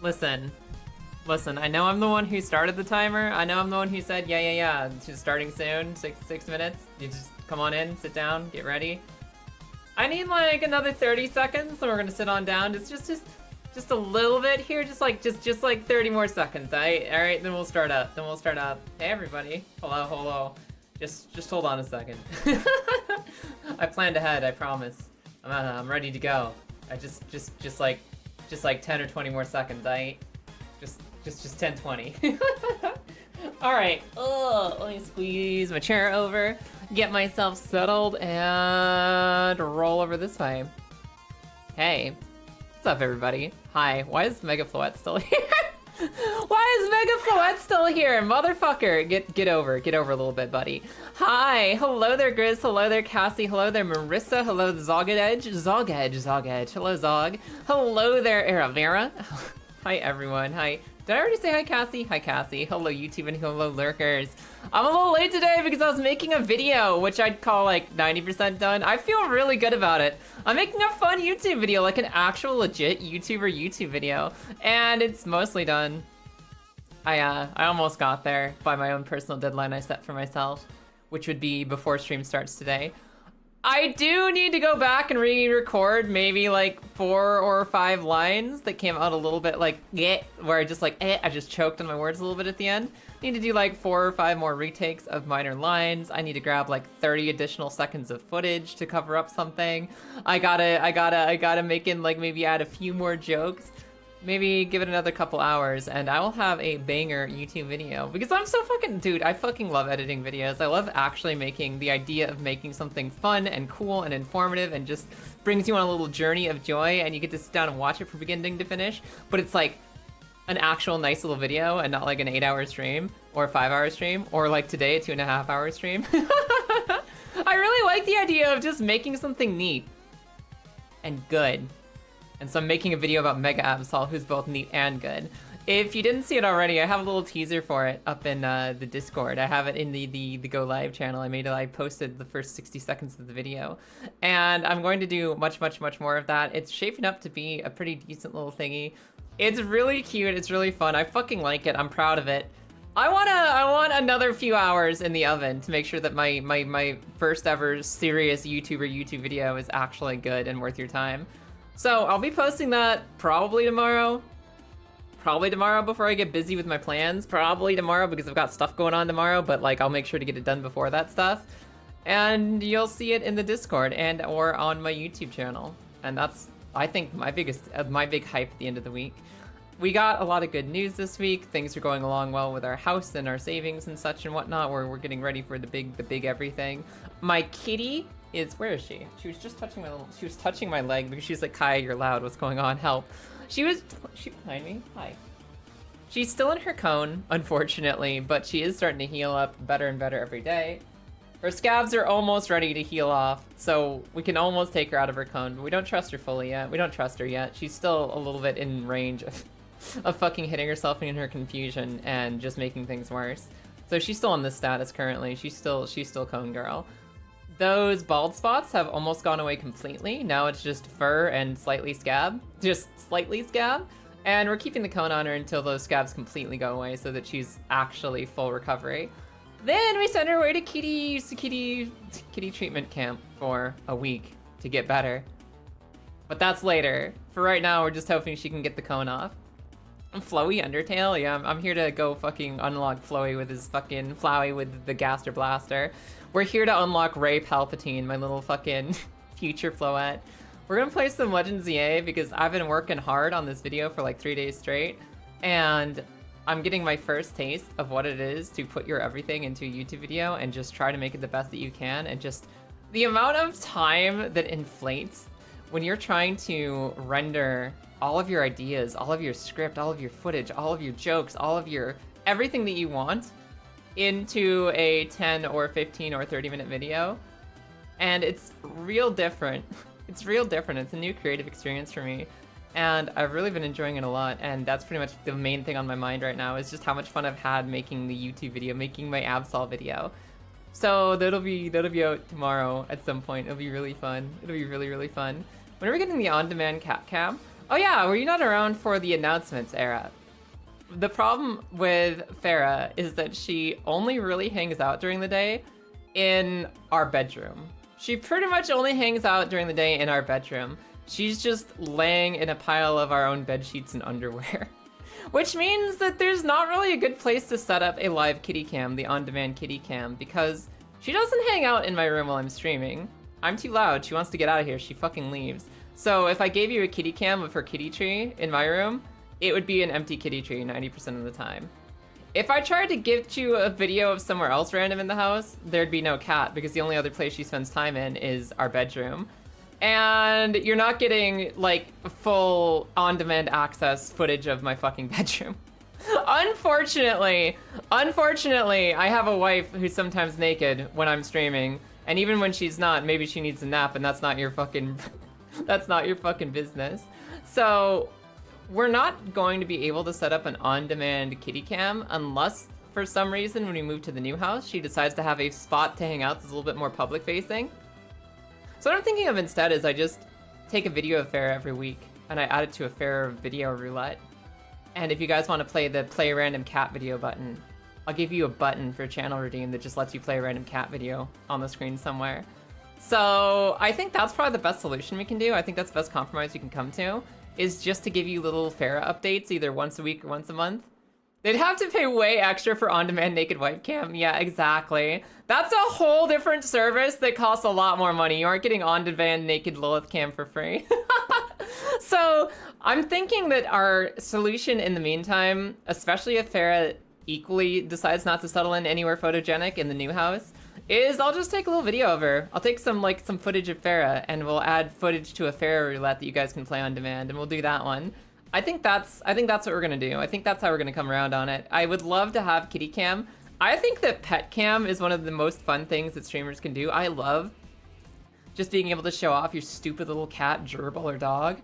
Listen. Listen, I know I'm the one who started the timer. I know I'm the one who said, yeah, she's starting soon, six minutes. You just come on in, sit down, get ready. I need like another 30 seconds, so we're gonna sit on down. Just a little bit here, just like 30 more seconds. All right, then we'll start up. Hey everybody, hello. Just hold on a second. I planned ahead, I promise. I'm ready to go. I just like 10 or 20 more seconds. Just 10, 20. All right. Let me squeeze my chair over, get myself settled, and roll over this way. Hey, what's up, everybody? Hi. Why is Mega Floette still here? Why is Mega Floette still here, motherfucker? Get over a little bit, buddy. Hi. Hello there, Grizz. Hello there, Cassie. Hello there, Marissa. Hello, Zogedge. Hello, Zog. Hello there, Aravera. Hi, everyone. Hi. Did I already say hi, Cassie? Hi, Cassie. Hello, YouTube, and hello, lurkers. I'm a little late today because I was making a video, which I'd call like 90% done. I feel really good about it. I'm making a fun YouTube video, like an actual legit YouTube video, and it's mostly done. I almost got there by my own personal deadline I set for myself, which would be before stream starts today. I do need to go back and re-record maybe like 4 or 5 lines that came out a little bit like where I just choked on my words a little bit at the end. Need to do like 4 or 5 more retakes of minor lines. I need to grab like 30 additional seconds of footage to cover up something. I gotta make in like maybe add a few more jokes. Maybe give it another couple hours and I will have a banger YouTube video because I'm so dude, I fucking love editing videos. I love actually making the idea of making something fun and cool and informative and just brings you on a little journey of joy and you get to sit down and watch it from beginning to finish, but it's like an actual nice little video and not like an 8-hour stream or a 5-hour stream or like today a 2.5-hour stream. I really like the idea of just making something neat and good. And so I'm making a video about Mega Absol, who's both neat and good. If you didn't see it already, I have a little teaser for it up in the Discord. I have it in the Go Live channel. I posted the first 60 seconds of the video. And I'm going to do much more of that. It's shaping up to be a pretty decent little thingy. It's really cute, it's really fun. I fucking like it, I'm proud of it. I want another few hours in the oven to make sure that my first ever serious YouTube video is actually good and worth your time. So I'll be posting that probably tomorrow. Probably tomorrow before I get busy with my plans. Probably tomorrow because I've got stuff going on tomorrow, but like I'll make sure to get it done before that stuff. And you'll see it in the Discord and or on my YouTube channel. And that's, I think, my big hype at the end of the week. We got a lot of good news this week. Things are going along well with our house and our savings and such and whatnot. We're getting ready for the big everything. My kitty where is she? She was just touching my leg because she's like, Kai, you're loud. What's going on? Help. She behind me? Hi. She's still in her cone, unfortunately, but she is starting to heal up better and better every day. Her scabs are almost ready to heal off, so we can almost take her out of her cone, but we don't trust her fully yet. We don't trust her yet. She's still a little bit in range of fucking hitting herself in her confusion and just making things worse. So she's still on this status currently. She's still cone girl. Those bald spots have almost gone away completely. Now it's just fur and slightly scab. Just slightly scab. And we're keeping the cone on her until those scabs completely go away so that she's actually full recovery. Then we send her away to kitty treatment camp for a week to get better. But that's later. For right now, we're just hoping she can get the cone off. Flowy Undertale? Yeah, I'm here to go fucking unlock Flowy with his fucking Flowey with the Gaster Blaster. We're here to unlock Ray Palpatine, my little fucking future Floette. We're gonna play some Legends EA because I've been working hard on this video for like 3 days straight, and I'm getting my first taste of what it is to put your everything into a YouTube video and just try to make it the best that you can, and just the amount of time that inflates when you're trying to render all of your ideas, all of your script, all of your footage, all of your jokes, all of your everything that you want into a 10 or 15 or 30-minute video. And it's real different. It's real different. It's a new creative experience for me. And I've really been enjoying it a lot. And that's pretty much the main thing on my mind right now is just how much fun I've had making the YouTube video, making my Absol video. So that'll be out tomorrow at some point. It'll be really fun. It'll be really fun. When are we getting the on-demand cat cam? Oh yeah, were you not around for the announcements era? The problem with Farah is that she only really hangs out during the day in our bedroom. She pretty much only hangs out during the day in our bedroom. She's just laying in a pile of our own bed sheets and underwear. Which means that there's not really a good place to set up a live kitty cam, the on-demand kitty cam, because she doesn't hang out in my room while I'm streaming. I'm too loud, she wants to get out of here, she fucking leaves. So if I gave you a kitty cam of her kitty tree in my room, it would be an empty kitty tree 90% of the time. If I tried to give you a video of somewhere else random in the house, there'd be no cat because the only other place she spends time in is our bedroom. And you're not getting like full on-demand access footage of my fucking bedroom. Unfortunately, I have a wife who's sometimes naked when I'm streaming, and even when she's not, maybe she needs a nap, and that's not your fucking that's not your fucking business. So we're not going to be able to set up an on-demand kitty cam unless for some reason when we move to the new house she decides to have a spot to hang out that's a little bit more public facing. So what I'm thinking of instead is I just take a video of Farah every week and I add it to a Farah video roulette. And if you guys want to play the play random cat video button, I'll give you a button for channel redeem that just lets you play a random cat video on the screen somewhere. So I think that's probably the best solution we can do. I think that's the best compromise we can come to, is just to give you little Farah updates either once a week or once a month. They'd have to pay way extra for on-demand naked wife cam. Yeah, exactly. That's a whole different service that costs a lot more money. You aren't getting on-demand naked Lilith cam for free. So I'm thinking that our solution in the meantime, especially if Farah equally decides not to settle in anywhere photogenic in the new house, is I'll just take a little video of her. I'll take some footage of Farah and we'll add footage to a Farah roulette that you guys can play on demand, and we'll do that one. I think that's what we're gonna do. I think that's how we're gonna come around on it. I would love to have kitty cam. I think that pet cam is one of the most fun things that streamers can do. I love just being able to show off your stupid little cat, gerbil, or dog.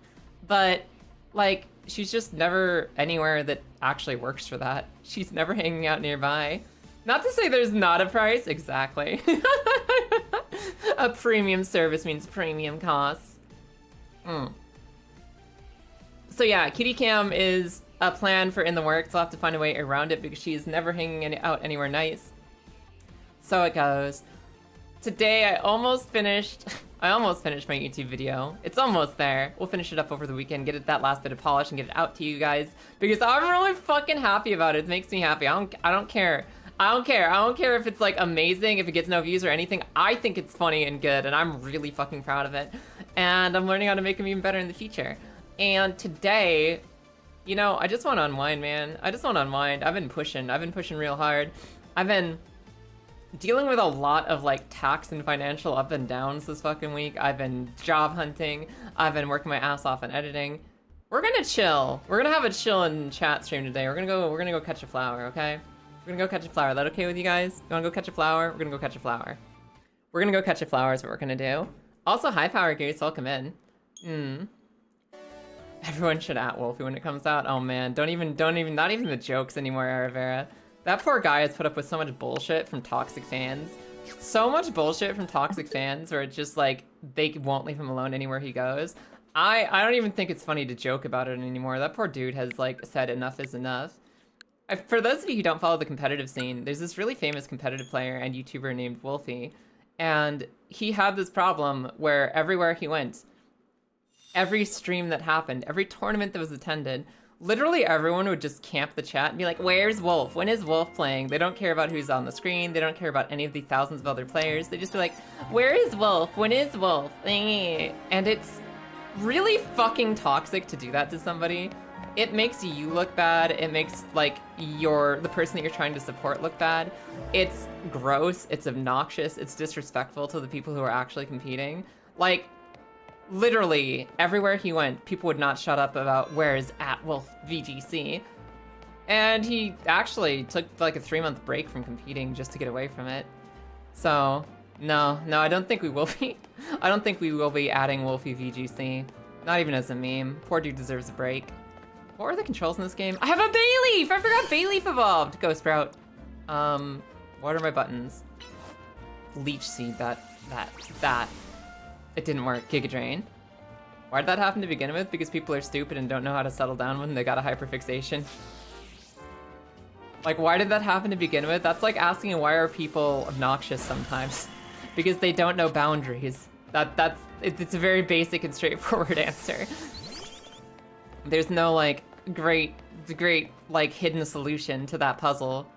But like, she's just never anywhere that actually works for that. She's never hanging out nearby. Not to say there's not a price, exactly. A premium service means premium costs. So yeah, kitty cam is a plan for in the works. I'll have to find a way around it because she's never hanging out anywhere nice. So it goes. Today I almost finished my YouTube video. It's almost there. We'll finish it up over the weekend, get it that last bit of polish and get it out to you guys because I'm really fucking happy about it. It makes me happy. I don't care. I don't care if it's like amazing, if it gets no views or anything. I think it's funny and good and I'm really fucking proud of it. And I'm learning how to make them even better in the future. And today, you know, I just want to unwind, man. I just want to unwind. I've been pushing real hard. I've been dealing with a lot of like tax and financial up and downs this fucking week. I've been job hunting. I've been working my ass off on editing. We're gonna chill. We're gonna have a chill and chat stream today. We're gonna go catch a flower, okay? We're gonna go catch a flower. Is that okay with you guys? You wanna go catch a flower? We're gonna go catch a flower. We're gonna go catch a flower is what we're gonna do. Also, high power Goose, welcome in. Everyone should at Wolfie when it comes out. Oh man, not even the jokes anymore, Aravera. That poor guy has put up with so much bullshit from toxic fans. So much bullshit from toxic fans where it's just like, they won't leave him alone anywhere he goes. I don't even think it's funny to joke about it anymore. That poor dude has like said enough is enough. For those of you who don't follow the competitive scene, there's this really famous competitive player and YouTuber named Wolfie. And he had this problem where everywhere he went, every stream that happened, every tournament that was attended, literally everyone would just camp the chat and be like, where's Wolf? When is Wolf playing? They don't care about who's on the screen. They don't care about any of the thousands of other players. They just be like, where is Wolf? When is Wolf? And it's really fucking toxic to do that to somebody. It makes you look bad. It makes like the person that you're trying to support look bad. It's gross. It's obnoxious. It's disrespectful to the people who are actually competing. Like, literally, everywhere he went, people would not shut up about where is @WolfVGC. And he actually took like a 3-month break from competing just to get away from it. So, no, I don't think we will be. I don't think we will be adding Wolfie VGC. Not even as a meme. Poor dude deserves a break. What are the controls in this game? I have a Bayleaf! I forgot Bayleaf evolved! Go Sprout. What are my buttons? Leech Seed, that. It didn't work. Giga Drain. Why'd that happen to begin with? Because people are stupid and don't know how to settle down when they got a hyperfixation. Like, why did that happen to begin with? That's like asking why are people obnoxious sometimes? Because they don't know boundaries. It's a very basic and straightforward answer. There's no like great like hidden solution to that puzzle.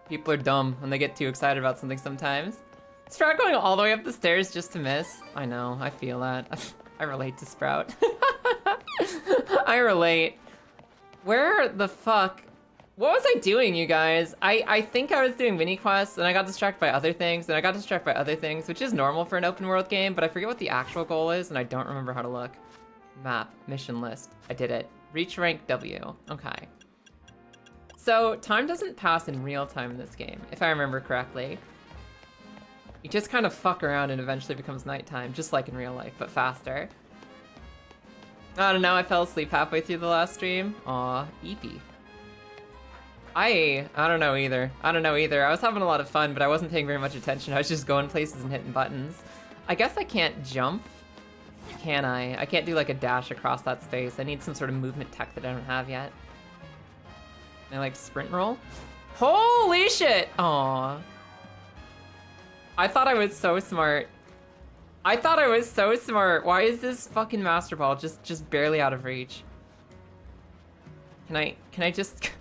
People are dumb when they get too excited about something sometimes. Sprout going all the way up the stairs just to miss. I know, I feel that. I relate to Sprout. I relate. Where the fuck? What was I doing, you guys? I think I was doing mini quests, and I got distracted by other things, and I got distracted by other things, which is normal for an open world game, but I forget what the actual goal is, and I don't remember how to look. Map, mission list. I did it. Reach rank W. Okay. So, time doesn't pass in real time in this game, if I remember correctly. You just kind of fuck around and eventually becomes nighttime, just like in real life, but faster. I don't know, I fell asleep halfway through the last stream. Aw, eepy. I don't know either. I was having a lot of fun, but I wasn't paying very much attention. I was just going places and hitting buttons. I guess I can't jump, can I? I can't do like a dash across that space. I need some sort of movement tech that I don't have yet. Can I like sprint roll? Holy shit! Aw. I thought I was so smart. Why is this fucking Master Ball just barely out of reach? Can I just...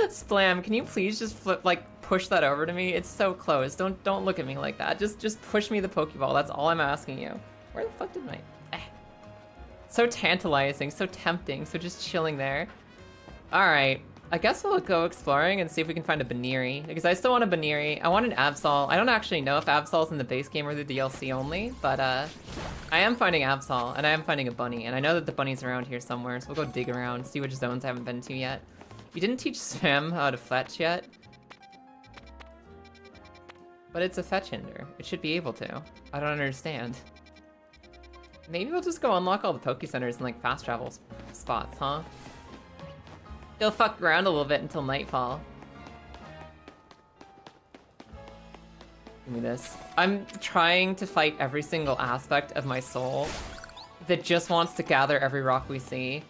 Splam, can you please just flip, like, push that over to me? It's so close. Don't look at me like that. Just push me the Pokeball. That's all I'm asking you. Where the fuck did my... So tantalizing, so tempting, so just chilling there. Alright, I guess we'll go exploring and see if we can find a Baniri, because I still want a Baniri. I want an Absol. I don't actually know if Absol's in the base game or the DLC only, but I am finding Absol, and I am finding a bunny, and I know that the bunny's around here somewhere, so we'll go dig around, see which zones I haven't been to yet. You didn't teach Spam how to fetch yet? But it's a fetch hinder. It should be able to. I don't understand. Maybe we'll just go unlock all the Poke Centers and like fast travel spots, huh? Go fuck around a little bit until nightfall. Give me this. I'm trying to fight every single aspect of my soul that just wants to gather every rock we see.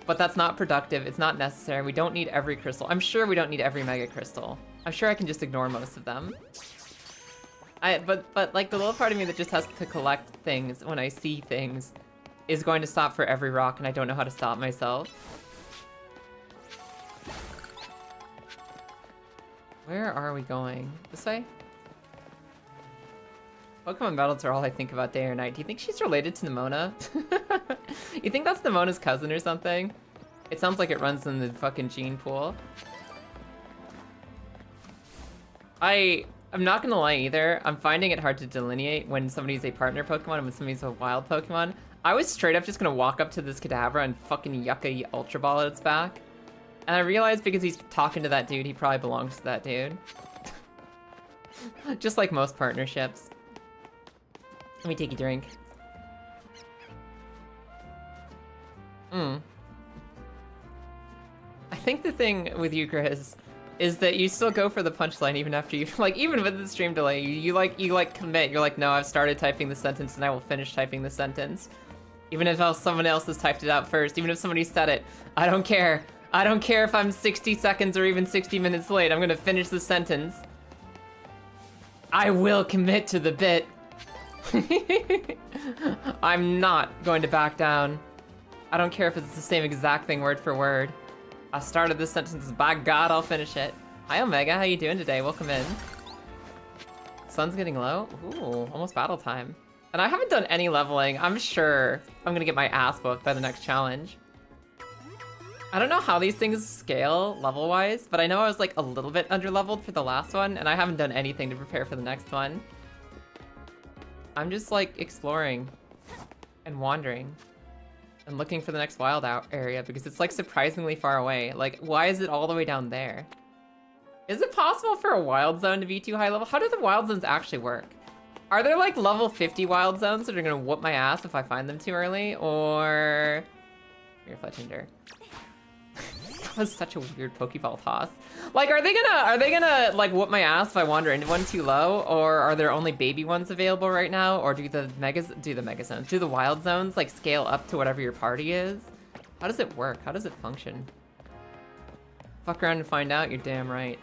But that's not productive, it's not necessary, we don't need every crystal. I'm sure we don't need every Mega Crystal. I'm sure I can just ignore most of them. But like the little part of me that just has to collect things when I see things is going to stop for every rock, and I don't know how to stop myself. Where are we going? This way? Pokemon battles are all I think about day or night. Do you think she's related to Nimona? You think that's Nimona's cousin or something? It sounds like it runs in the fucking gene pool. I'm not gonna lie either. I'm finding it hard to delineate when somebody's a partner Pokemon and when somebody's a wild Pokemon. I was straight up just gonna walk up to this Kadabra and fucking yuck a Ultra Ball at its back. And I realized because he's talking to that dude, he probably belongs to that dude. Just like most partnerships. Let me take a drink. I think the thing with you, Chris, is that you still go for the punchline even after you, like, even with the stream delay, you commit. You're like, no, I've started typing the sentence and I will finish typing the sentence. Even if someone else has typed it out first, even if somebody said it, I don't care. I don't care if I'm 60 seconds or even 60 minutes late, I'm gonna finish the sentence. I will commit to the bit. I'm not going to back down. I don't care if it's the same exact thing word for word. I started this sentence, by God, I'll finish it. Hi, Omega, how you doing today? Welcome in. Sun's getting low? Ooh, almost battle time. And I haven't done any leveling. I'm sure I'm gonna get my ass whooped by the next challenge. I don't know how these things scale level-wise, but I know I was like a little bit under-leveled for the last one, and I haven't done anything to prepare for the next one. I'm just like exploring and wandering and looking for the next wild out area because it's like surprisingly far away. Like, why is it all the way down there? Is it possible for a wild zone to be too high level? How do the wild zones actually work? Are there like level 50 wild zones that are gonna whoop my ass if I find them too early? Or... Here, Fletchinder. That was such a weird Pokeball toss. Like, are they gonna like whoop my ass if I wander into one too low, or are there only baby ones available right now, or do the mega zones, do the wild zones like scale up to whatever your party is? How does it work? How does it function? Fuck around and find out. You're damn right.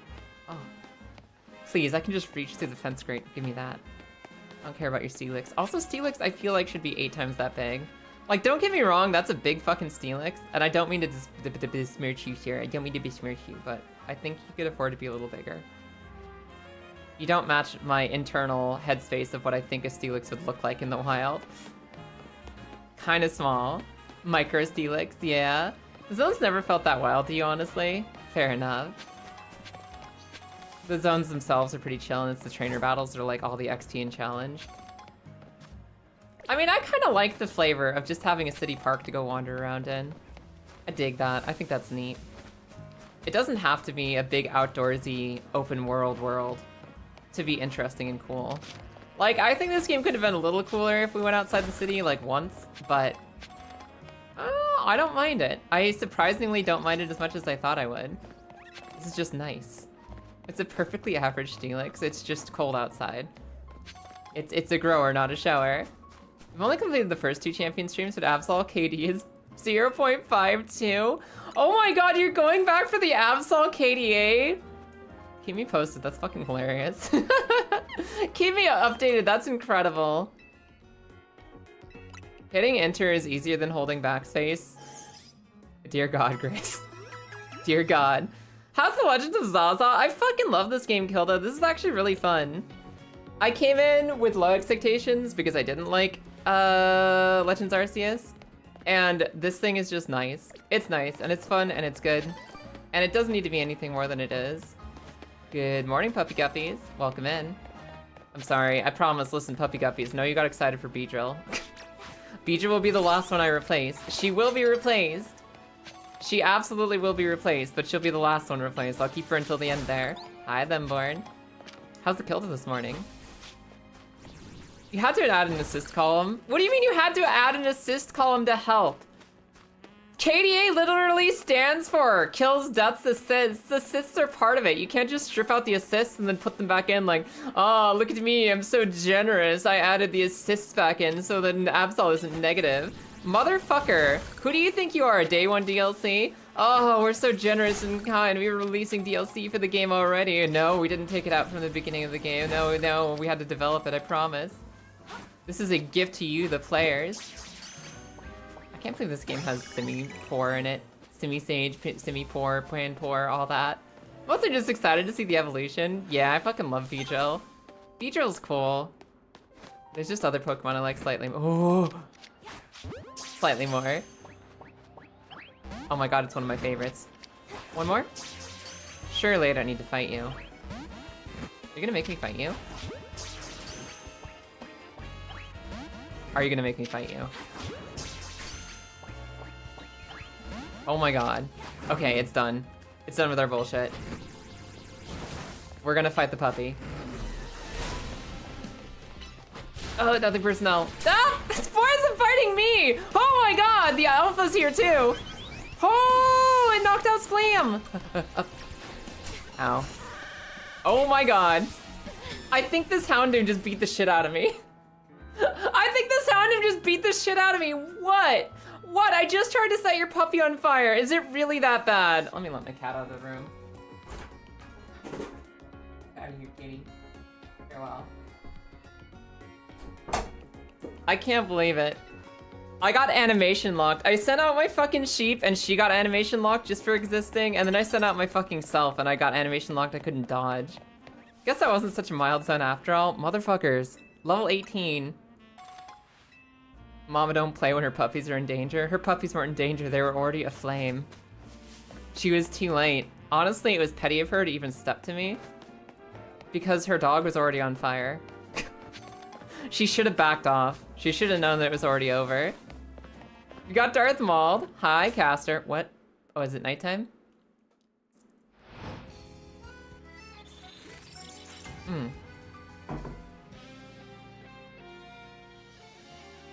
Oh, please, I can just reach through the fence grate. Give me that. I don't care about your Steelix. Also, Steelix I feel like should be 8 times that big. Like, don't get me wrong, that's a big fucking Steelix, and I don't mean to besmirch you here. I don't mean to besmirch you, but I think you could afford to be a little bigger. You don't match my internal headspace of what I think a Steelix would look like in the wild. Kind of small. Micro Steelix, yeah. The zones never felt that wild to you, honestly. Fair enough. The zones themselves are pretty chill, and it's the trainer battles that are like all the XT and challenge. I mean, I kind of like the flavor of just having a city park to go wander around in. I dig that. I think that's neat. It doesn't have to be a big outdoorsy open world to be interesting and cool. Like, I think this game could have been a little cooler if we went outside the city like once, but I don't mind it. I surprisingly don't mind it as much as I thought I would. This is just nice. It's a perfectly average Steelix. It's just cold outside. It's a grower, not a shower. I've only completed the first 2 champion streams, but Absol KD is 0.52. Oh my god, you're going back for the Absol KDA? Keep me posted, that's fucking hilarious. Keep me updated, that's incredible. Hitting enter is easier than holding backspace. Dear God, Grace. Dear God. How's the Legend of Zaza? I fucking love this game, Kilda. This is actually really fun. I came in with low expectations because I didn't like Legends Arceus, and this thing is just nice. It's nice, and it's fun, and it's good, and it doesn't need to be anything more than it is. Good morning, puppy guppies. Welcome in. I'm sorry, I promise. Listen, puppy guppies, know you got excited for Beedrill. Beedrill will be the last one I replace. She will be replaced. She absolutely will be replaced, but she'll be the last one replaced. I'll keep her until the end there. Hi, Themborn. How's the Kilda this morning? You had to add an assist column? What do you mean you had to add an assist column to help? KDA literally stands for kills, deaths, assists. Assists are part of it. You can't just strip out the assists and then put them back in like, oh, look at me, I'm so generous. I added the assists back in so that Absol isn't negative. Motherfucker, who do you think you are, a day 1 DLC? Oh, we're so generous and kind. We were releasing DLC for the game already. No, we didn't take it out from the beginning of the game. No, we had to develop it, I promise. This is a gift to you, the players. I can't believe this game has semi-poor in it. Semi-sage, semi-poor, pan-poor, all that. I'm also just excited to see the evolution. Yeah, I fucking love Beedrill. Beedrill's cool. There's just other Pokemon I like slightly more. Oh, slightly more. Oh my god, it's one of my favorites. One more? Surely I don't need to fight you. You're gonna make me fight you? Are you gonna make me fight you? Oh my god. Okay, it's done. It's done with our bullshit. We're gonna fight the puppy. Oh, nothing personnel. Ah! This boy isn't fighting me! Oh my god, the alpha's here too! Oh, it knocked out Splam! Ow. Oh my god. I think this Houndoom just beat the shit out of me. I think this Houndoom just beat the shit out of me. What? What? I just tried to set your puppy on fire. Is it really that bad? Let me let my cat out of the room. Out of here, kitty. Farewell. I can't believe it. I got animation locked. I sent out my fucking sheep and she got animation locked just for existing, and then I sent out my fucking self and I got animation locked. I couldn't dodge. Guess that wasn't such a mild zone after all. Motherfuckers. Level 18. Mama don't play when her puppies are in danger. Her puppies weren't in danger, they were already aflame. She was too late. Honestly, it was petty of her to even step to me, because her dog was already on fire. She should have backed off. She should have known that it was already over. We got Darth Mauled. Hi, Caster. What? Oh, is it nighttime?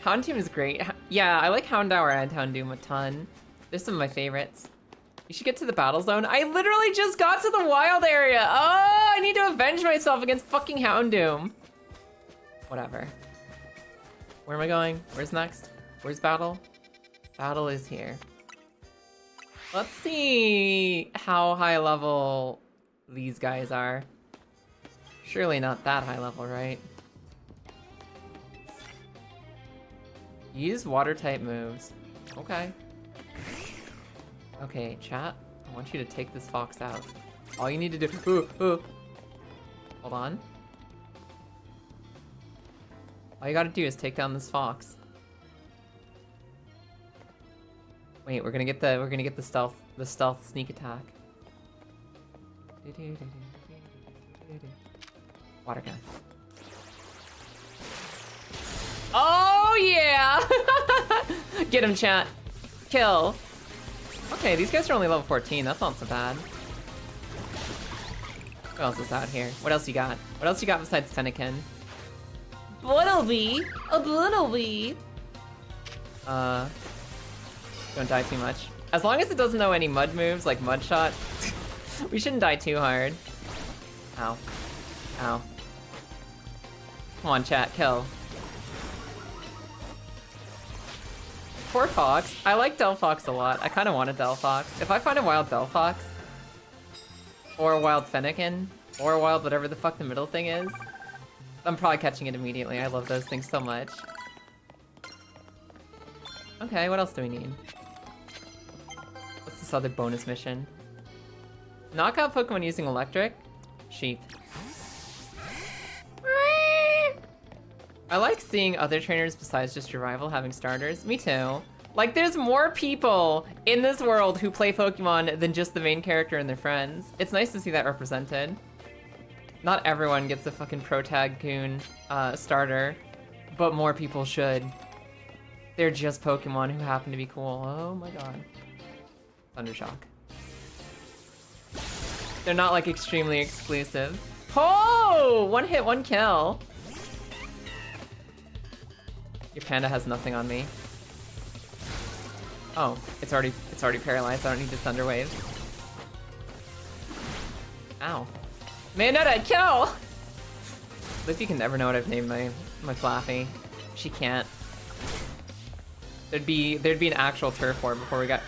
Houndoom is great. Yeah, I like Houndour and Houndoom a ton. They're some of my favorites. You should get to the battle zone. I literally just got to the wild area. Oh, I need to avenge myself against fucking Houndoom. Whatever. Where am I going? Where's next? Where's battle? Battle is here. Let's see how high level these guys are. Surely not that high level, right? Use water type moves. Okay. Okay, chat. I want you to take this fox out. All you need to do. Hold on. All you gotta do is take down this fox. Wait, we're gonna get the stealth sneak attack. Water gun. Oh yeah! Get him, chat. Kill. Okay, these guys are only level 14. That's not so bad. What else is out here? What else you got? What else you got besides Fennekin? Blittleby. A Blittleby. Don't die too much. As long as it doesn't know any mud moves, like Mud Shot, we shouldn't die too hard. Ow. Ow. Come on, chat, kill. Poor Fox. I like Delphox a lot. I kind of want a Delphox. If I find a wild Delphox, or a wild Fennekin, or a wild whatever the fuck the middle thing is, I'm probably catching it immediately. I love those things so much. Okay, what else do we need? What's this other bonus mission? Knock out Pokemon using electric? Sheep. I like seeing other trainers besides just your rival having starters. Me too. Like, there's more people in this world who play Pokemon than just the main character and their friends. It's nice to see that represented. Not everyone gets a fucking Protag-kun starter, but more people should. They're just Pokemon who happen to be cool. Oh my god. Thundershock. They're not like extremely exclusive. Oh! One hit, one kill. Your panda has nothing on me. Oh, it's already paralyzed. I don't need the Thunder Wave. Ow. Mayonetta, kill! Liffy can never know what I've named my Flaffy. She can't. There'd be an actual turf war before we got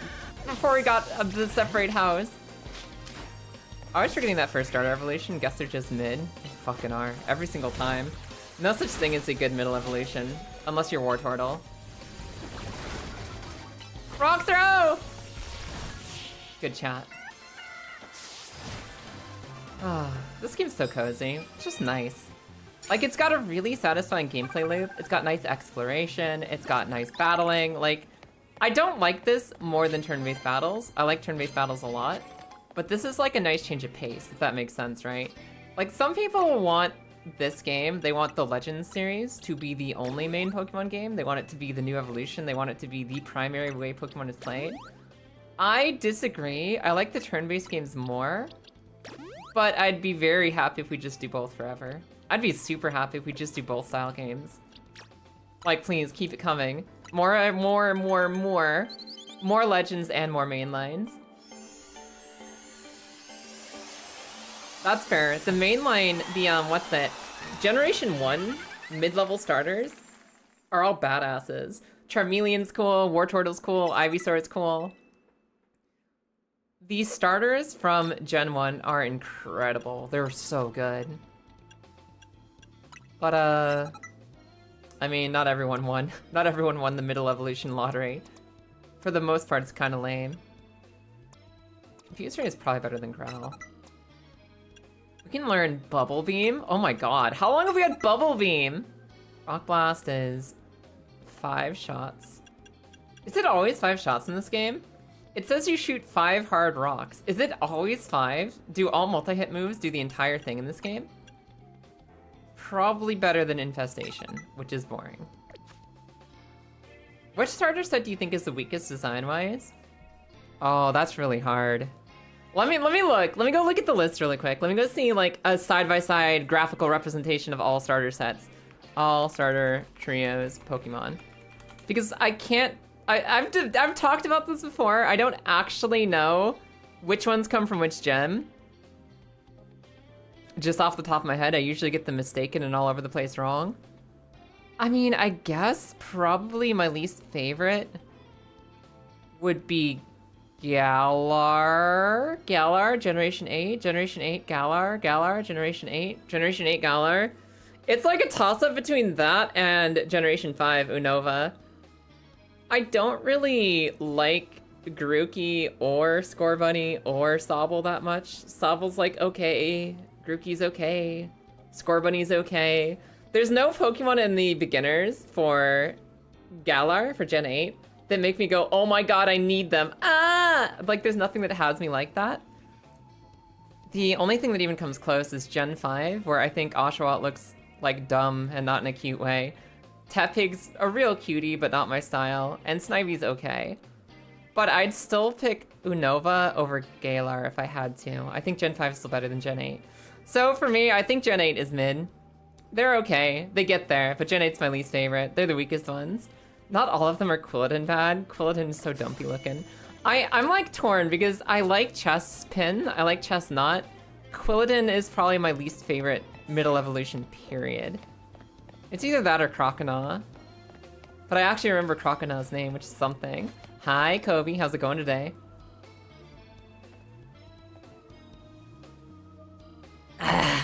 the separate house. I was forgetting that first starter evolution. Guess they're just mid. They fucking are. Every single time. No such thing as a good middle evolution. Unless you're Wartortle. Rock throw! Good chat. Ah, this game's so cozy. It's just nice. Like, it's got a really satisfying gameplay loop. It's got nice exploration. It's got nice battling. Like, I don't like this more than turn-based battles. I like turn-based battles a lot. But this is like a nice change of pace, if that makes sense, right? Like, some people want this game, they want the Legends series to be the only main Pokemon game. They want it to be the new evolution. They want it to be the primary way Pokemon is played. I disagree. I like the turn-based games more, but I'd be very happy if we just do both forever. I'd be super happy if we just do both style games. Like, please, keep it coming. More Legends and more mainlines. That's fair. The mainline, what's that? Generation 1 mid-level starters are all badasses. Charmeleon's cool, Wartortle's cool, Ivysaur's cool. These starters from Gen 1 are incredible. They're so good. But, I mean, not everyone won. Not everyone won the middle evolution lottery. For the most part, it's kind of lame. Confuse Ray is probably better than Growl. We can learn Bubble Beam. Oh my god, how long have we had Bubble Beam? Rock Blast is 5 shots. Is it always 5 shots in this game? It says you shoot 5 hard rocks. Is it always 5? Do all multi-hit moves do the entire thing in this game? Probably better than Infestation, which is boring. Which starter set do you think is the weakest design-wise? Oh, that's really hard. Let me look. Let me go look at the list really quick. Let me go see like a side-by-side graphical representation of all starter sets. All starter trios Pokemon. Because I can't... I've talked about this before. I don't actually know Which ones come from which gen? Just off the top of my head, I usually get them mistaken and all over the place wrong. I mean, I guess probably my least favorite would be Galar. Galar, Generation 8, Generation 8, Galar, Galar, Generation 8, Generation 8, Galar. It's like a toss-up between that and Generation 5, Unova. I don't really like Grookey or Scorbunny or Sobble that much. Sobble's like okay, Grookey's okay, Scorbunny's okay. There's no Pokemon in the beginners for Galar, for Gen 8, that make me go, oh my god, I need them. Ah! Like, there's nothing that has me like that. The only thing that even comes close is Gen 5, where I think Oshawott looks, like, dumb and not in a cute way. Tepig's a real cutie, but not my style, and Snivy's okay. But I'd still pick Unova over Galar if I had to. I think Gen 5 is still better than Gen 8. So for me, I think Gen 8 is mid. They're okay, they get there, but Gen 8's my least favorite. They're the weakest ones. Not all of them are Quilladin bad. Quilladin is so dumpy looking. I'm like torn because I like Chespin, I like Chestnut. Quilladin is probably my least favorite middle evolution, period. It's either that or Croconaw. But I actually remember Croconaw's name, which is something. Hi, Kobe, how's it going today?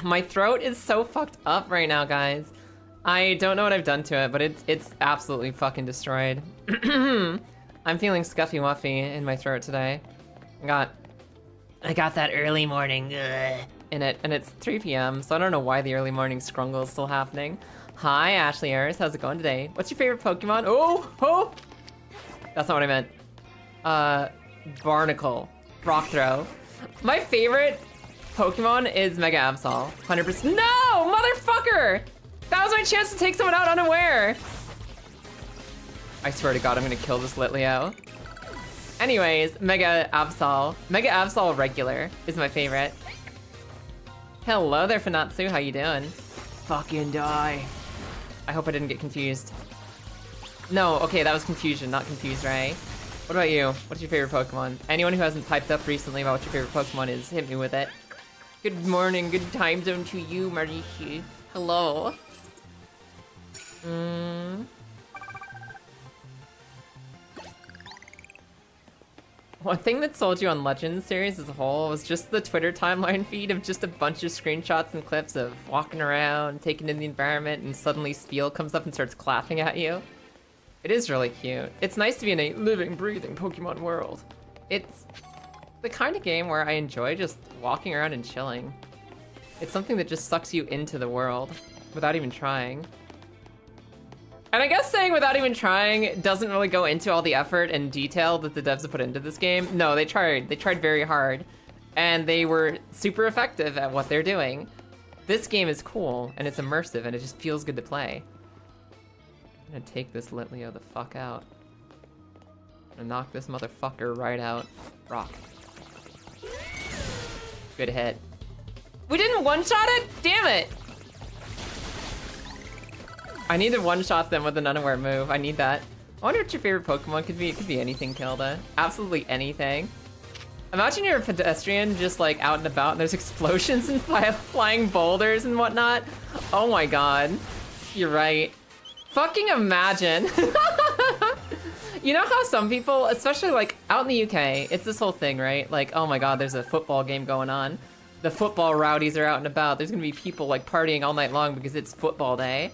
My throat is so fucked up right now, guys. I don't know what I've done to it, but it's absolutely fucking destroyed. I'm feeling scuffy wuffy in my throat today. I got that early morning in it, and it's 3 p.m., so I don't know why the early morning scrungle is still happening. Hi, Ashley Ayers, how's it going today? What's your favorite Pokemon? Oh! That's not what I meant. Barnacle. Rock Throw. My favorite Pokemon is Mega Absol. 100%. No! Motherfucker! That was my chance to take someone out unaware! I swear to god, I'm gonna kill this Litleo. Anyways, Mega Absol. Mega Absol regular is my favorite. Hello there, Fanatsu, how you doing? Fucking die. I hope I didn't get confused. No, okay, that was confusion, not confused, right? What about you? What's your favorite Pokemon? Anyone who hasn't piped up recently about what your favorite Pokemon is, hit me with it. Good morning, good time zone to you, Marishi. Hello. One thing that sold you on Legends series as a whole was just the Twitter timeline feed of just a bunch of screenshots and clips of walking around, taking in the environment, and suddenly Spiel comes up and starts clapping at you. It is really cute. It's nice to be in a living, breathing Pokemon world. It's the kind of game where I enjoy just walking around and chilling. It's something that just sucks you into the world without even trying. And I guess saying without even trying doesn't really go into all the effort and detail that the devs have put into this game. No, they tried. They tried very hard. And they were super effective at what they're doing. This game is cool, and it's immersive, and it just feels good to play. I'm gonna take this Litleo the fuck out. I'm gonna knock this motherfucker right out. Rock. Good hit. We didn't one-shot it? Damn it! I need to one-shot them with an unaware move. I need that. I wonder what your favorite Pokemon could be. It could be anything, Kilda. Absolutely anything. Imagine you're a pedestrian just like out and about and there's explosions and flying boulders and whatnot. Oh my god. You're right. Fucking imagine. You know how some people, especially like out in the UK, it's this whole thing, right? Like, oh my god, there's a football game going on. The football rowdies are out and about. There's gonna be people like partying all night long because it's football day.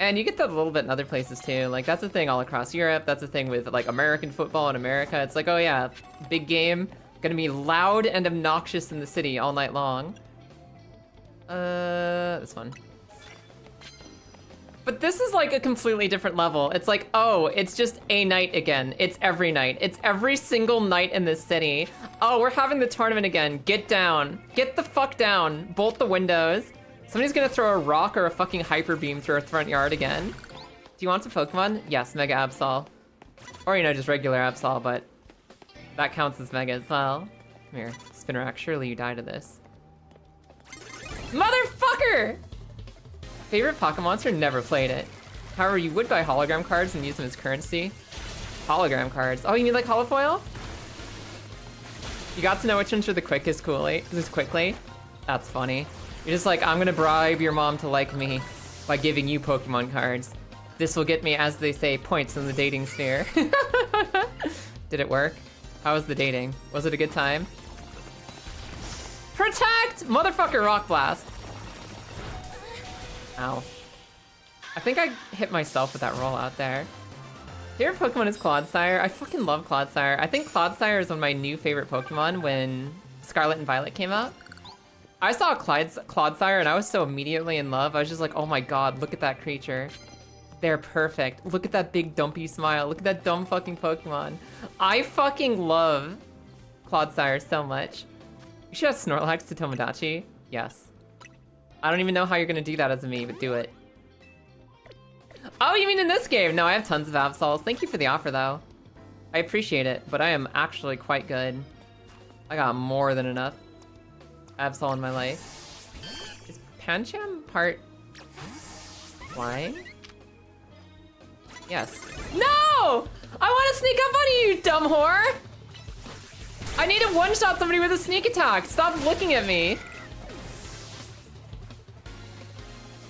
And you get that a little bit in other places too. Like that's a thing all across Europe. That's a thing with like American football in America. It's like, oh yeah, big game. Gonna be loud and obnoxious in the city all night long. This one. But this is like a completely different level. It's like, oh, it's just a night again. It's every night. It's every single night in this city. Oh, we're having the tournament again. Get down. Get the fuck down. Bolt the windows. Somebody's gonna throw a rock or a fucking hyper beam through our front yard again. Do you want some Pokemon? Yes, Mega Absol. Or, you know, just regular Absol, but that counts as Mega as well. Come here, Spinarak, surely you die to this. Motherfucker! Favorite Pocket Monster? Never played it. However, you would buy hologram cards and use them as currency. Hologram cards. Oh, you mean like holofoil? You got to know which ones are the quickest quickly? That's funny. You're just like, I'm gonna bribe your mom to like me by giving you Pokemon cards. This will get me, as they say, points in the dating sphere. Did it work? How was the dating? Was it a good time? Protect! Motherfucker, Rock Blast. Ow. I think I hit myself with that roll out there. Favorite Pokemon is Clodsire. I fucking love Clodsire. I think Clodsire is one of my new favorite Pokemon when Scarlet and Violet came out. I saw Clodsire and I was so immediately in love. I was just like, oh my god, look at that creature. They're perfect. Look at that big dumpy smile. Look at that dumb fucking Pokemon. I fucking love Clodsire so much. You should have Snorlax to Tomodachi. Yes. I don't even know how you're gonna do that as a me, but do it. Oh, you mean in this game? No, I have tons of Absols. Thank you for the offer, though. I appreciate it, but I am actually quite good. I got more than enough Absol in my life. Is Pancham part flying? Yes. No! I want to sneak up on you, you dumb whore! I need to one-shot somebody with a sneak attack. Stop looking at me.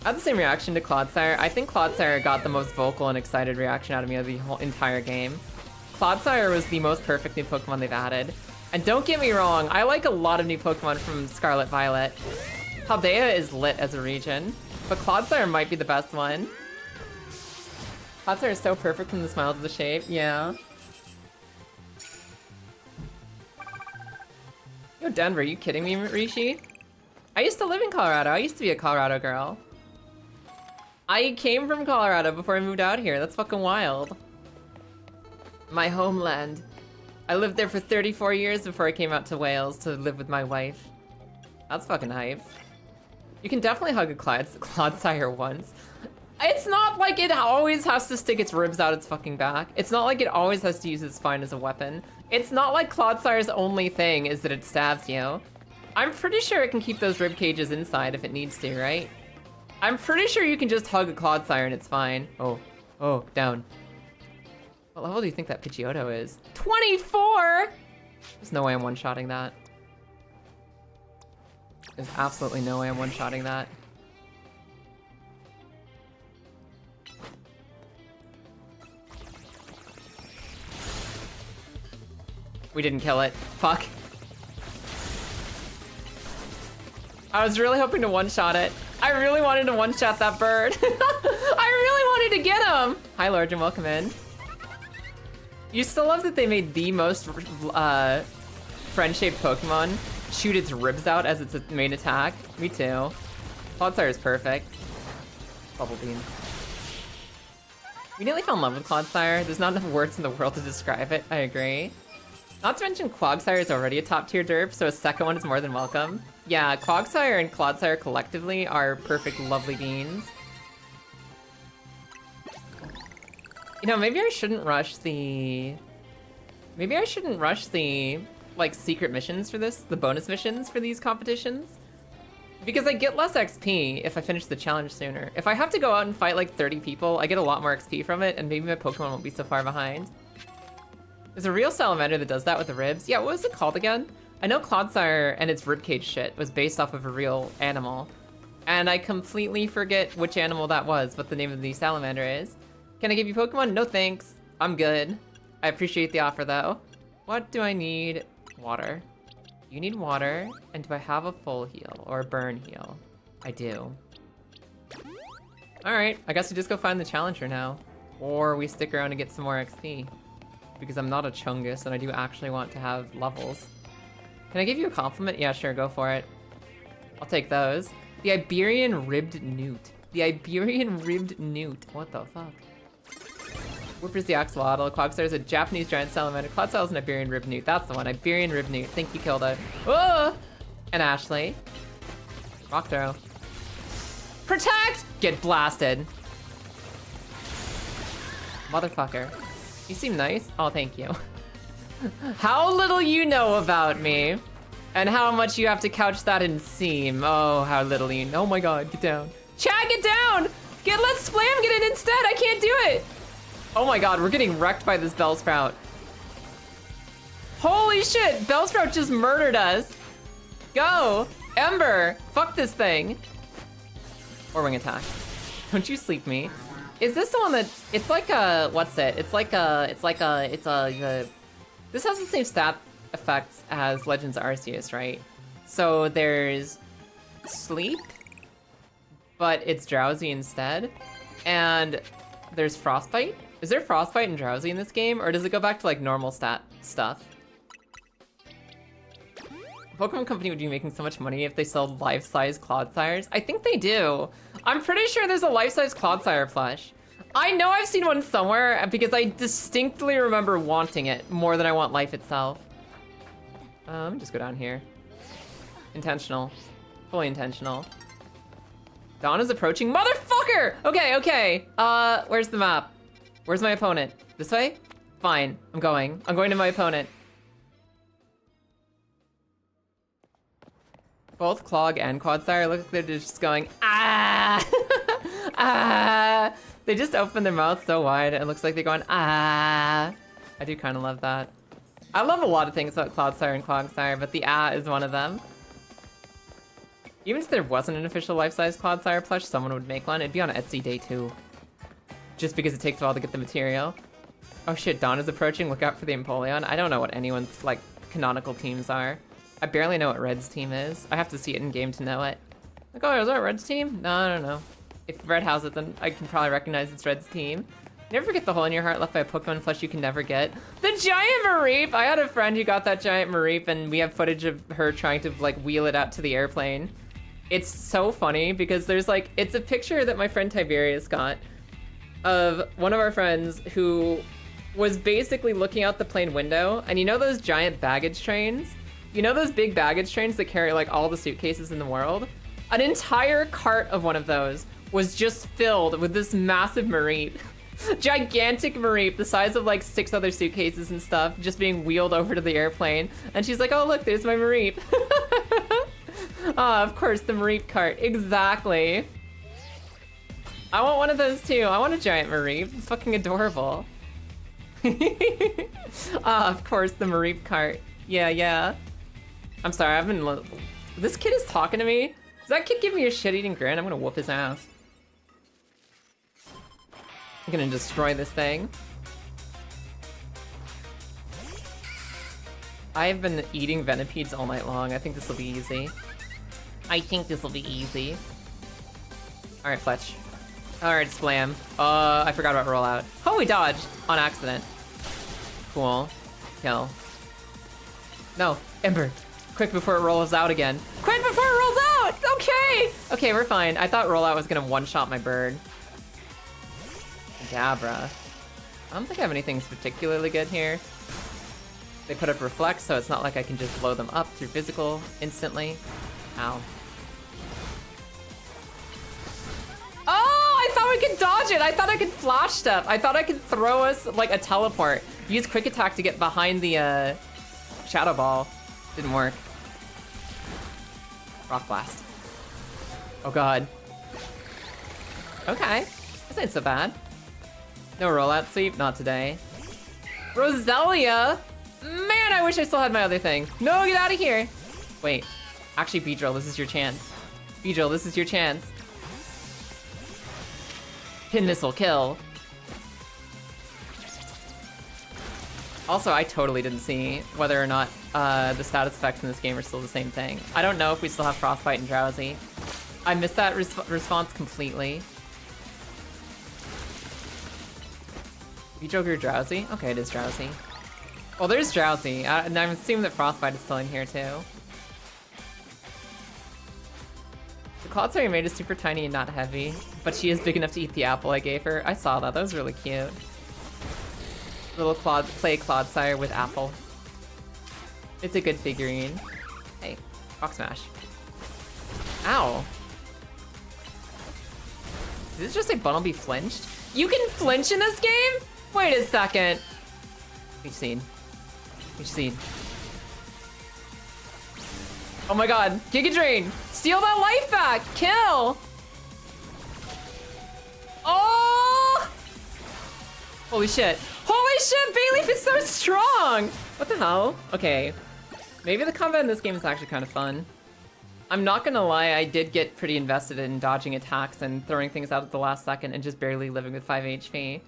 I had the same reaction to Clodsire. I think Clodsire got the most vocal and excited reaction out of me of the whole entire game. Clodsire was the most perfect new Pokemon they've added. And don't get me wrong, I like a lot of new Pokemon from Scarlet Violet. Paldea is lit as a region, but Clodsire might be the best one. Clodsire is so perfect from the smile to the shape, yeah. Yo, Denver, are you kidding me, Rishi? I used to live in Colorado. I used to be a Colorado girl. I came from Colorado before I moved out here. That's fucking wild. My homeland. I lived there for 34 years before I came out to Wales to live with my wife. That's fucking hype. You can definitely hug a Clodsire once. It's not like it always has to stick its ribs out its fucking back. It's not like it always has to use its spine as a weapon. It's not like Clodsire's only thing is that it stabs you. I'm pretty sure it can keep those rib cages inside if it needs to, right? I'm pretty sure you can just hug a Clodsire and it's fine. Oh, down. What level do you think that Pidgeotto is? 24! There's no way I'm one-shotting that. There's absolutely no way I'm one-shotting that. We didn't kill it. Fuck. I was really hoping to one-shot it. I really wanted to one-shot that bird. I really wanted to get him. Hi, Lord, and welcome in. You still love that they made the most friend-shaped Pokemon shoot its ribs out as its main attack? Me too. Clodsire is perfect. Bubble Beam. We nearly fell in love with Clodsire. There's not enough words in the world to describe it. I agree. Not to mention Quagsire is already a top-tier derp, so a second one is more than welcome. Yeah, Quagsire and Clodsire collectively are perfect, lovely beings. You know, maybe I shouldn't rush the... like, secret missions for this, the bonus missions for these competitions. Because I get less XP if I finish the challenge sooner. If I have to go out and fight like 30 people, I get a lot more XP from it, and maybe my Pokemon won't be so far behind. There's a real salamander that does that with the ribs. Yeah, what was it called again? I know Clodsire and its ribcage shit was based off of a real animal. And I completely forget which animal that was, what the name of the salamander is. Can I give you Pokemon? No thanks. I'm good. I appreciate the offer though. What do I need? Water. You need water, and do I have a full heal or a burn heal? I do. Alright, I guess we just go find the challenger now. Or we stick around and get some more XP. Because I'm not a Chungus and I do actually want to have levels. Can I give you a compliment? Yeah, sure, go for it. I'll take those. The Iberian Ribbed Newt. The Iberian Ribbed Newt. What the fuck? Whipper's the Axolotl. Quagsire's a Japanese giant salamander. Clodsire is an Iberian Ribbed Newt. That's the one. Iberian Ribbed Newt. Think you killed it. Oh! And Ashley. Rock throw. Protect! Get blasted. Motherfucker. You seem nice. Oh, thank you. How little you know about me. And how much you have to couch that in seem. Oh, how little you know. Oh my god, get down. Chad, get down! Let's splam get it instead. I can't do it. Oh my god, we're getting wrecked by this Bellsprout. Holy shit, Bellsprout just murdered us. Go, Ember, fuck this thing. Or wing attack. Don't you sleep me. Is this the one that, it's like a, what's it? This has the same stat effects as Legends Arceus, right? So there's sleep, but it's drowsy instead. And there's frostbite. Is there frostbite and drowsy in this game, or does it go back to like normal stat stuff? Pokemon Company would be making so much money if they sold life-size Clodsires. I think they do. I'm pretty sure there's a life-size Clodsire plush. I know I've seen one somewhere because I distinctly remember wanting it more than I want life itself. Let me just go down here. Intentional. Fully intentional. Dawn is approaching. Motherfucker! Okay, okay. Where's the map? Where's my opponent? This way? Fine. I'm going. I'm going to my opponent. Both Clog and Quadsire look like they're just going, ah! Ah! They just open their mouth so wide, it looks like they're going, ah! I do kind of love that. I love a lot of things about Clodsire and Clogsire, but the ah is one of them. Even if there wasn't an official life-size Clodsire plush, someone would make one. It'd be on Etsy day 2. Just because it takes a while to get the material. Oh shit, Dawn is approaching. Look out for the Empoleon. I don't know what anyone's, like, canonical teams are. I barely know what Red's team is. I have to see it in game to know it. Like, oh, is that Red's team? No, I don't know. If Red has it, then I can probably recognize it's Red's team. Never forget the hole in your heart left by a Pokemon plush you can never get. The giant Mareep! I had a friend who got that giant Mareep, and we have footage of her trying to, like, wheel it out to the airplane. It's so funny because there's, like, it's a picture that my friend Tiberius got of one of our friends who was basically looking out the plane window, and you know those giant baggage trains? You know those big baggage trains that carry like all the suitcases in the world? An entire cart of one of those was just filled with this massive Mareep. Gigantic Mareep, the size of like 6 other suitcases and stuff, just being wheeled over to the airplane. And she's like, oh look, there's my Mareep. Ah, of course, the Mareep cart, exactly. I want one of those too. I want a giant Mareep, it's fucking adorable. Ah, of course, the Mareep cart. Yeah, yeah. I'm sorry, I've been... This kid is talking to me? Does that kid give me a shit-eating grin? I'm gonna whoop his ass. I'm gonna destroy this thing. I've been eating Venipedes all night long. I think this will be easy. I think this will be easy. Alright, Fletch. Alright, Splam. I forgot about rollout. Oh, we dodged! On accident. Cool. Kill. No, Ember. Quick before it rolls out again. Quick before it rolls out! Okay! Okay, we're fine. I thought rollout was gonna one-shot my bird. Dabra. I don't think I have anything particularly good here. They put up Reflect, so it's not like I can just blow them up through physical instantly. Ow. Oh! I thought we could dodge it! I thought I could flash stuff! I thought I could throw us, like, a teleport. Use Quick Attack to get behind the, Shadow Ball. Didn't work. Rock Blast. Oh god. Okay. This ain't so bad. No rollout sweep? Not today. Roselia? Man, I wish I still had my other thing. No, get out of here! Wait. Actually, Beedrill, this is your chance. Beedrill, this is your chance. Pin Missile, kill. Also, I totally didn't see whether or not the status effects in this game are still the same thing. I don't know if we still have Frostbite and Drowsy. I missed that response completely. Beedrill Drowsy? Okay, it is Drowsy. Well, there's Drowsy, and I'm assuming that Frostbite is still in here too. The Clodsire you made is super tiny and not heavy, but she is big enough to eat the apple I gave her. I saw that, that was really cute. Little play Clodsire with apple. It's a good figurine. Hey, Rock Smash. Ow. Did this just say Bunnelby flinched? You can flinch in this game? Wait a second. We've seen. We've seen. Oh my god, Giga Drain! Steal that life back! Kill! Oh! Holy shit. Holy Holy shit, Bayleaf is so strong! What the hell? Okay. Maybe the combat in this game is actually kind of fun. I'm not gonna lie, I did get pretty invested in dodging attacks and throwing things out at the last second and just barely living with 5 HP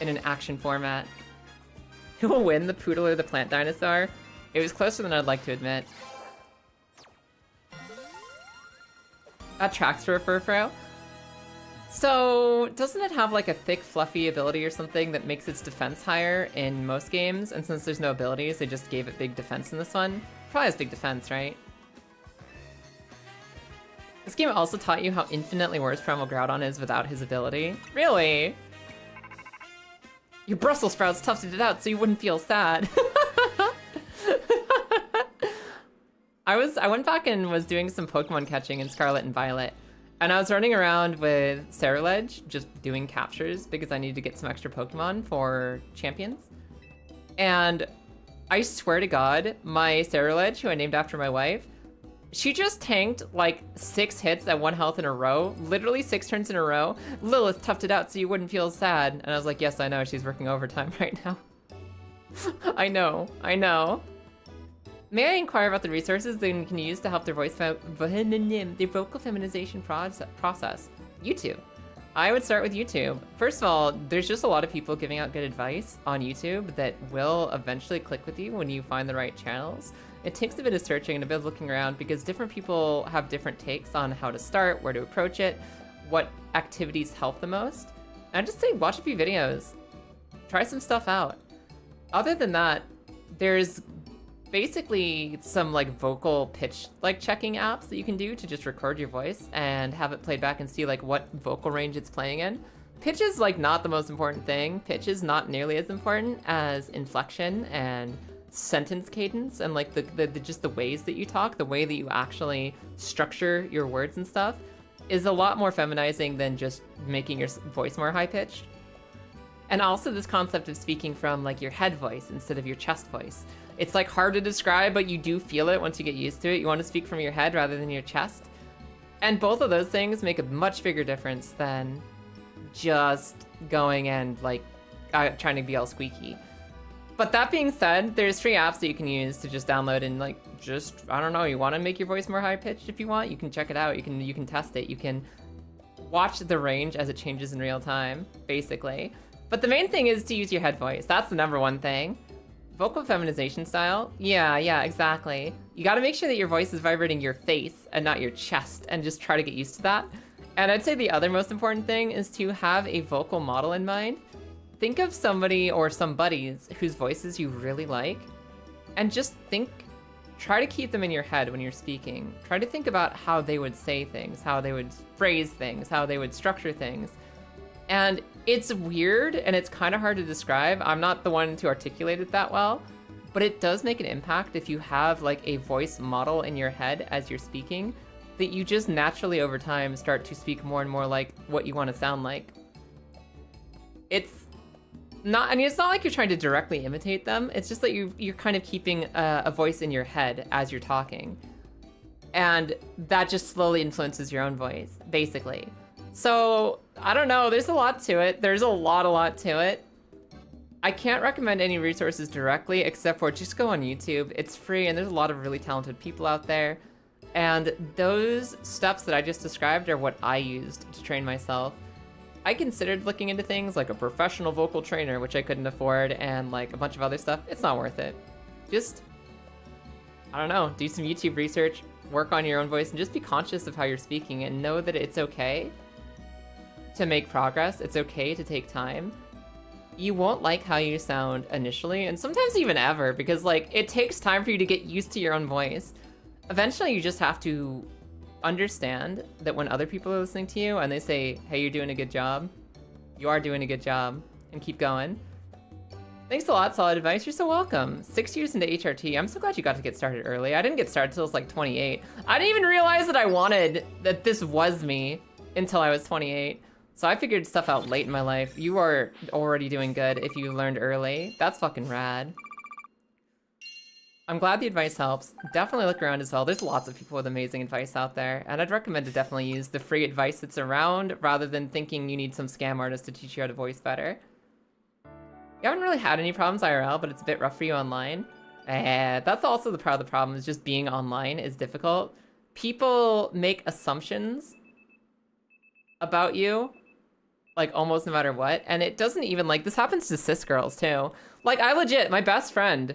in an action format. Who will win, the poodle or the plant dinosaur? It was closer than I'd like to admit. That tracks for a Furfrou. So, doesn't it have like a thick, fluffy ability or something that makes its defense higher in most games? And since there's no abilities, they just gave it big defense in this one. Probably has big defense, right? This game also taught you how infinitely worse Primal Groudon is without his ability. Really? Your Brussels sprouts tufted it out so you wouldn't feel sad. I went back and was doing some Pokemon catching in Scarlet and Violet. And I was running around with Ceruledge, just doing captures because I needed to get some extra Pokemon for champions. And I swear to God, my Ceruledge, who I named after my wife, she just tanked like 6 hits at 1 health in a row, literally 6 turns in a row. Lilith toughed it out so you wouldn't feel sad. And I was like, yes, I know, she's working overtime right now. I know. May I inquire about the resources they can use to help their their vocal feminization process? YouTube. I would start with YouTube. First of all, there's just a lot of people giving out good advice on YouTube that will eventually click with you when you find the right channels. It takes a bit of searching and a bit of looking around because different people have different takes on how to start, where to approach it, what activities help the most. And just say, watch a few videos. Try some stuff out. Other than that, there's basically some like vocal pitch like checking apps that you can do to just record your voice and have it played back and see like what vocal range it's playing in. Pitch is like not the most important thing. Pitch is not nearly as important as inflection and sentence cadence and like the just the ways that you talk, the way that you actually structure your words and stuff is a lot more feminizing than just making your voice more high pitched. And also this concept of speaking from like your head voice instead of your chest voice. It's like hard to describe, but you do feel it once you get used to it. You want to speak from your head rather than your chest. And both of those things make a much bigger difference than just going and like trying to be all squeaky. But that being said, there's free apps that you can use to just download and like just, I don't know, you want to make your voice more high pitched if you want, you can check it out. You can test it. You can watch the range as it changes in real time, basically. But the main thing is to use your head voice. That's the #1 thing. Vocal feminization style? Yeah, exactly. You gotta make sure that your voice is vibrating your face and not your chest, and just try to get used to that. And I'd say the other most important thing is to have a vocal model in mind. Think of somebody or some buddies whose voices you really like, and just try to keep them in your head when you're speaking. Try to think about how they would say things, how they would phrase things, how they would structure things. And it's weird and it's kind of hard to describe. I'm not the one to articulate it that well, but it does make an impact if you have like a voice model in your head as you're speaking, that you just naturally over time start to speak more and more like what you want to sound like. It's not, I mean, it's not like you're trying to directly imitate them. It's just that you're kind of keeping a voice in your head as you're talking. And that just slowly influences your own voice, basically. So, I don't know, there's a lot to it. There's a lot to it. I can't recommend any resources directly, except for just go on YouTube. It's free, and there's a lot of really talented people out there. And those steps that I just described are what I used to train myself. I considered looking into things like a professional vocal trainer, which I couldn't afford, and like a bunch of other stuff. It's not worth it. Just, I don't know, do some YouTube research, work on your own voice, and just be conscious of how you're speaking, and know that it's okay to make progress. It's okay to take time. You won't like how you sound initially, and sometimes even ever, because like it takes time for you to get used to your own voice. Eventually you just have to understand that when other people are listening to you and they say, hey, you're doing a good job, you are doing a good job, and keep going. Thanks a lot, solid advice. You're so welcome. 6 years into HRT. I'm so glad you got to get started early. I didn't get started till I was like 28. I didn't even realize that this was me until I was 28. So I figured stuff out late in my life. You are already doing good if you learned early. That's fucking rad. I'm glad the advice helps. Definitely look around as well. There's lots of people with amazing advice out there, and I'd recommend to definitely use the free advice that's around rather than thinking you need some scam artist to teach you how to voice better. You haven't really had any problems IRL, but it's a bit rough for you online. That's also the part of the problem, is just being online is difficult. People make assumptions about you, like almost no matter what, and it doesn't even, like, this happens to cis girls too. Like, I legit, my best friend,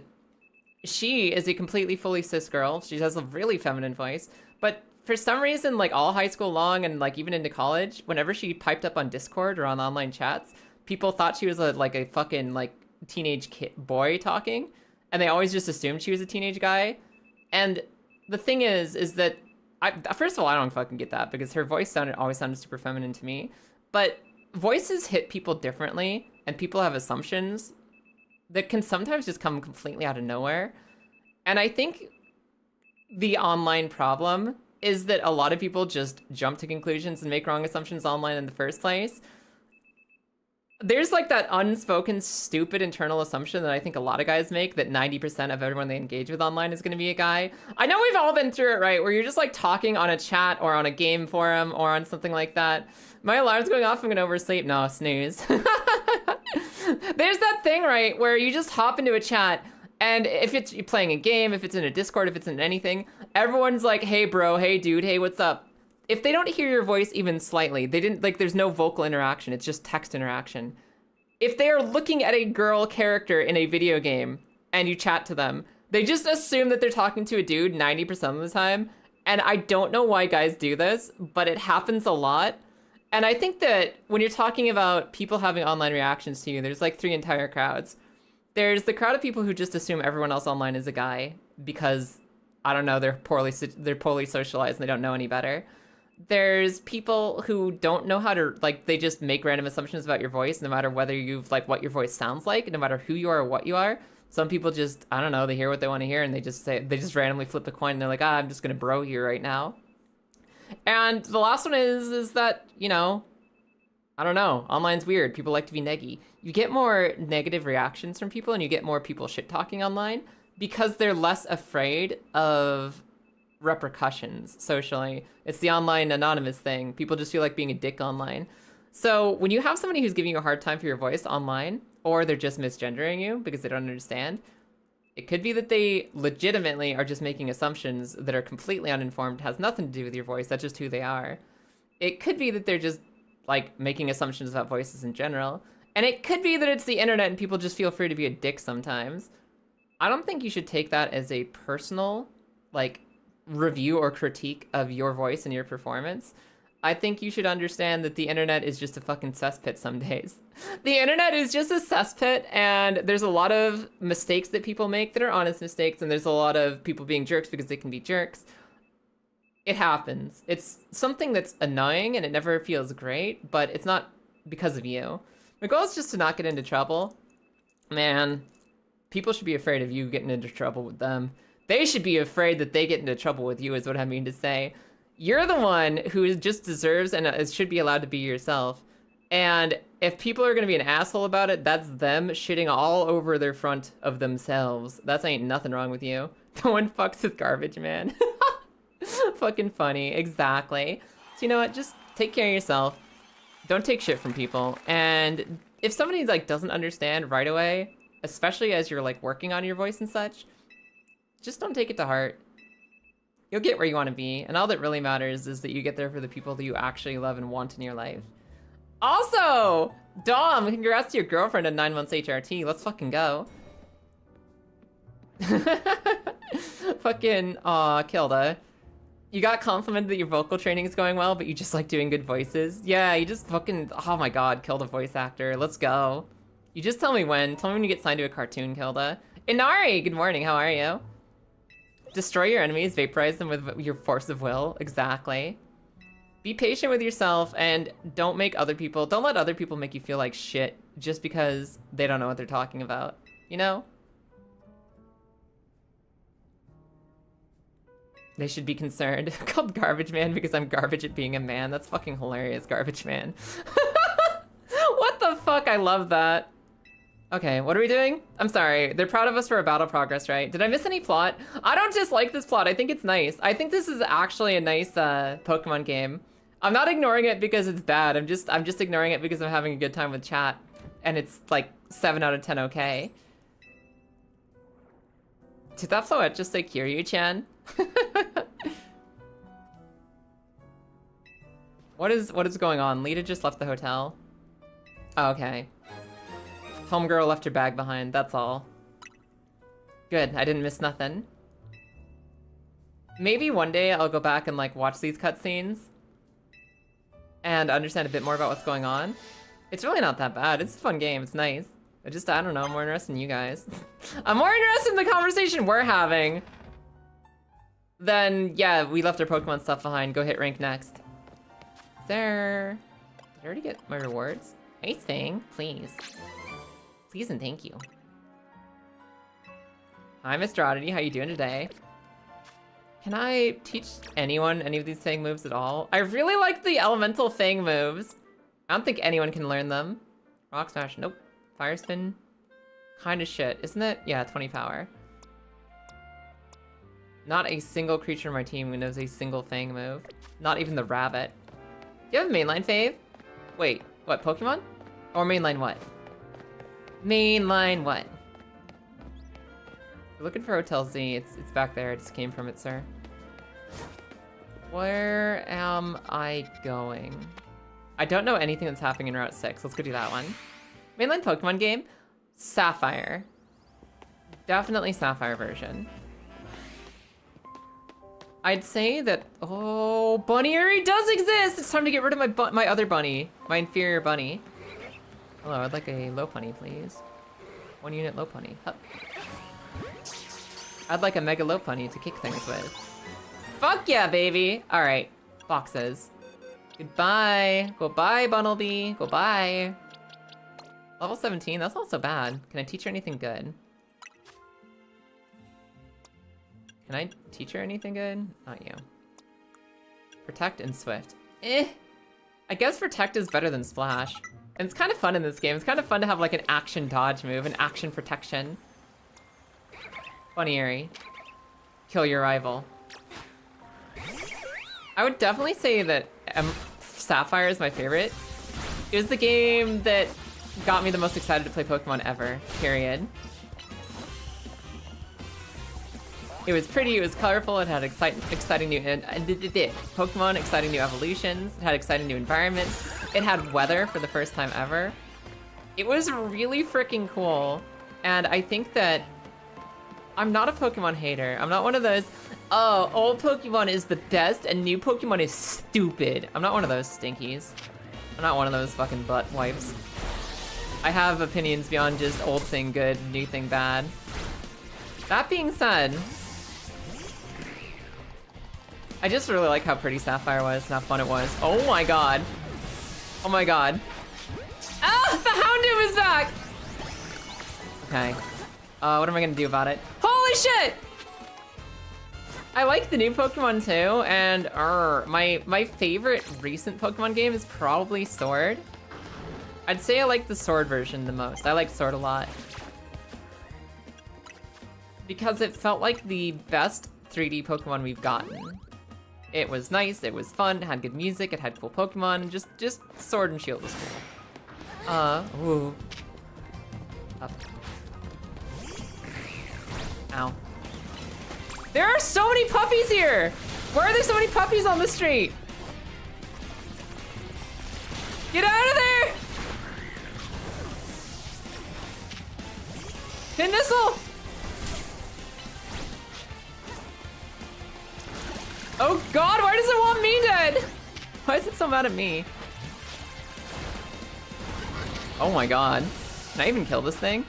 she is a completely fully cis girl. She has a really feminine voice, but for some reason, like all high school long and like even into college, whenever she piped up on Discord or on online chats, people thought she was like a fucking like teenage boy talking, and they always just assumed she was a teenage guy. And the thing is that first of all, I don't fucking get that, because her voice always sounded super feminine to me. But voices hit people differently, and people have assumptions that can sometimes just come completely out of nowhere. And I think the online problem is that a lot of people just jump to conclusions and make wrong assumptions online in the first place. There's like that unspoken, stupid internal assumption that I think a lot of guys make, that 90% of everyone they engage with online is going to be a guy. I know we've all been through it, right? Where you're just like talking on a chat or on a game forum or on something like that. My alarm's going off, I'm going to oversleep. No, snooze. There's that thing, right, where you just hop into a chat, and if it's you're playing a game, if it's in a Discord, if it's in anything, everyone's like, hey bro, hey dude, hey what's up? If they don't hear your voice even slightly, they didn't, like, there's no vocal interaction, it's just text interaction. If they are looking at a girl character in a video game and you chat to them, they just assume that they're talking to a dude 90% of the time. And I don't know why guys do this, but it happens a lot. And I think that when you're talking about people having online reactions to you, there's like three entire crowds. There's the crowd of people who just assume everyone else online is a guy because, I don't know, they're poorly socialized and they don't know any better. There's people who don't know how to, like, they just make random assumptions about your voice, no matter whether you've, like, what your voice sounds like, no matter who you are or what you are. Some people just, I don't know, they hear what they want to hear and they just randomly flip a coin and they're like, I'm just gonna bro you right now. And the last one is that, you know, I don't know, online's weird. People like to be neggy. You get more negative reactions from people and you get more people shit talking online because they're less afraid of repercussions socially. It's the online anonymous thing. People just feel like being a dick online. So when you have somebody who's giving you a hard time for your voice online, or they're just misgendering you because they don't understand, it could be that they legitimately are just making assumptions that are completely uninformed, has nothing to do with your voice, that's just who they are. It could be that they're just, like, making assumptions about voices in general. And it could be that it's the internet and people just feel free to be a dick sometimes. I don't think you should take that as a personal, like, review or critique of your voice and your performance. I think you should understand that the internet is just a fucking cesspit some days. The internet is just a cesspit, and there's a lot of mistakes that people make that are honest mistakes, and there's a lot of people being jerks because they can be jerks. It happens. It's something that's annoying, and it never feels great, but it's not because of you. My goal is just to not get into trouble. Man, people should be afraid of you getting into trouble with them. They should be afraid that they get into trouble with you, is what I mean to say. You're the one who just deserves and should be allowed to be yourself. And if people are going to be an asshole about it, that's them shitting all over their front of themselves. That's ain't nothing wrong with you. No one fucks with garbage, man. Fucking funny. Exactly. So you know what? Just take care of yourself. Don't take shit from people. And if somebody like doesn't understand right away, especially as you're like working on your voice and such, just don't take it to heart. You'll get where you want to be, and all that really matters is that you get there for the people that you actually love and want in your life. Also, Dom, congrats to your girlfriend at 9 months HRT. Let's fucking go. Fucking, aw, Kilda. You got complimented that your vocal training is going well, but you just like doing good voices. Yeah, you just fucking, oh my god, Kilda voice actor. Let's go. You just tell me when. Tell me when you get signed to a cartoon, Kilda. Inari, good morning, how are you? Destroy your enemies, vaporize them with your force of will. Exactly. Be patient with yourself and don't let other people make you feel like shit just because they don't know what they're talking about. You know? They should be concerned. Called Garbage Man because I'm garbage at being a man. That's fucking hilarious, Garbage Man. What the fuck? I love that. Okay, what are we doing? I'm sorry. They're proud of us for our battle progress, right? Did I miss any plot? I don't dislike this plot. I think it's nice. I think this is actually a nice Pokemon game. I'm not ignoring it because it's bad. I'm just ignoring it because I'm having a good time with chat. and it's like 7 out of 10 okay. Did that Floette just say Kiryu-chan? What is going on? Lita just left the hotel. Oh, okay. Homegirl left her bag behind, that's all. Good, I didn't miss nothing. Maybe one day I'll go back and like watch these cutscenes and understand a bit more about what's going on. It's really not that bad. It's a fun game. It's nice. I don't know. I'm more interested in you guys. I'm more interested in the conversation we're having than, yeah, we left our Pokemon stuff behind. Go hit rank next. Is there... Did I already get my rewards? Nice thing. Please. Please and thank you. Hi, Mr. Oddity. How you doing today? Can I teach anyone any of these Fang moves at all? I really like the elemental Fang moves. I don't think anyone can learn them. Rock Smash, nope. Fire Spin, kind of shit, isn't it? Yeah, 20 power. Not a single creature in my team who knows a single Fang move. Not even the rabbit. Do you have a mainline fave? Wait, what, Pokemon? Or mainline what? Mainline what? We're looking for Hotel Z. It's back there. I just came from it, sir. Where am I going? I don't know anything that's happening in Route 6. Let's go do that one. Mainline Pokemon game? Sapphire. Definitely Sapphire version. I'd say that... Oh, Bunny Area does exist! It's time to get rid of my other bunny. My inferior bunny. Hello, I'd like a Lopunny, please. 1 unit Lopunny. Hup. I'd like a Mega Lopunny to kick things with. Fuck yeah, baby! Alright, boxes. Goodbye. Goodbye, Bunnelby. Goodbye. Level 17, that's not so bad. Can I teach her anything good? Can I teach her anything good? Not you. Protect and Swift. Eh. I guess Protect is better than Splash. And it's kind of fun in this game. It's kind of fun to have like an action dodge move, an action protection. Bunny Airy. Kill your rival. I would definitely say that Sapphire is my favorite. It was the game that got me the most excited to play Pokemon ever, period. It was pretty, it was colorful, it had exciting new Pokemon, exciting new evolutions, it had exciting new environments, it had weather for the first time ever. It was really freaking cool, and I think that I'm not a Pokemon hater. I'm not one of those, oh, old Pokemon is the best and new Pokemon is stupid. I'm not one of those stinkies. I'm not one of those fucking butt wipes. I have opinions beyond just old thing good, new thing bad. That being said, I just really like how pretty Sapphire was and how fun it was. Oh my god. Oh my god. Ah! The Houndoom is back! Okay. What am I gonna do about it? Holy shit! I like the new Pokemon too, and my favorite recent Pokemon game is probably Sword. I'd say I like the Sword version the most. I like Sword a lot. Because it felt like the best 3D Pokemon we've gotten. It was nice, it was fun, it had good music, it had cool Pokemon, and just Sword and Shield was cool. Ooh. Up. Ow. There are so many puppies here! Why are there so many puppies on the street? Get out of there! Pindissel! Oh god, why does it want me dead? Why is it so mad at me? Oh my god. Can I even kill this thing?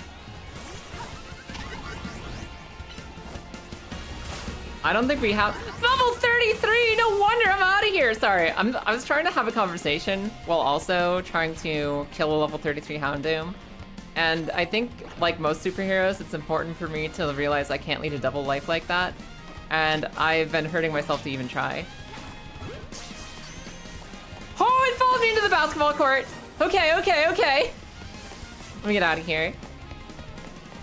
I don't think we have... Level 33! No wonder I'm out of here! Sorry, I was trying to have a conversation while also trying to kill a level 33 Houndoom. And I think, like most superheroes, it's important for me to realize I can't lead a double life like that. And I've been hurting myself to even try. Oh, it followed me into the basketball court! Okay, okay, okay! Let me get out of here.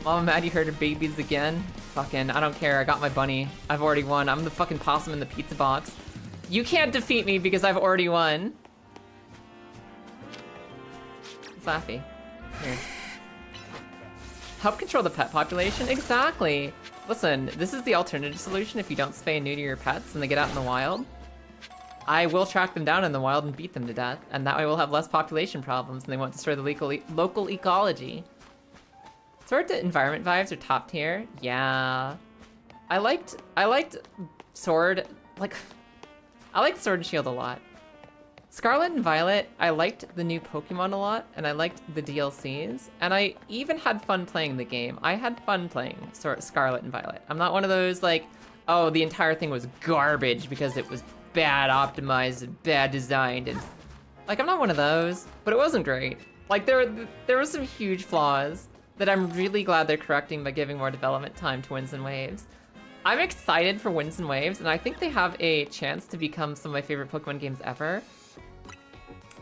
Mama mad you heard her babies again? Fucking, I don't care, I got my bunny. I've already won. I'm the fucking possum in the pizza box. You can't defeat me because I've already won. Flaffy. Here. Help control the pet population? Exactly! Listen, this is the alternative solution if you don't spay and neuter your pets and they get out in the wild. I will track them down in the wild and beat them to death, and that way we'll have less population problems and they won't destroy the local ecology. Sword to environment vibes are top tier. Yeah. I liked Sword, like, I liked Sword and Shield a lot. Scarlet and Violet, I liked the new Pokemon a lot, and I liked the DLCs, and I even had fun playing the game. I had fun playing Scarlet and Violet. I'm not one of those, like, oh, the entire thing was garbage because it was bad optimized and bad designed, and, like, I'm not one of those, but it wasn't great. Like, there were some huge flaws that I'm really glad they're correcting by giving more development time to Winds and Waves. I'm excited for Winds and Waves, and I think they have a chance to become some of my favorite Pokemon games ever.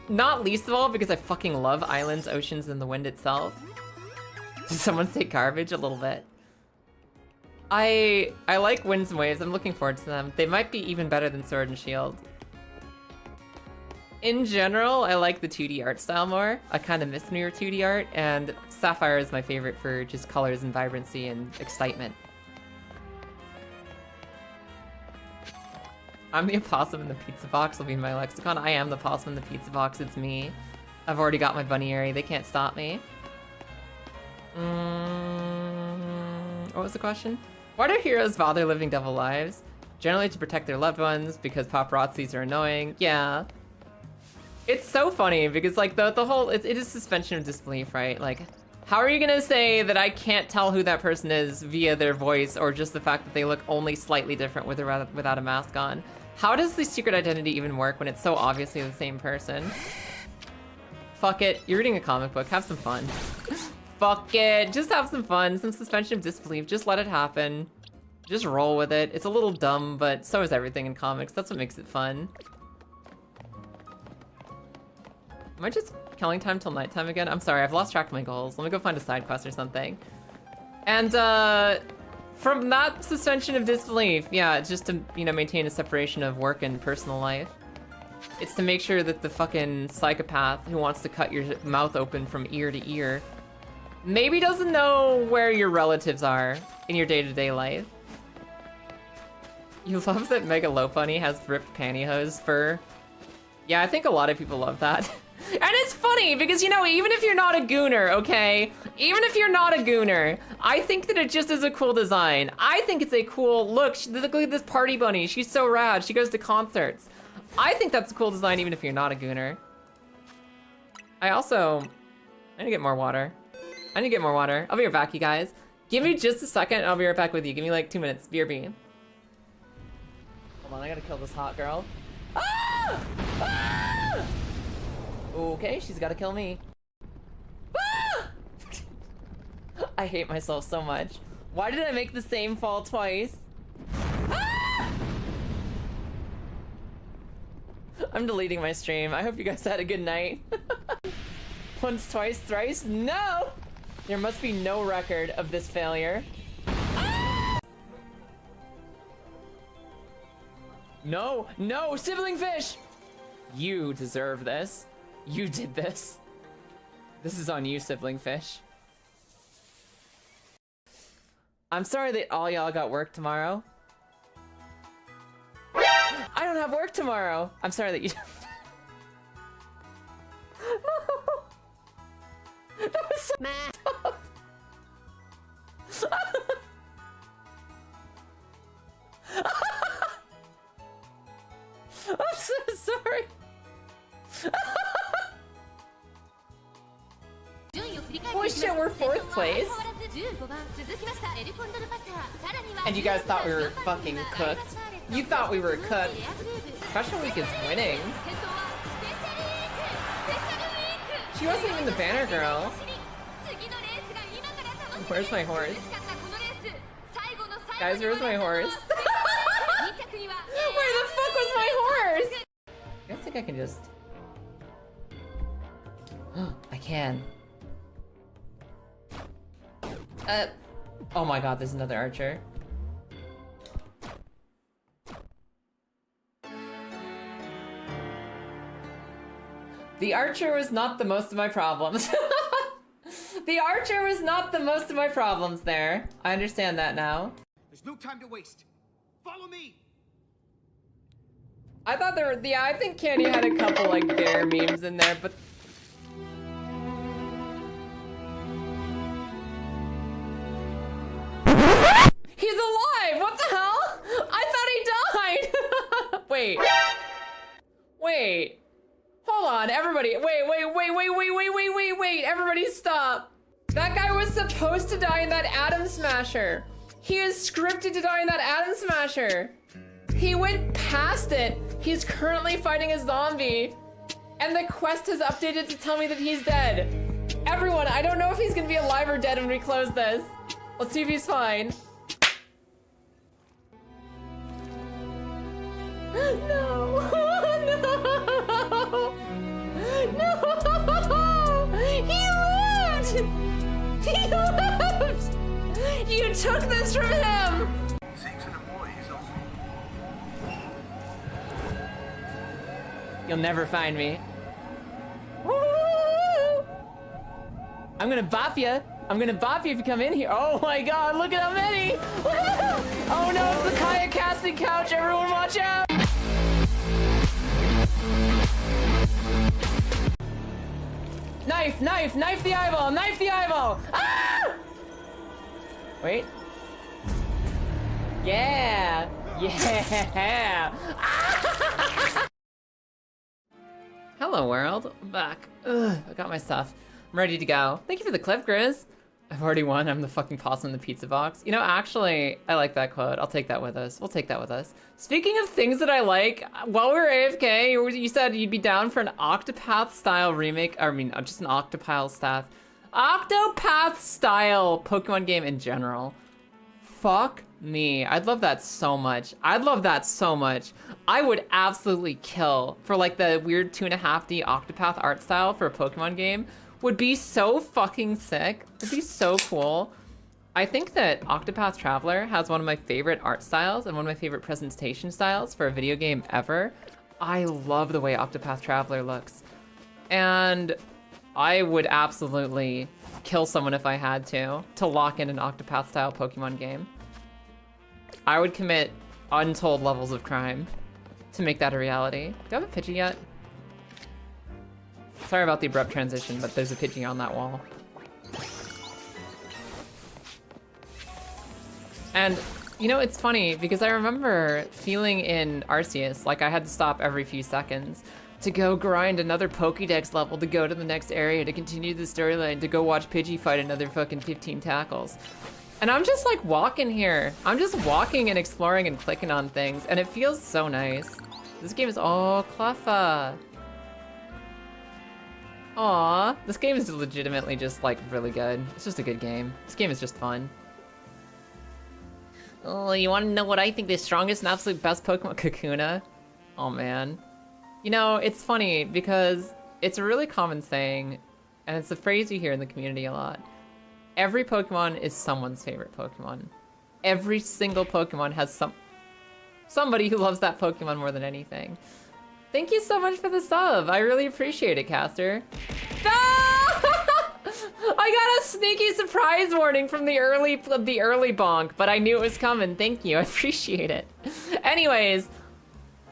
Not least of all because I fucking love islands, oceans, and the wind itself. Did someone say garbage? A little bit. I like Winds and Waves. I'm looking forward to them. They might be even better than Sword and Shield. In general, I like the 2D art style more. I kind of miss newer 2D art, and Sapphire is my favorite for just colors and vibrancy and excitement. I'm the opossum in the pizza box will be my lexicon. I am the possum in the pizza box, it's me. I've already got my bunnyary, they can't stop me. What was the question? Why do heroes bother living double lives? Generally to protect their loved ones, because paparazzis are annoying. Yeah. It's so funny, because like the whole, it is suspension of disbelief, right? Like, how are you gonna say that I can't tell who that person is via their voice, or just the fact that they look only slightly different with or without a mask on? How does the secret identity even work when it's so obviously the same person? Fuck it, you're reading a comic book, have some fun. Fuck it, just have some fun, some suspension of disbelief, just let it happen. Just roll with it. It's a little dumb, but so is everything in comics, that's what makes it fun. Am I just killing time till nighttime again? I'm sorry, I've lost track of my goals. Let me go find a side quest or something. And, from that suspension of disbelief, yeah, it's just to, you know, maintain a separation of work and personal life. It's to make sure that the fucking psychopath who wants to cut your mouth open from ear to ear maybe doesn't know where your relatives are in your day-to-day life. You love that Mega Floette I has ripped pantyhose fur? Yeah, I think a lot of people love that. And it's funny because, you know, even if you're not a gooner, okay? Even if you're not a gooner, I think that it just is a cool design. I think it's a cool look. Look at this party bunny. She's so rad. She goes to concerts. I think that's a cool design even if you're not a gooner. I need to get more water. I need to get more water. I'll be right back, you guys. Give me just a second and I'll be right back with you. Give me like 2 minutes. BRB. Hold on, I gotta kill this hot girl. Ah! Ah! Okay, she's gotta kill me. Ah! I hate myself so much. Why did I make the same fall twice? Ah! I'm deleting my stream. I hope you guys had a good night. Once, twice, thrice? No! There must be no record of this failure. Ah! No, no, sibling fish! You deserve this. You did this. This is on you, sibling fish. I'm sorry that all y'all got work tomorrow. I don't have work tomorrow. I'm sorry that you That was so tough. I'm so sorry. Holy shit, we're 4th place. And you guys thought we were fucking cooked. You thought we were cooked. Fashion Week is winning. She wasn't even the banner girl. Where's my horse? Guys, where's my horse? Where the fuck was my horse? I think I can just... I can. Oh my god, there's another archer. The archer was not the most of my problems. The archer was not the most of my problems there. I understand that now. There's no time to waste. Follow me. I thought there were, yeah, I think Candy had a couple like bear memes in there, but he's alive! What the hell? I thought he died! Wait. Hold on, everybody. Wait. Everybody stop. That guy was supposed to die in that Atom Smasher. He is scripted to die in that Atom Smasher. He went past it. He's currently fighting a zombie. And the quest has updated to tell me that he's dead. Everyone, I don't know if he's gonna be alive or dead when we close this. Let's see if he's fine. No. He lived! You took this from him! You'll never find me. Woo! I'm gonna bop you. I'm gonna bop you if you come in here. Oh my god, look at how many! Oh no, it's the Kaya casting couch. Everyone watch out! Knife the eyeball! Ah! Wait. Yeah! Ah! Hello world, I'm back. Ugh, I got my stuff. I'm ready to go. Thank you for the clip, Grizz. I've already won. I'm the fucking possum in the pizza box. You know, actually, I like that quote. I'll take that with us. We'll take that with us. Speaking of things that I like, while we were AFK, you said you'd be down for an Octopath-style remake. I mean, just an Octopath-style Pokemon game in general. Fuck me. I'd love that so much. I would absolutely kill for like the weird 2.5D Octopath art style for a Pokemon game. Would be so fucking sick. It'd be so cool. I think that Octopath Traveler has one of my favorite art styles and one of my favorite presentation styles for a video game ever. I love the way Octopath Traveler looks. And I would absolutely kill someone if I had to lock in an Octopath style Pokemon game. I would commit untold levels of crime to make that a reality. Do I have a Pidgey yet? Sorry about the abrupt transition, but there's a Pidgey on that wall. And, you know, it's funny because I remember feeling in ARCEUS like I had to stop every few seconds to go grind another Pokédex level, to go to the next area, to continue the storyline, to go watch Pidgey fight another fucking 15 tackles. And I'm just like walking here. I'm just walking and exploring and clicking on things, and it feels so nice. This game is all Cleffa. Aw, this game is legitimately just like really good. It's just a good game. This game is just fun. Oh, you want to know what I think the strongest and absolute best Pokemon? Kakuna? Oh man. You know, it's funny because it's a really common saying, and it's a phrase you hear in the community a lot. Every Pokemon is someone's favorite Pokemon. Every single Pokemon has somebody who loves that Pokemon more than anything. Thank you so much for the sub. I really appreciate it, Caster. Ah! I got a sneaky surprise warning from the early bonk, but I knew it was coming. Thank you. I appreciate it. Anyways,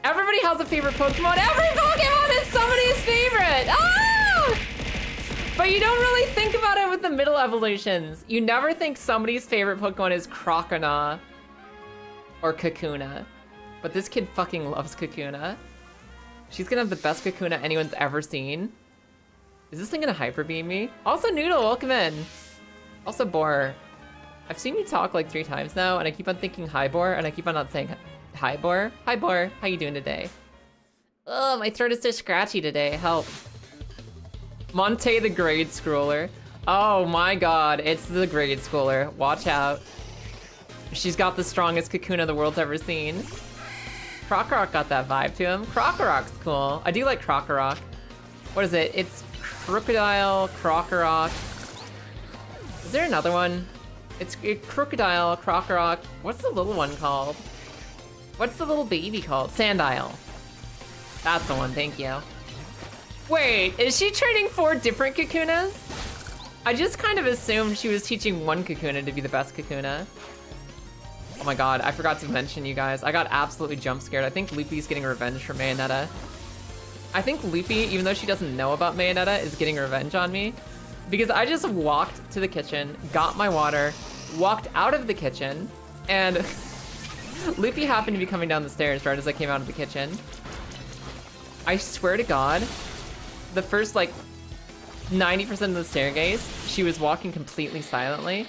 everybody has a favorite Pokemon. Every Pokemon is somebody's favorite. Ah! But you don't really think about it with the middle evolutions. You never think somebody's favorite Pokemon is Croconaw or Kakuna. But this kid fucking loves Kakuna. She's gonna have the best Kakuna anyone's ever seen. Is this thing gonna Hyper Beam me? Also, Noodle, welcome in. Also, Boar. I've seen you talk like 3 times now, and I keep on thinking hi, Boar, and I keep on not saying hi, Boar. Hi, Boar. How you doing today? Oh, my throat is so scratchy today. Help. Monte the Grade Schooler. Oh my god, it's the Grade Schooler. Watch out. She's got the strongest Kakuna the world's ever seen. Krokorok got that vibe to him. Krokorok's cool. I do like Krokorok. What is it? It's Crocodile, Krokorok. Is there another one? It's Crocodile, Krokorok. What's the little one called? What's the little baby called? Sandile. That's the one, thank you. Wait, is she trading 4 different Kakunas? I just kind of assumed she was teaching one Kakuna to be the best Kakuna. Oh my god, I forgot to mention, you guys. I got absolutely jump scared. I think Loopy's getting revenge for Mayonetta. I think Loopy, even though she doesn't know about Mayonetta, is getting revenge on me. Because I just walked to the kitchen, got my water, walked out of the kitchen, and Loopy happened to be coming down the stairs right as I came out of the kitchen. I swear to God, the first like 90% of the staircase, she was walking completely silently.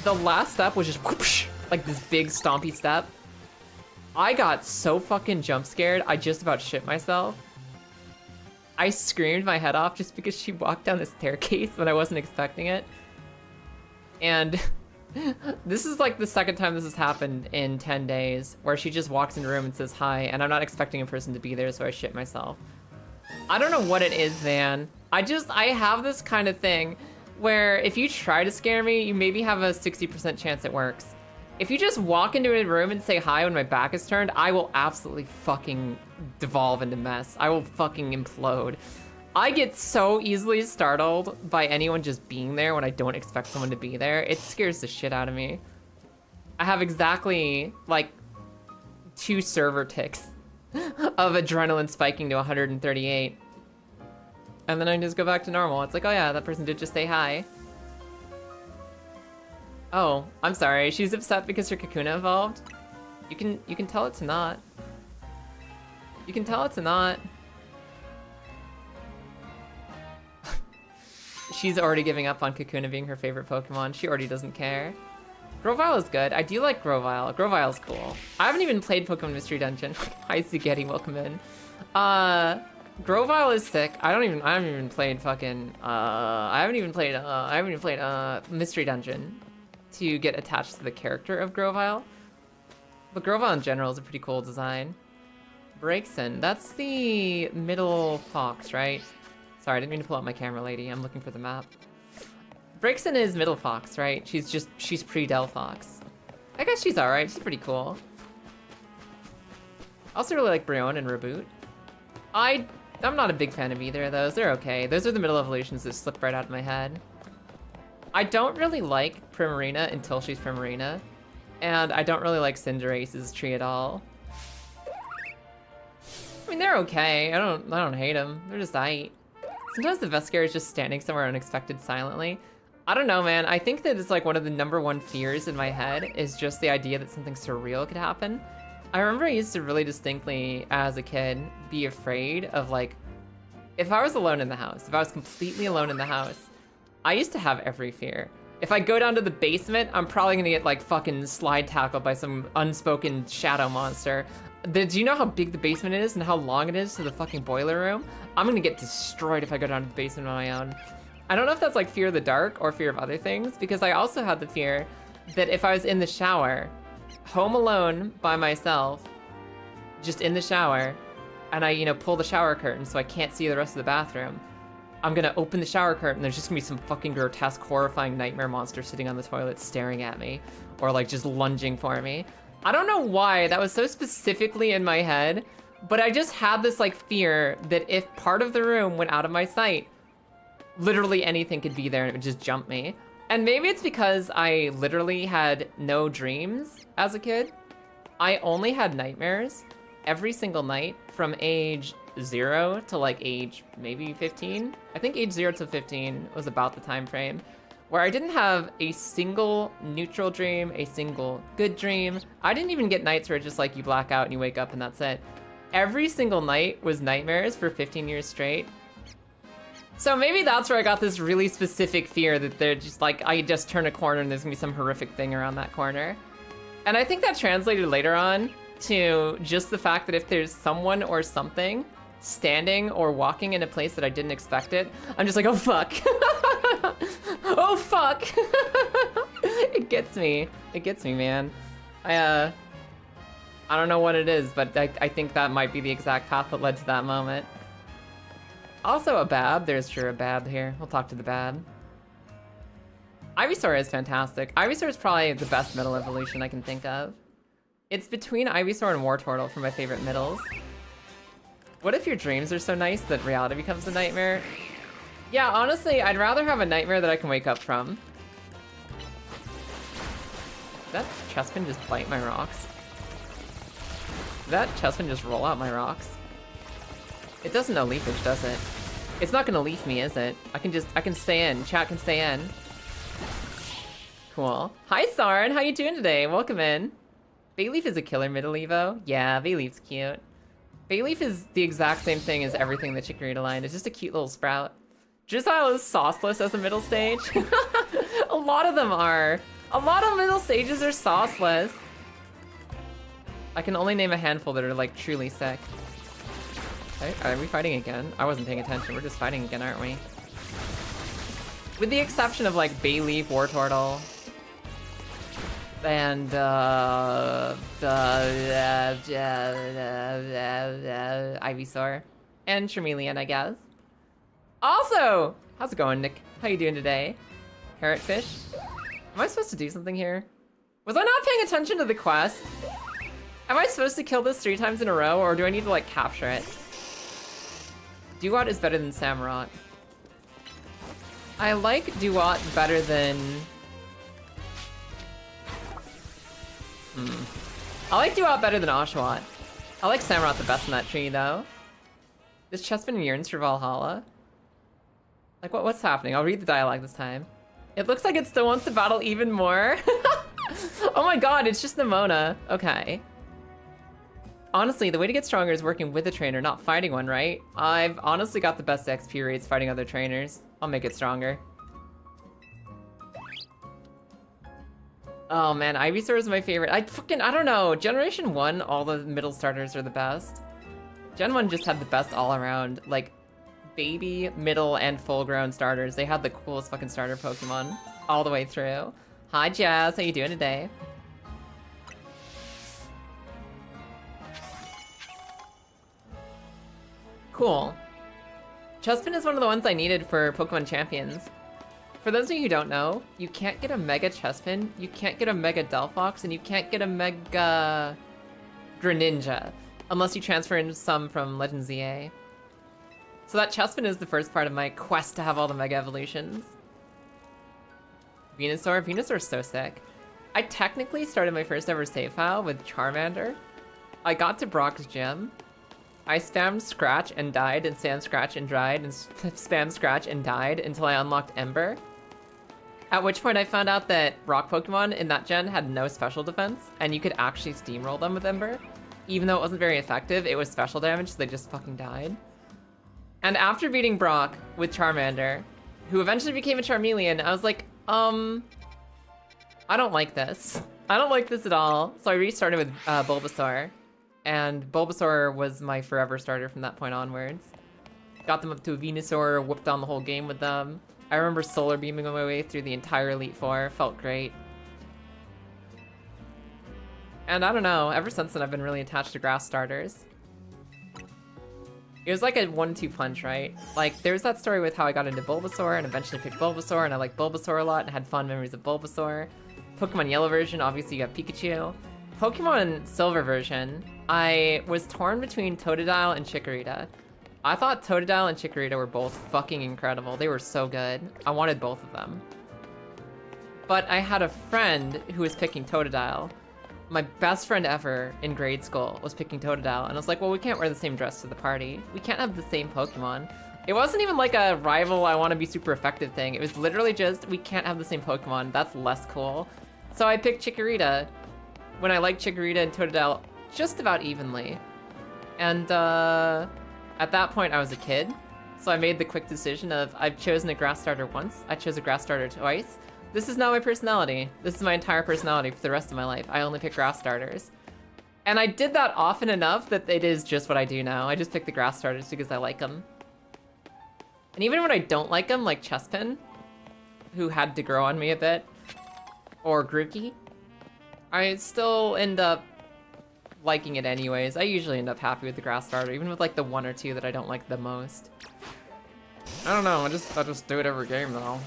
The last step was just whoosh, like this big stompy step. I got so fucking jump scared, I just about shit myself. I screamed my head off just because she walked down the staircase when I wasn't expecting it. And this is like the second time this has happened in 10 days, where she just walks in the room and says hi, and I'm not expecting a person to be there, so I shit myself. I don't know what it is, man. I have this kind of thing where if you try to scare me, you maybe have a 60% chance it works. If you just walk into a room and say hi when my back is turned, I will absolutely fucking devolve into mess. I will fucking implode. I get so easily startled by anyone just being there when I don't expect someone to be there. It scares the shit out of me. I have exactly like 2 server ticks of adrenaline spiking to 138. And then I just go back to normal. It's like, oh yeah, that person did just say hi. Oh, I'm sorry. She's upset because her Kakuna evolved. You can tell it to not. You can tell it to not. She's already giving up on Kakuna being her favorite Pokemon. She already doesn't care. Grovyle is good. I do like Grovyle. Grovyle's cool. I haven't even played Pokemon Mystery Dungeon. Hi, Zugetti, welcome in. Grovyle is sick. I haven't even played Mystery Dungeon to get attached to the character of Grovyle. But Grovyle in general is a pretty cool design. Braixen, that's the middle fox, right? Sorry, I didn't mean to pull out my camera, lady. I'm looking for the map. Braixen is middle fox, right? She's pre-Delphox. I guess she's alright. She's pretty cool. I also really like Brionne and Reboot. I'm not a big fan of either of those. They're okay. Those are the middle evolutions that slip right out of my head. I don't really like Primarina until she's Primarina. And I don't really like Cinderace's tree at all. I mean, they're okay. I don't hate them. They're just aight. Sometimes the Veskier is just standing somewhere unexpected silently. I don't know, man. I think that it's like one of the #1 fears in my head is just the idea that something surreal could happen. I remember I used to really distinctly, as a kid, be afraid of like, if I was alone in the house, if I was completely alone in the house, I used to have every fear. If I go down to the basement, I'm probably gonna get like fucking slide tackled by some unspoken shadow monster. Do you know how big the basement is and how long it is to the fucking boiler room? I'm gonna get destroyed if I go down to the basement on my own. I don't know if that's like fear of the dark or fear of other things, because I also had the fear that if I was in the shower, home alone by myself, just in the shower, and I, pull the shower curtain so I can't see the rest of the bathroom, I'm gonna open the shower curtain, there's just gonna be some fucking grotesque, horrifying nightmare monster sitting on the toilet staring at me, or like just lunging for me. I don't know why that was so specifically in my head, but I just had this like fear that if part of the room went out of my sight, literally anything could be there and it would just jump me. And maybe it's because I literally had no dreams as a kid. I only had nightmares every single night from age 0 to like age maybe 15. I think age 0 to 15 was about the time frame where I didn't have a single neutral dream, a single good dream. I didn't even get nights where it's just like you black out and you wake up and that's it. Every single night was nightmares for 15 years straight. So maybe that's where I got this really specific fear that they're just like, I just turn a corner and there's gonna be some horrific thing around that corner. And I think that translated later on to just the fact that if there's someone or something standing or walking in a place that I didn't expect it, I'm just like, oh fuck. Oh fuck. It gets me, man. I don't know what it is, but I think that might be the exact path that led to that moment. Also a Bab, there's sure a Bab here. We'll talk to the Bab. Ivysaur is fantastic. Ivysaur is probably the best middle evolution I can think of. It's between Ivysaur and Wartortle for my favorite middles. What if your dreams are so nice that reality becomes a nightmare? Yeah, honestly, I'd rather have a nightmare that I can wake up from. Did that Chespin just bite my rocks? Did that Chespin just roll out my rocks? It doesn't know leafage, does it? It's not gonna leaf me, is it? I can stay in. Chat can stay in. Cool. Hi, Sarn. How you doing today? Welcome in. Bayleaf is a killer middle evo. Yeah, Bayleaf's cute. Bayleaf is the exact same thing as everything the Chikorita line. It's just a cute little sprout. Drizzile is sauceless as a middle stage. A lot of them are. A lot of middle stages are sauceless. I can only name a handful that are like truly sick. Okay, are we fighting again? I wasn't paying attention. We're just fighting again, aren't we? With the exception of like Bayleaf, Wartortle, and Ivysaur, and Charmeleon, I guess. Also, how's it going, Nick? How you doing today? Parrotfish? Am I supposed to do something here? Was I not paying attention to the quest? Am I supposed to kill this 3 times in a row, or do I need to like capture it? Duat is better than Samurott. I like Duat better than... I like Duat better than Oshawott. I like Samurott the best in that tree, though. This Chespin yearns for Valhalla. Like, what's happening? I'll read the dialogue this time. It looks like it still wants to battle even more. Oh my god, it's just Nimona. Okay. Honestly, the way to get stronger is working with a trainer, not fighting one, right? I've honestly got the best XP rates fighting other trainers. I'll make it stronger. Oh man, Ivysaur is my favorite. I don't know. Generation 1, all the middle starters are the best. Gen 1 just had the best all around, like, baby, middle, and full-grown starters. They had the coolest fucking starter Pokemon all the way through. Hi Jazz, how you doing today? Cool. Chespin is one of the ones I needed for Pokemon Champions. For those of you who don't know, you can't get a Mega Chespin, you can't get a Mega Delphox, and you can't get a Mega Greninja unless you transfer in some from Legends EA. So that Chespin is the first part of my quest to have all the Mega Evolutions. Venusaur's so sick. I technically started my first ever save file with Charmander. I got to Brock's gym. I spammed Scratch and died, and spammed Scratch and died, and spammed Scratch and died until I unlocked Ember. At which point I found out that rock Pokemon in that gen had no special defense, and you could actually steamroll them with Ember. Even though it wasn't very effective, it was special damage, so they just fucking died. And after beating Brock with Charmander, who eventually became a Charmeleon, I was like, I don't like this. I don't like this at all. So I restarted with Bulbasaur. And Bulbasaur was my forever starter from that point onwards. Got them up to a Venusaur, whooped on the whole game with them. I remember solar beaming my way through the entire Elite Four, felt great. And I don't know, ever since then I've been really attached to grass starters. It was like a 1-2 punch, right? Like, there's that story with how I got into Bulbasaur and eventually picked Bulbasaur, and I like Bulbasaur a lot and had fond memories of Bulbasaur. Pokemon Yellow version, obviously you got Pikachu. Pokemon Silver version, I was torn between Totodile and Chikorita. I thought Totodile and Chikorita were both fucking incredible. They were so good. I wanted both of them. But I had a friend who was picking Totodile. My best friend ever in grade school was picking Totodile, and I was like, well, we can't wear the same dress to the party. We can't have the same Pokemon. It wasn't even like a rival, I want to be super effective thing. It was literally just, we can't have the same Pokemon. That's less cool. So I picked Chikorita when I liked Chikorita and Totodile just about evenly. And at that point I was a kid, so I made the quick decision of, I've chosen a grass starter once, I chose a grass starter twice. This is now my personality. This is my entire personality for the rest of my life. I only pick grass starters. And I did that often enough that it is just what I do now. I just pick the grass starters because I like them. And even when I don't like them, like Chespin, who had to grow on me a bit, or Grookey, I still end up liking it anyways. I usually end up happy with the grass starter, even with like the 1 or 2 that I don't like the most. I don't know, I just do it every game though.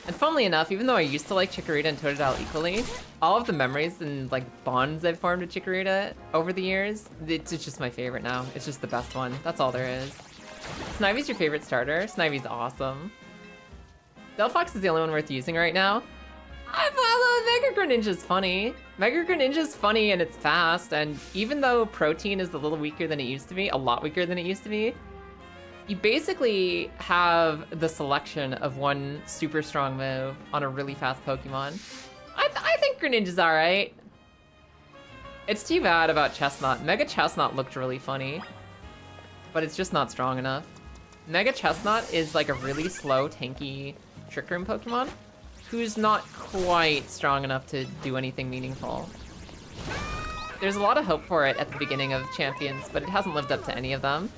And funnily enough, even though I used to like Chikorita and Totodile equally, all of the memories and like bonds I've formed with Chikorita over the years, it's just my favorite now. It's just the best one. That's all there is. Snivy's your favorite starter? Snivy's awesome. Delphox is the only one worth using right now. I thought Mega Greninja's funny. Mega Greninja's funny and it's fast, and even though Protein is a little weaker than it used to be, a lot weaker than it used to be, you basically have the selection of one super strong move on a really fast Pokemon. I think Greninja's alright. It's too bad about Chestnut. Mega Chestnut looked really funny, but it's just not strong enough. Mega Chestnut is like a really slow, tanky Trick Room Pokemon who's not quite strong enough to do anything meaningful. There's a lot of hope for it at the beginning of Champions, but it hasn't lived up to any of them.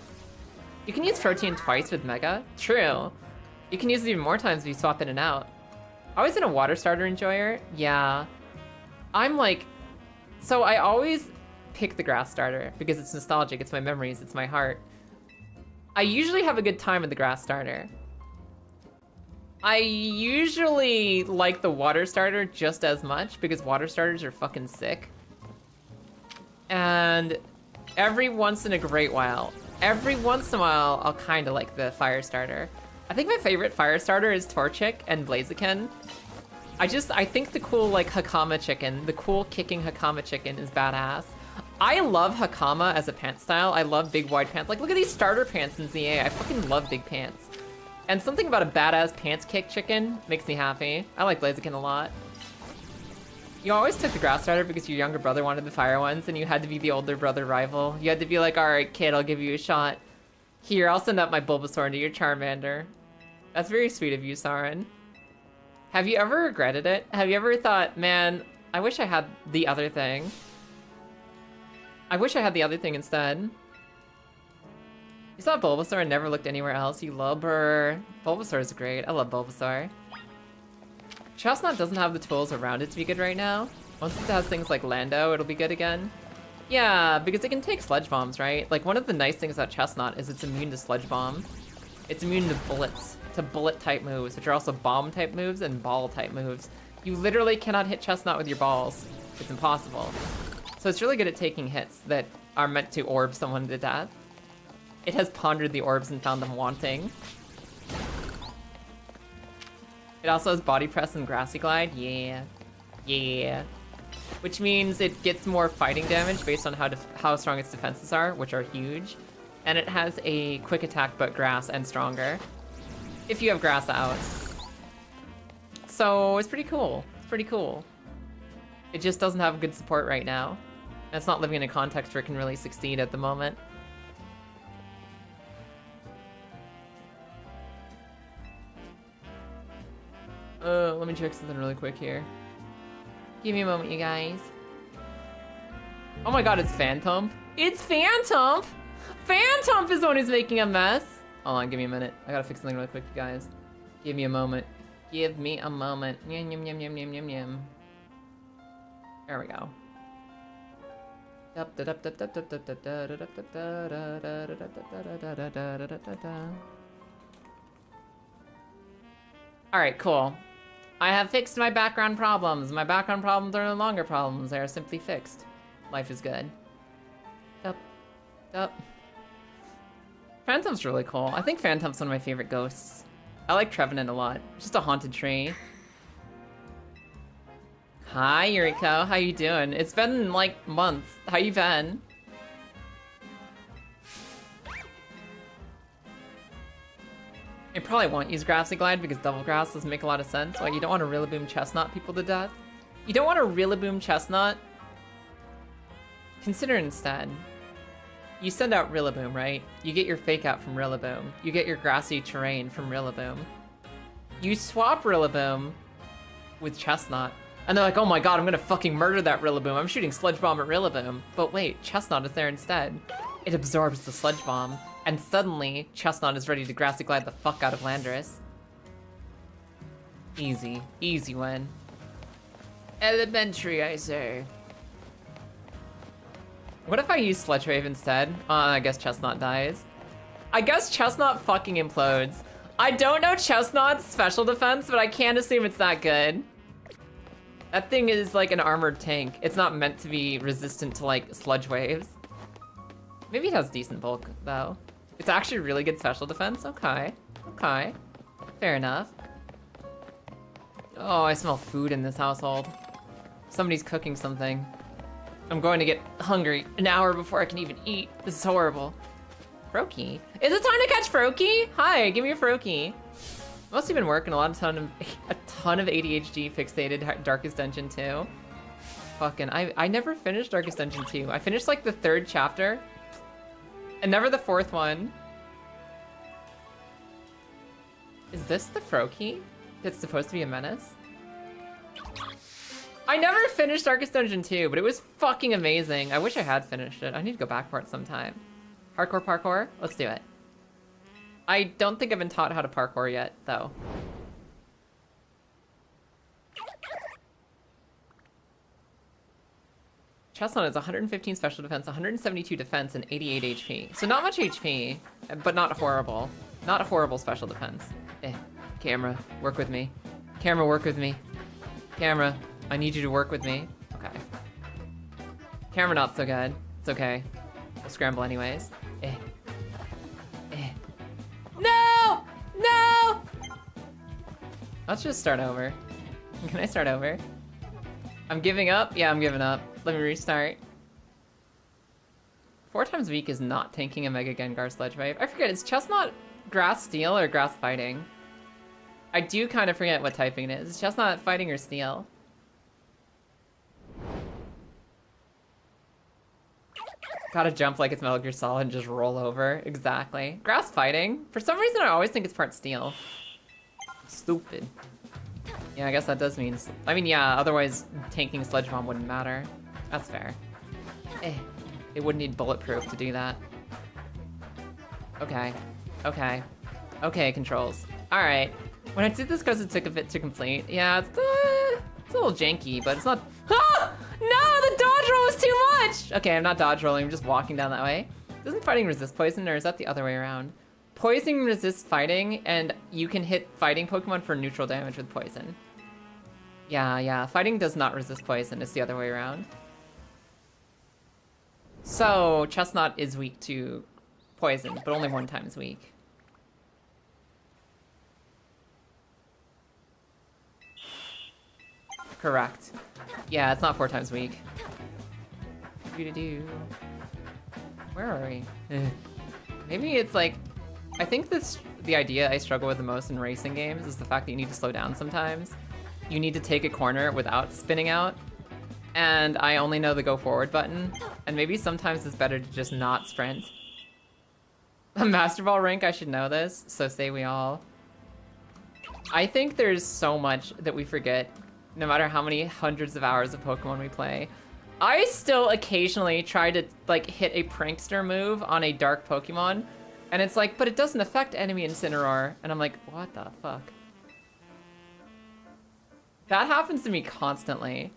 You can use Protein twice with Mega. True. You can use it even more times if you swap in and out. Always been a water starter enjoyer? Yeah. I'm like... So I always pick the grass starter because it's nostalgic, it's my memories, it's my heart. I usually have a good time with the grass starter. I usually like the water starter just as much because water starters are fucking sick. And every once in a while, I'll kind of like the fire starter. I think my favorite fire starter is Torchic and Blaziken. I think the cool, like, Hakama chicken, the cool kicking Hakama chicken is badass. I love Hakama as a pant style. I love big wide pants. Like, look at these starter pants in ZA. I fucking love big pants. And something about a badass pants kick chicken makes me happy. I like Blaziken a lot. You always took the grass starter because your younger brother wanted the fire ones and you had to be the older brother rival. You had to be like, alright kid, I'll give you a shot. Here, I'll send up my Bulbasaur into your Charmander. That's very sweet of you, Saren. Have you ever regretted it? Have you ever thought, man, I wish I had the other thing. I wish I had the other thing instead. You saw Bulbasaur and never looked anywhere else, you lubber. Bulbasaur is great, I love Bulbasaur. Chestnut doesn't have the tools around it to be good right now. Once it has things like Lando, it'll be good again. Yeah, because it can take Sludge Bombs, right? Like, one of the nice things about Chestnut is it's immune to Sludge Bomb. It's immune to bullets. To bullet-type moves, which are also bomb-type moves and ball-type moves. You literally cannot hit Chestnut with your balls. It's impossible. So it's really good at taking hits that are meant to orb someone to death. It has pondered the orbs and found them wanting. It also has Body Press and Grassy Glide. Yeah. Yeah. Which means it gets more fighting damage based on how strong its defenses are, which are huge. And it has a quick attack but grass and stronger. If you have grass out. So it's pretty cool. It's pretty cool. It just doesn't have good support right now. And it's not living in a context where it can really succeed at the moment. Let me check something really quick here. Give me a moment, you guys. Oh my god, it's Phantom. It's Phantom! Phantom is the one who's making a mess. Hold on, give me a minute. I gotta fix something really quick, you guys. Give me a moment. Give me a moment. Yum, yum, yum, yum, yum, yum, yum. There we go. Alright, cool. I have fixed my background problems. My background problems are no longer problems. They are simply fixed. Life is good. Phantom's really cool. I think Phantom's one of my favorite ghosts. I like Trevenant a lot. Just a haunted tree. Hi, Yuriko. How you doing? It's been, like, months. How you been? I probably won't use Grassy Glide because Double Grass doesn't make a lot of sense. Like, you don't want to Rillaboom Chestnut people to death. You don't want to Rillaboom Chestnut. Consider instead. You send out Rillaboom, right? You get your Fake Out from Rillaboom. You get your Grassy Terrain from Rillaboom. You swap Rillaboom with Chestnut. And they're like, oh my god, I'm gonna fucking murder that Rillaboom. I'm shooting Sludge Bomb at Rillaboom. But wait, Chestnut is there instead. It absorbs the Sludge Bomb. And suddenly, Chestnut is ready to Grassy Glide the fuck out of Landorus. Easy. Easy win. Elementary, I say. What if I use Sledge Wave instead? I guess Chestnut dies. I guess Chestnut fucking implodes. I don't know Chestnut's special defense, but I can't assume it's that good. That thing is like an armored tank. It's not meant to be resistant to like Sludge Waves. Maybe it has decent bulk, though. It's actually really good special defense. Okay. Okay. Fair enough. Oh, I smell food in this household. Somebody's cooking something. I'm going to get hungry an hour before I can even eat. This is horrible. Froakie? Is it time to catch Froakie? Hi, give me a Froakie. Must have been working a ton of ADHD fixated Darkest Dungeon 2. Fucking, I never finished Darkest Dungeon 2. I finished like the 3rd chapter. And never the 4th one. Is this the Froakie that's supposed to be a menace? I never finished Darkest Dungeon 2, but it was fucking amazing. I wish I had finished it. I need to go back for it sometime. Hardcore parkour? Let's do it. I don't think I've been taught how to parkour yet, though. Chestnut is 115 special defense, 172 defense, and 88 HP. So not much HP, but not horrible. Not horrible special defense. Camera, work with me. Camera, work with me. Camera, I need you to work with me. Okay. Camera, not so good. It's okay. We'll scramble anyways. No! No! Let's just start over. Can I start over? I'm giving up? Yeah, I'm giving up. Let me restart. 4 times weak is not tanking a Mega Gengar Sledge Wave. I forget, is Chestnut Grass Steel or Grass Fighting? I do kind of forget what typing it is. Is Chestnut Fighting or Steel? Gotta jump like it's Metal Gear Solid and just roll over. Exactly. Grass Fighting? For some reason I always think it's part Steel. Stupid. Yeah, I guess that does mean... I mean, yeah, otherwise tanking Sledge Bomb wouldn't matter. That's fair. It wouldn't need Bulletproof to do that. Okay. Okay. Okay, controls. Alright. When I did this because it took a bit to complete, yeah, it's a little janky, but it's not... Ah! No, the dodge roll was too much! Okay, I'm not dodge rolling, I'm just walking down that way. Doesn't fighting resist poison, or is that the other way around? Poison resists fighting, and you can hit fighting Pokemon for neutral damage with poison. Yeah, fighting does not resist poison, it's the other way around. So, Chestnut is weak to poison, but only 1 times weak. Correct. Yeah, it's not 4 times weak. Where are we? Maybe it's like... I think the idea I struggle with the most in racing games is the fact that you need to slow down sometimes. You need to take a corner without spinning out. And I only know the go forward button. And maybe sometimes it's better to just not sprint. A Master Ball rank, I should know this, so say we all. I think there's so much that we forget, no matter how many hundreds of hours of Pokemon we play. I still occasionally try to like hit a prankster move on a dark Pokemon, and it's like, but it doesn't affect enemy Incineroar. And I'm like, what the fuck? That happens to me constantly.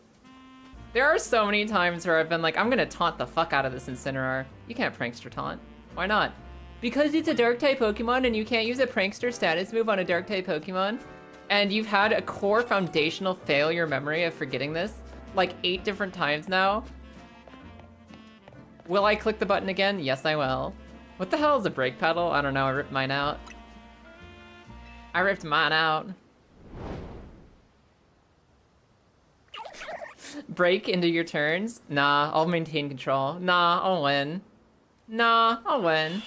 There are so many times where I've been like, I'm gonna taunt the fuck out of this Incineroar. You can't prankster taunt. Why not? Because it's a dark type Pokemon and you can't use a prankster status move on a dark type Pokemon. And you've had a core foundational failure memory of forgetting this like 8 different times now. Will I click the button again? Yes, I will. What the hell is a brake pedal? I don't know, I ripped mine out. I ripped mine out. Break into your turns? Nah, I'll maintain control. Nah, I'll win. Nah, I'll win.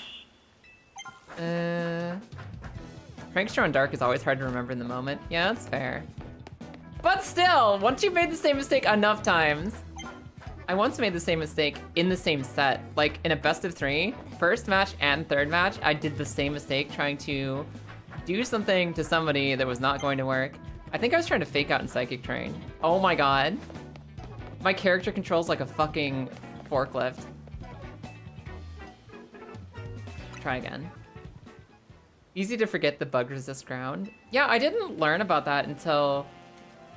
Prankster on Dark is always hard to remember in the moment. Yeah, that's fair. But still, once you've made the same mistake enough times... I once made the same mistake in the same set. Like, in a best of 3, first match and third match, I did the same mistake trying to do something to somebody that was not going to work. I think I was trying to fake out in Psychic Train. Oh my god. My character controls like a fucking forklift. Try again. Easy to forget the bug resist ground. Yeah, I didn't learn about that until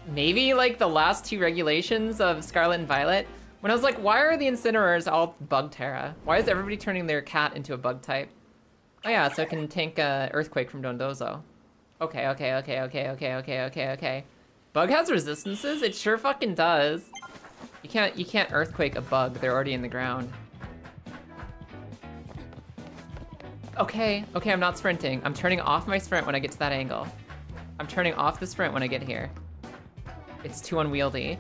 maybe like the last 2 regulations of Scarlet and Violet. When I was like, why are the Incineroars all bug Terra? Why is everybody turning their cat into a bug type? Oh yeah, so it can tank Earthquake from Dondozo. Okay. Bug has resistances? It sure fucking does. You can't Earthquake a bug, they're already in the ground. Okay, I'm not sprinting. I'm turning off my sprint when I get to that angle. I'm turning off the sprint when I get here. It's too unwieldy.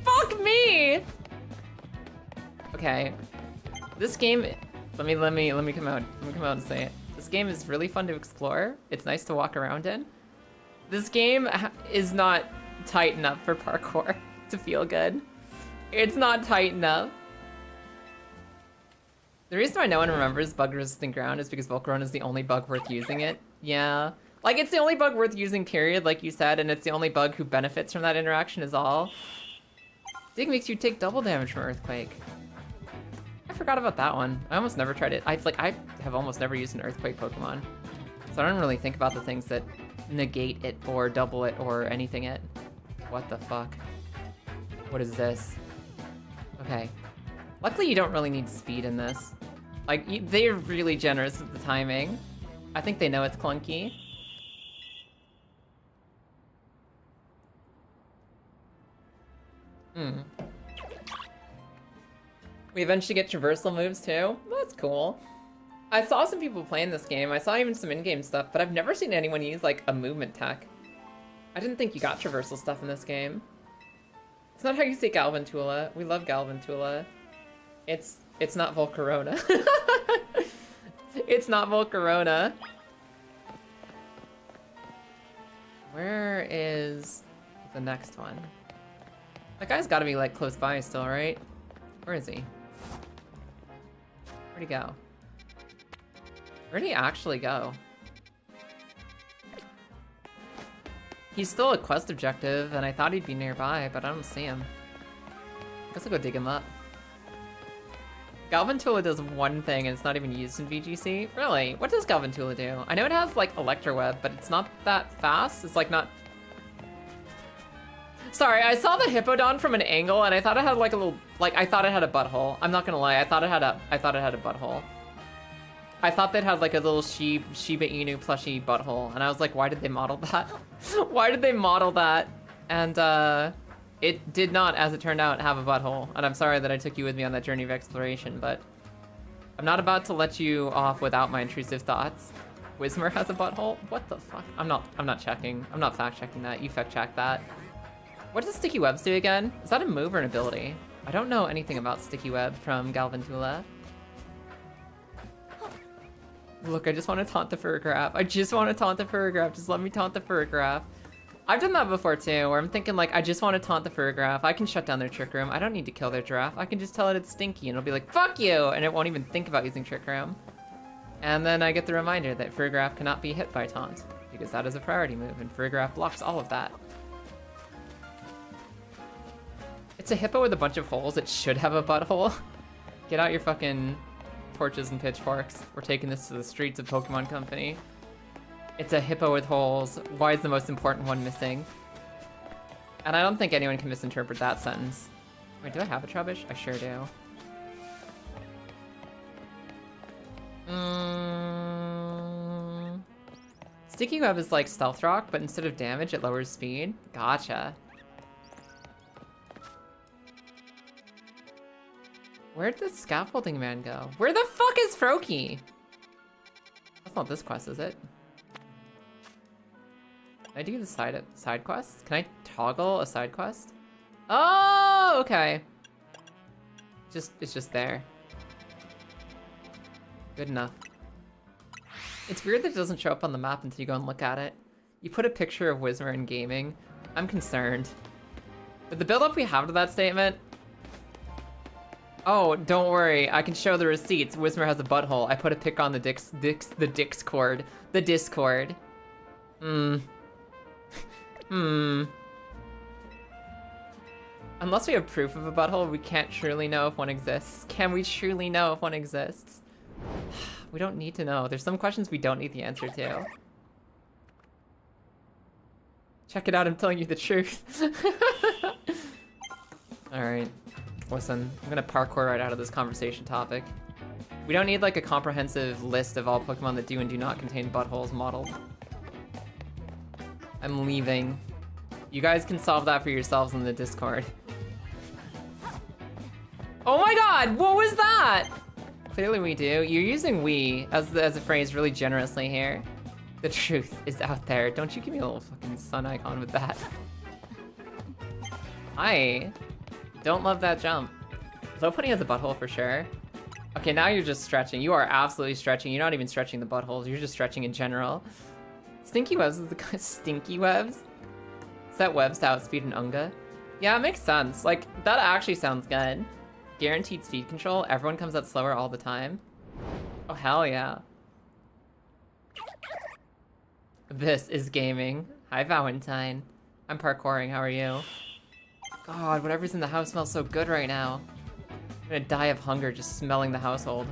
Fuck me! Okay. This game, let me come out and say it. This game is really fun to explore. It's nice to walk around in. This game is not tight enough for parkour to feel good. It's not tight enough. The reason why no one remembers bug-resistant ground is because Volcarona is the only bug worth using it. Yeah. Like, it's the only bug worth using, period, like you said, and it's the only bug who benefits from that interaction is all. Dig makes you take double damage from Earthquake. I forgot about that one. I almost never tried it. I have almost never used an Earthquake Pokemon. So I don't really think about the things that negate it or double it or anything it. What the fuck? What is this? Okay. Luckily, you don't really need speed in this. Like, they're really generous with the timing. I think they know it's clunky. We eventually get traversal moves too. That's cool. I saw some people playing this game. I saw even some in-game stuff, but I've never seen anyone use like a movement tech. I didn't think you got traversal stuff in this game. It's not how you say Galvantula. We love Galvantula. It's not Volcarona. It's not Volcarona. Where is the next one? That guy's gotta be like close by still, right? Where is he? Where'd he go? Where'd he actually go? He's still a quest objective, and I thought he'd be nearby, but I don't see him. Guess I'll go dig him up. Galvantula does one thing, and it's not even used in VGC. Really? What does Galvantula do? I know it has, like, Electroweb, but it's not that fast. It's, like, not... Sorry, I saw the Hippodon from an angle, and I thought it had, like, a little... Like, I thought it had a butthole. I'm not gonna lie, I thought it had a butthole. I thought they'd had, like, a little Shiba Inu plushie butthole, and I was like, why did they model that? Why did they model that? And, it did not, as it turned out, have a butthole. And I'm sorry that I took you with me on that journey of exploration, but I'm not about to let you off without my intrusive thoughts. Whismur has a butthole? What the fuck? I'm not checking. I'm not fact checking that. You fact check that. What does Sticky Webs do again? Is that a move or an ability? I don't know anything about Sticky Web from Galvantula. Look, I just want to taunt the Furgraph. I just want to taunt the Furgraph. Just let me taunt the Furgraph. I've done that before too, where I'm thinking like, I just want to taunt the Furgraph. I can shut down their Trick Room. I don't need to kill their giraffe. I can just tell it it's stinky and it'll be like, fuck you! And it won't even think about using Trick Room. And then I get the reminder that Furgraph cannot be hit by taunt, because that is a priority move, and Furgraph blocks all of that. It's a hippo with a bunch of holes. It should have a butthole. Get out your fucking torches and pitchforks. We're taking this to the streets of Pokemon Company. It's a hippo with holes. Why is the most important one missing? And I don't think anyone can misinterpret that sentence. Wait, do I have a Trubbish? I sure do. Sticky Web is like Stealth Rock, but instead of damage, it lowers speed. Gotcha. Where'd the Scaffolding Man go? Where the fuck is Froakie? That's not this quest, is it? Can I do the side quest? Can I toggle a side quest? Oh, okay. It's just there. Good enough. It's weird that it doesn't show up on the map until you go and look at it. You put a picture of Whismur in gaming. I'm concerned. With the build-up we have to that statement. Oh, don't worry. I can show the receipts. Whismur has a butthole. I put a pic on the Discord. The Discord. Unless we have proof of a butthole, we can't truly know if one exists. Can we truly know if one exists? We don't need to know. There's some questions we don't need the answer to. Check it out, I'm telling you the truth. Alright. Listen, I'm gonna parkour right out of this conversation topic. We don't need like a comprehensive list of all Pokemon that do and do not contain buttholes modeled. I'm leaving. You guys can solve that for yourselves in the Discord. Oh my god, what was that? Clearly we do. You're using we as a phrase really generously here. The truth is out there. Don't you give me a little fucking sun icon with that. I don't love that jump. Lopunny has a butthole for sure. Okay, now you're just stretching. You are absolutely stretching. You're not even stretching the buttholes. You're just stretching in general. Stinky Webs is the kind of Stinky Webs? Is that Webs to outspeed an Unga? Yeah, it makes sense. Like, that actually sounds good. Guaranteed speed control. Everyone comes out slower all the time. Oh, hell yeah. This is gaming. Hi, Valentine. I'm parkouring. How are you? God, whatever's in the house smells so good right now. I'm gonna die of hunger just smelling the household.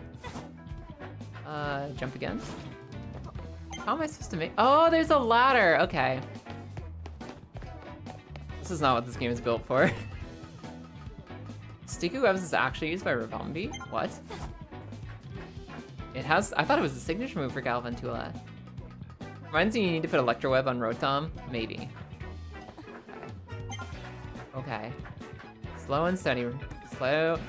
Jump again? How am I supposed to make— oh, there's a ladder! Okay. This is not what this game is built for. Sticky Webs is actually used by Revombi? What? It has— I thought it was a signature move for Galvantula. Reminds me you need to put Electro Web on Rotom? Maybe. Okay. Slow and steady. Slow.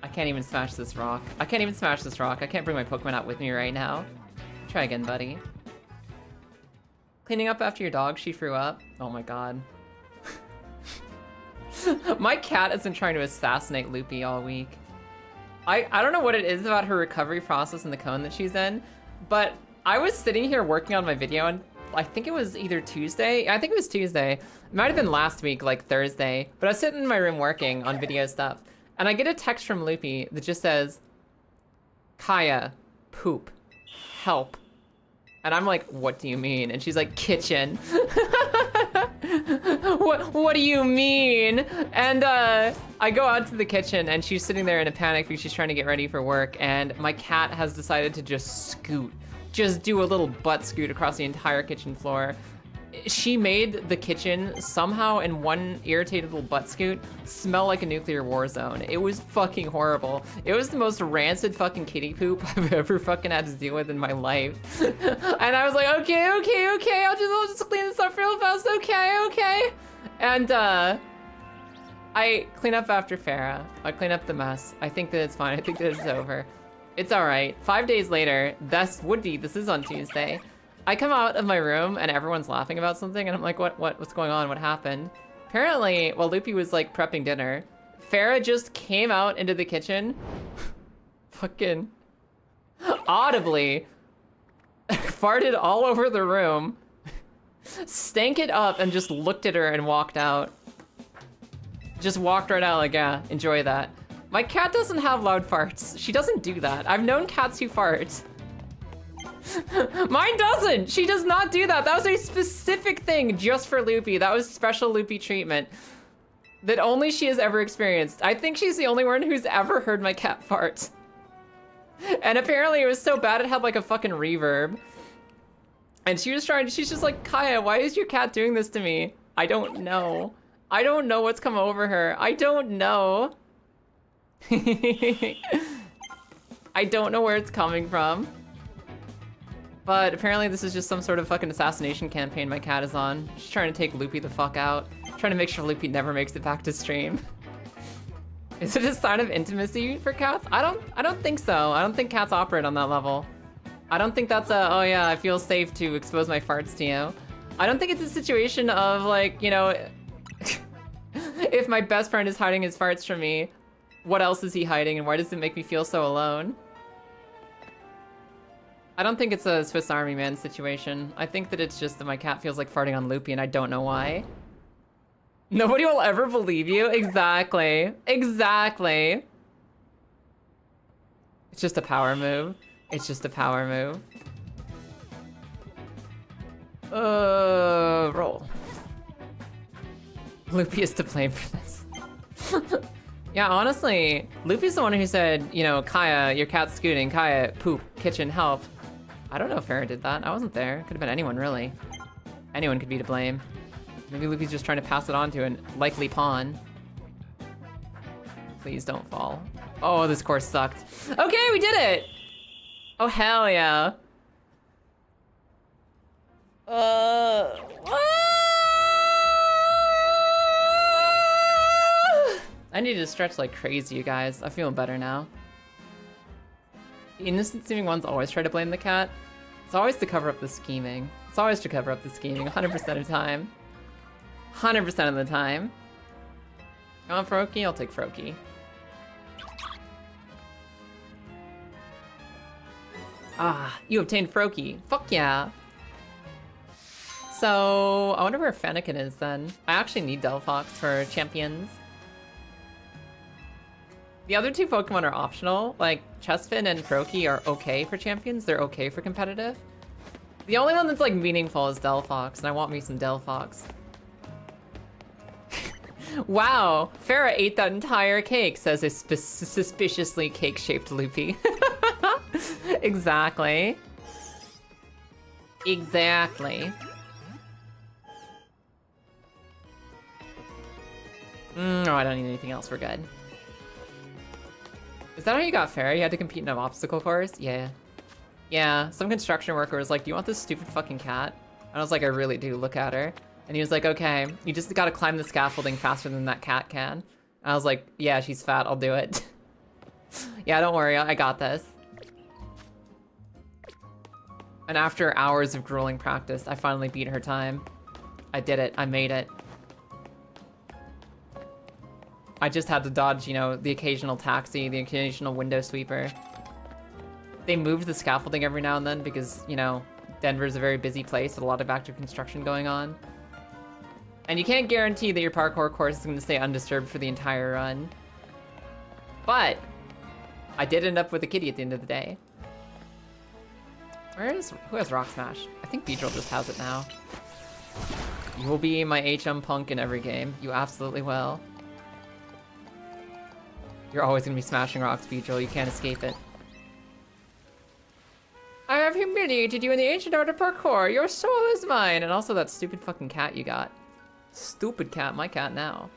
I can't even smash this rock. I can't even smash this rock. I can't bring my Pokemon out with me right now. Try again, buddy. Cleaning up after your dog, she threw up. Oh my god. My cat has been trying to assassinate Loopy all week. I don't know what it is about her recovery process and the cone that she's in, but I was sitting here working on my video and I think it was either Tuesday. I think it was Tuesday. It might have been last week, like Thursday, but I was sitting in my room working on video stuff. And I get a text from Loopy that just says, Kaya, poop, help. And I'm like, what do you mean? And she's like, kitchen. What do you mean? And I go out to the kitchen and she's sitting there in a panic because she's trying to get ready for work. And my cat has decided to just scoot, just do a little butt scoot across the entire kitchen floor. She made the kitchen somehow in one irritated little butt scoot smell like a nuclear war zone. It was fucking horrible. It was the most rancid fucking kitty poop I've ever fucking had to deal with in my life. And I was like, okay, I'll just clean this up real fast, okay. And I clean up after Farah. I clean up the mess. I think that it's fine. I think that it's over. It's all right. 5 days later, this is on Tuesday. I come out of my room and everyone's laughing about something and I'm like, what's going on? What happened? Apparently, while Loopy was like prepping dinner, Farah just came out into the kitchen, fucking audibly farted all over the room, stank it up and just looked at her and walked out. Just walked right out like, yeah, enjoy that. My cat doesn't have loud farts. She doesn't do that. I've known cats who fart. Mine doesn't. She does not do that. That was a specific thing just for Loopy. That was special Loopy treatment that only she has ever experienced. I think she's the only one who's ever heard my cat fart. And apparently it was so bad it had like a fucking reverb. And she's just like, Kaya, why is your cat doing this to me? I don't know. I don't know what's come over her. I don't know. I don't know where it's coming from. But apparently this is just some sort of fucking assassination campaign my cat is on. She's trying to take Loopy the fuck out. Trying to make sure Loopy never makes it back to stream. Is it a sign of intimacy for cats? I don't think so. I don't think cats operate on that level. I don't think that's a, oh yeah, I feel safe to expose my farts to you. I don't think it's a situation of like, you know, if my best friend is hiding his farts from me, what else is he hiding and why does it make me feel so alone? I don't think it's a Swiss Army Man situation. I think that it's just that my cat feels like farting on Loopy and I don't know why. Nobody will ever believe you. Exactly. Exactly. It's just a power move. It's just a power move. Roll. Loopy is to blame for this. Yeah, honestly, Loopy's the one who said, you know, Kaya, your cat's scooting. Kaya, poop, kitchen, help. I don't know if Farah did that. I wasn't there. Could have been anyone, really. Anyone could be to blame. Maybe Loopy's just trying to pass it on to a likely pawn. Please don't fall. Oh, this course sucked. Okay, we did it! Oh, hell yeah. I need to stretch like crazy, you guys. I'm feeling better now. The innocent-seeming ones always try to blame the cat. It's always to cover up the scheming. It's always to cover up the scheming, 100% of the time. 100% of the time. You want Froakie? I'll take Froakie. Ah, you obtained Froakie. Fuck yeah. So, I wonder where Fennekin is then. I actually need Delphox for champions. The other two Pokemon are optional. Like, Chespin and Froakie are okay for champions. They're okay for competitive. The only one that's like meaningful is Delphox, and I want me some Delphox. Wow, Farah ate that entire cake, says a suspiciously cake-shaped Loopy. Exactly. Exactly. No, I don't need anything else. We're good. Is that how you got Farah? You had to compete in an obstacle course? Yeah. Yeah, some construction worker was like, do you want this stupid fucking cat? And I was like, I really do, look at her. And he was like, okay, you just gotta climb the scaffolding faster than that cat can. And I was like, yeah, she's fat, I'll do it. Yeah, don't worry, I got this. And after hours of grueling practice, I finally beat her time. I did it, I made it. I just had to dodge, you know, the occasional taxi, the occasional window sweeper. They moved the scaffolding every now and then because, you know, Denver's a very busy place with a lot of active construction going on. And you can't guarantee that your parkour course is going to stay undisturbed for the entire run. But I did end up with a kitty at the end of the day. Who has Rock Smash? I think Beedrill just has it now. You will be my HM punk in every game. You absolutely will. You're always going to be smashing rocks, Beedrill. You can't escape it. I have humiliated you in the ancient art of parkour. Your soul is mine. And also that stupid fucking cat you got. Stupid cat, my cat now.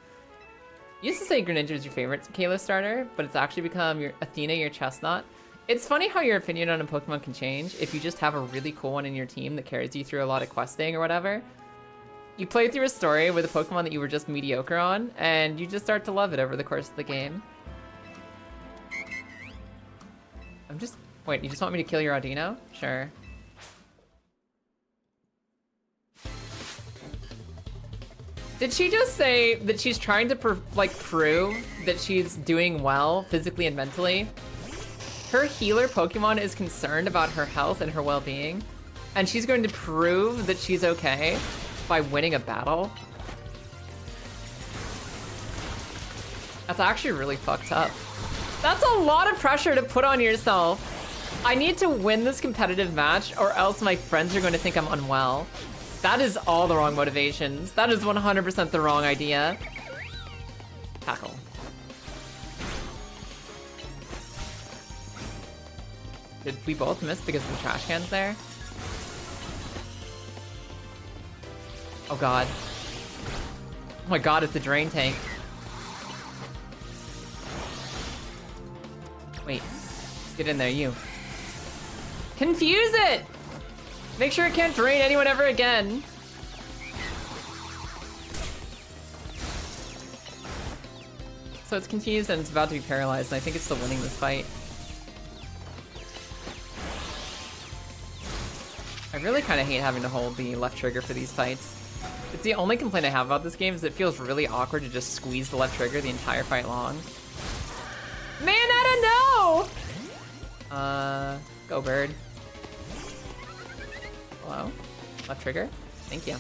You used to say Greninja is your favorite Kalos starter, but it's actually become your Athena, your Chestnut. It's funny how your opinion on a Pokemon can change if you just have a really cool one in your team that carries you through a lot of questing or whatever. You play through a story with a Pokemon that you were just mediocre on, and you just start to love it over the course of the game. Wait, you just want me to kill your Audino? Sure. Did she just say that she's trying to prove that she's doing well physically and mentally? Her healer Pokemon is concerned about her health and her well-being, and she's going to prove that she's okay by winning a battle? That's actually really fucked up. That's a lot of pressure to put on yourself. I need to win this competitive match or else my friends are going to think I'm unwell. That is all the wrong motivations. That is 100% the wrong idea. Tackle. Did we both miss because of the trash cans there? Oh god. Oh my god, it's a drain tank. Wait. Get in there, you. Confuse it! Make sure it can't drain anyone ever again. So it's confused and it's about to be paralyzed, and I think it's still winning this fight. I really kind of hate having to hold the left trigger for these fights. It's the only complaint I have about this game is it feels really awkward to just squeeze the left trigger the entire fight long. Man, I don't know! Go bird. Hello? Left trigger? Thank you.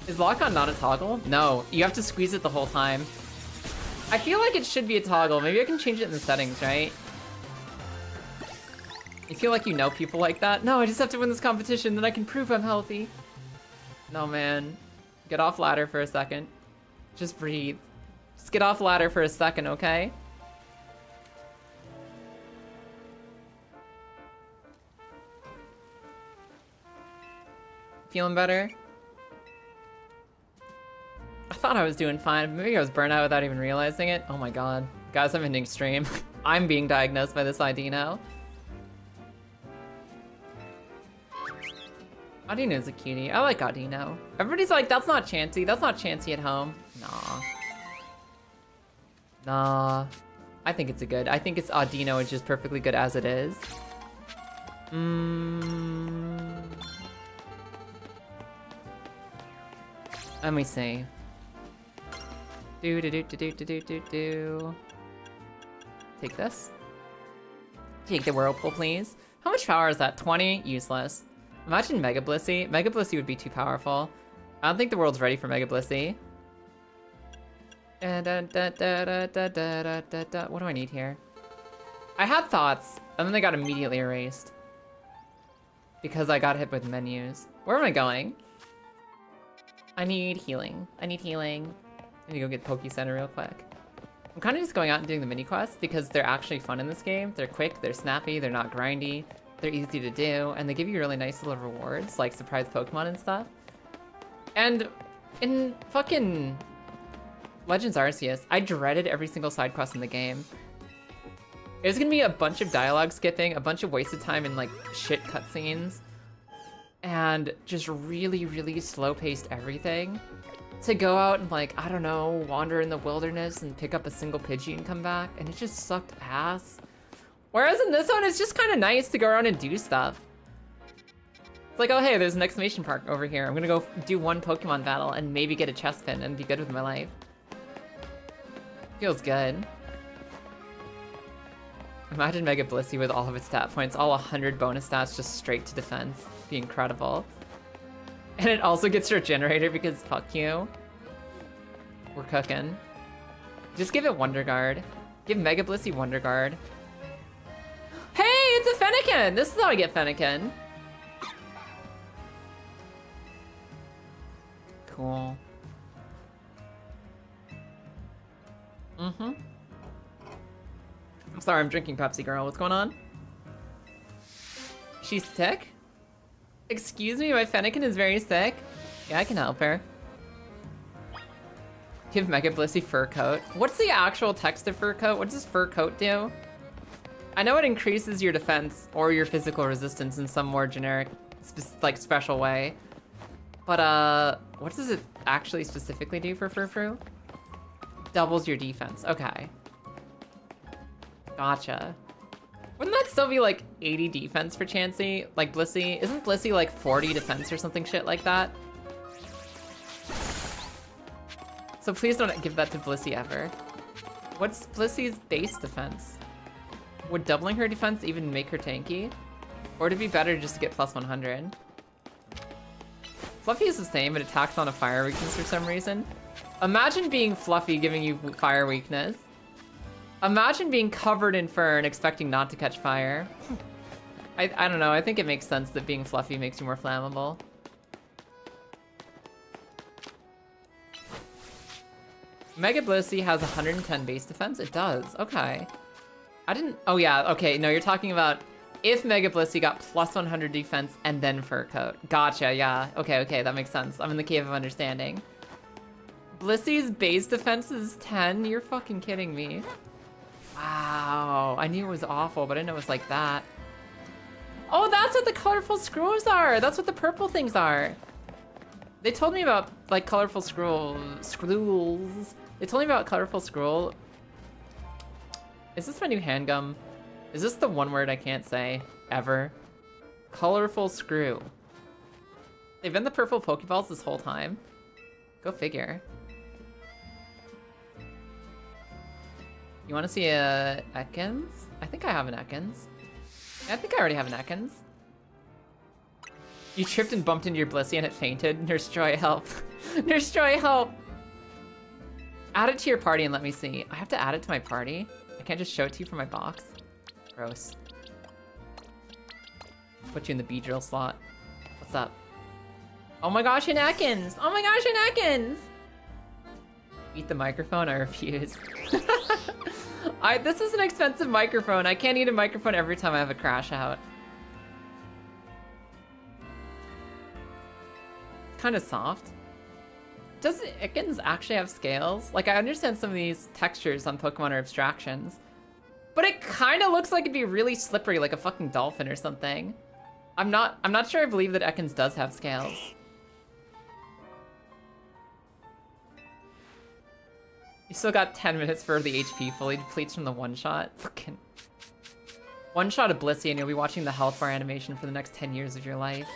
Is lock-on not a toggle? No, you have to squeeze it the whole time. I feel like it should be a toggle. Maybe I can change it in the settings, right? You feel like you know people like that? No, I just have to win this competition, then I can prove I'm healthy. No, man. Get off ladder for a second. Just breathe. Just get off ladder for a second, okay? Feeling better? I thought I was doing fine. Maybe I was burnt out without even realizing it. Oh my god. Guys, I'm ending stream. I'm being diagnosed by this ID now. Audino's a cutie. I like Audino. Everybody's like, that's not Chansey. That's not Chansey at home. Nah. Nah. I think it's I think it's Audino is just perfectly good as it is. Let me see. Do. Take this. Take the Whirlpool, please. How much power is that? 20? Useless. Imagine Mega Blissey. Mega Blissey would be too powerful. I don't think the world's ready for Mega Blissey. What do I need here? I had thoughts, and then they got immediately erased. Because I got hit with menus. Where am I going? I need healing. I need healing. I need to go get Poke Center real quick. I'm kind of just going out and doing the mini quests because they're actually fun in this game. They're quick, they're snappy, they're not grindy, they're easy to do, and they give you really nice little rewards, like surprise Pokemon and stuff. And in fucking Legends Arceus, I dreaded every single side quest in the game. It was gonna be a bunch of dialogue skipping, a bunch of wasted time in like shit cutscenes, and just really, really slow-paced everything. To go out and like, I don't know, wander in the wilderness and pick up a single Pidgey and come back, and it just sucked ass. Whereas in this one, it's just kind of nice to go around and do stuff. It's like, oh hey, there's an exclamation mark over here. I'm gonna go do one Pokemon battle and maybe get a chest pin and be good with my life. Feels good. Imagine Mega Blissey with all of its stat points, all 100 bonus stats just straight to defense. Be incredible. And it also gets regenerated because fuck you. We're cooking. Just give it Wonder Guard. Give Mega Blissey Wonder Guard. Hey, it's a Fennekin! This is how I get Fennekin. Cool. I'm sorry, I'm drinking Pepsi, girl. What's going on? She's sick? Excuse me, my Fennekin is very sick. Yeah, I can help her. Give Mega Blissey Fur Coat. What's the actual text of Fur Coat? What does Fur Coat do? I know it increases your defense or your physical resistance in some more generic, like special way. But what does it actually specifically do for Furfrou? Doubles your defense. Okay. Gotcha. Wouldn't that still be like 80 defense for Chansey? Like Blissey? Isn't Blissey like 40 defense or something shit like that? So please don't give that to Blissey ever. What's Blissey's base defense? Would doubling her defense even make her tanky? Or would it be better just to get plus 100? Fluffy is the same, but attacks on a fire weakness for some reason. Imagine being Fluffy giving you fire weakness. Imagine being covered in fur and expecting not to catch fire. I don't know, I think it makes sense that being Fluffy makes you more flammable. Mega Blissey has 110 base defense? It does, okay. I didn't, oh yeah, okay, no, you're talking about if Mega Blissey got plus 100 defense and then Fur Coat. Gotcha, yeah, okay, that makes sense. I'm in the cave of understanding. Blissey's base defense is 10? You're fucking kidding me. Wow, I knew it was awful, but I didn't know it was like that. Oh, that's what the colorful screws are. That's what the purple things are. They told me about like colorful scrolls. They told me about colorful scroll. Is this my new handgum? Is this the one word I can't say ever? Colorful screw. They've been the purple Pokeballs this whole time. Go figure. You want to see a Ekans? I think I have an Ekans. Yeah, I think I already have an Ekans. You tripped and bumped into your Blissey and it fainted. Nurse Joy, help. Nurse Joy, help. Add it to your party and let me see. I have to add it to my party? I can't just show it to you from my box? Gross. Put you in the Beedrill slot. What's up? Oh my gosh, an Ekans! Oh my gosh, an Ekans! Eat the microphone? I refuse. This is an expensive microphone. I can't eat a microphone every time I have a crash out. Kind of soft. Does Ekans actually have scales? Like, I understand some of these textures on Pokemon are abstractions, but it kind of looks like it'd be really slippery, like a fucking dolphin or something. I'm not sure I believe that Ekans does have scales. You still got 10 minutes for the HP fully depletes from the one-shot. Fucking... One-shot of Blissey and you'll be watching the health bar animation for the next 10 years of your life.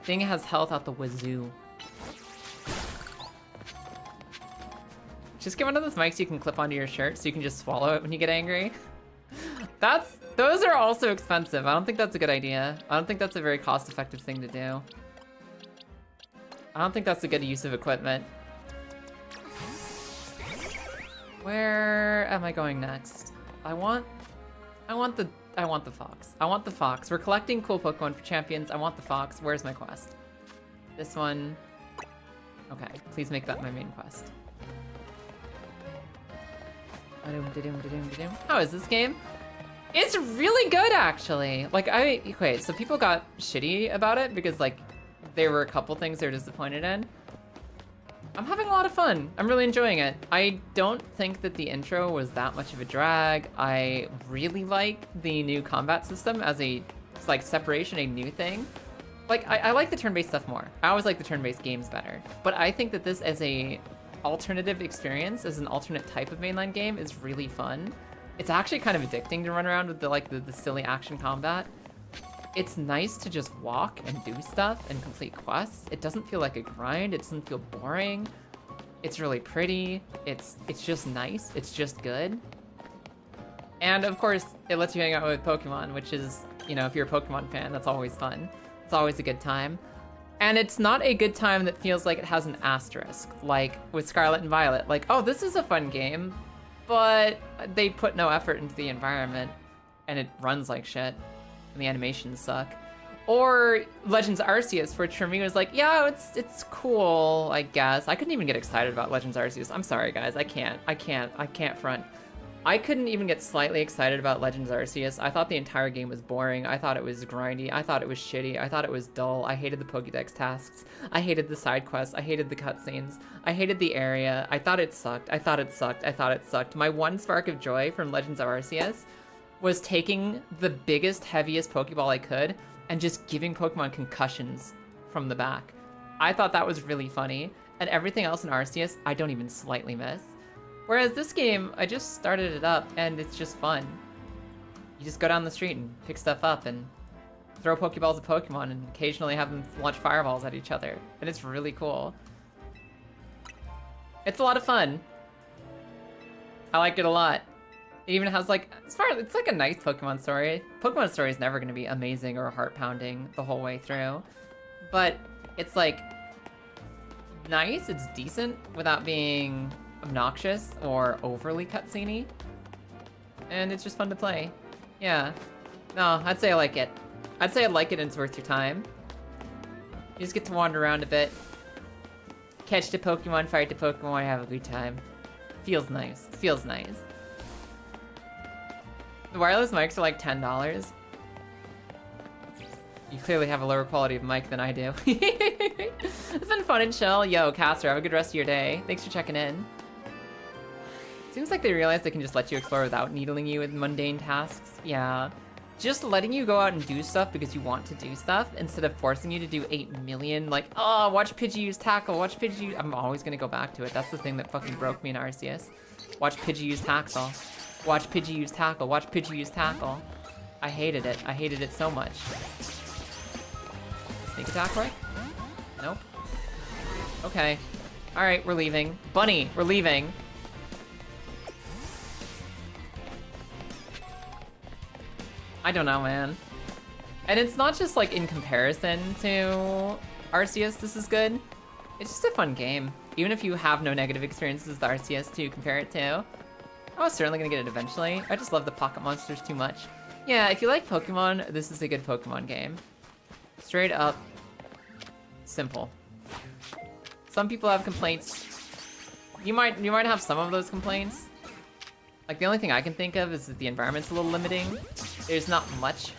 Thing has health out the wazoo. Just get one of those mics you can clip onto your shirt so you can just swallow it when you get angry. Those are also expensive. I don't think that's a good idea. I don't think that's a very cost-effective thing to do. I don't think that's a good use of equipment. Where am I going next? I want the fox. I want the fox. We're collecting cool Pokemon for champions. I want the fox. Where's my quest? This one. Okay, please make that my main quest. How is this game? It's really good, actually. Like, okay, so people got shitty about it because, like, there were a couple things they were disappointed in. I'm having a lot of fun. I'm really enjoying it. I don't think that the intro was that much of a drag. I really like the new combat system as a, like, separation, a new thing. Like, I like the turn-based stuff more. I always like the turn-based games better. But I think that this as a alternative experience, as an alternate type of mainline game, is really fun. It's actually kind of addicting to run around with the silly action combat. It's nice to just walk and do stuff and complete quests. It doesn't feel like a grind. It doesn't feel boring. It's really pretty. It's just nice. It's just good. And of course, it lets you hang out with Pokemon, which is, you know, if you're a Pokemon fan, that's always fun. It's always a good time. And it's not a good time that feels like it has an asterisk, like with Scarlet and Violet. Like, oh, this is a fun game, but they put no effort into the environment, and it runs like shit, and the animations suck. Or Legends Arceus, which for me was like, yeah, it's cool, I guess. I couldn't even get excited about Legends Arceus. I'm sorry, guys, I can't front. I couldn't even get slightly excited about Legends Arceus. I thought the entire game was boring. I thought it was grindy. I thought it was shitty. I thought it was dull. I hated the Pokédex tasks. I hated the side quests. I hated the cutscenes. I hated the area. I thought it sucked. I thought it sucked. I thought it sucked. My one spark of joy from Legends Arceus was taking the biggest, heaviest Pokeball I could and just giving Pokemon concussions from the back. I thought that was really funny. And everything else in Arceus, I don't even slightly miss. Whereas this game, I just started it up, and it's just fun. You just go down the street and pick stuff up and throw Pokeballs at Pokemon and occasionally have them launch fireballs at each other. And it's really cool. It's a lot of fun. I like it a lot. It even has like, it's like a nice Pokemon story. Pokemon story is never going to be amazing or heart-pounding the whole way through. But it's like nice, it's decent without being obnoxious or overly cutscene-y, and it's just fun to play. Yeah, no, I'd say I like it. I'd say I like it and it's worth your time. You just get to wander around a bit, catch the Pokemon, fight the Pokemon, have a good time. Feels nice. Feels nice. The wireless mics are like $10. You clearly have a lower quality of mic than I do. It's been fun and chill. Yo, Caster, have a good rest of your day. Thanks for checking in. Seems like they realize they can just let you explore without needling you with mundane tasks. Yeah. Just letting you go out and do stuff because you want to do stuff instead of forcing you to do 8 million, like, oh, watch Pidgey use tackle, watch Pidgey use... I'm always gonna go back to it. That's the thing that fucking broke me in Arceus. Watch Pidgey use tackle. Watch Pidgey use tackle. Watch Pidgey use tackle. I hated it. I hated it so much. Sneak attack, right? Nope. Okay. Alright, we're leaving. Bunny, we're leaving. I don't know, man. And it's not just like in comparison to Arceus this is good. It's just a fun game. Even if you have no negative experiences with Arceus to compare it to. I was certainly gonna get it eventually. I just love the pocket monsters too much. Yeah, if you like Pokemon, this is a good Pokemon game. Straight up simple. Some people have complaints. You might have some of those complaints. Like, the only thing I can think of is that the environment's a little limiting. There's not much.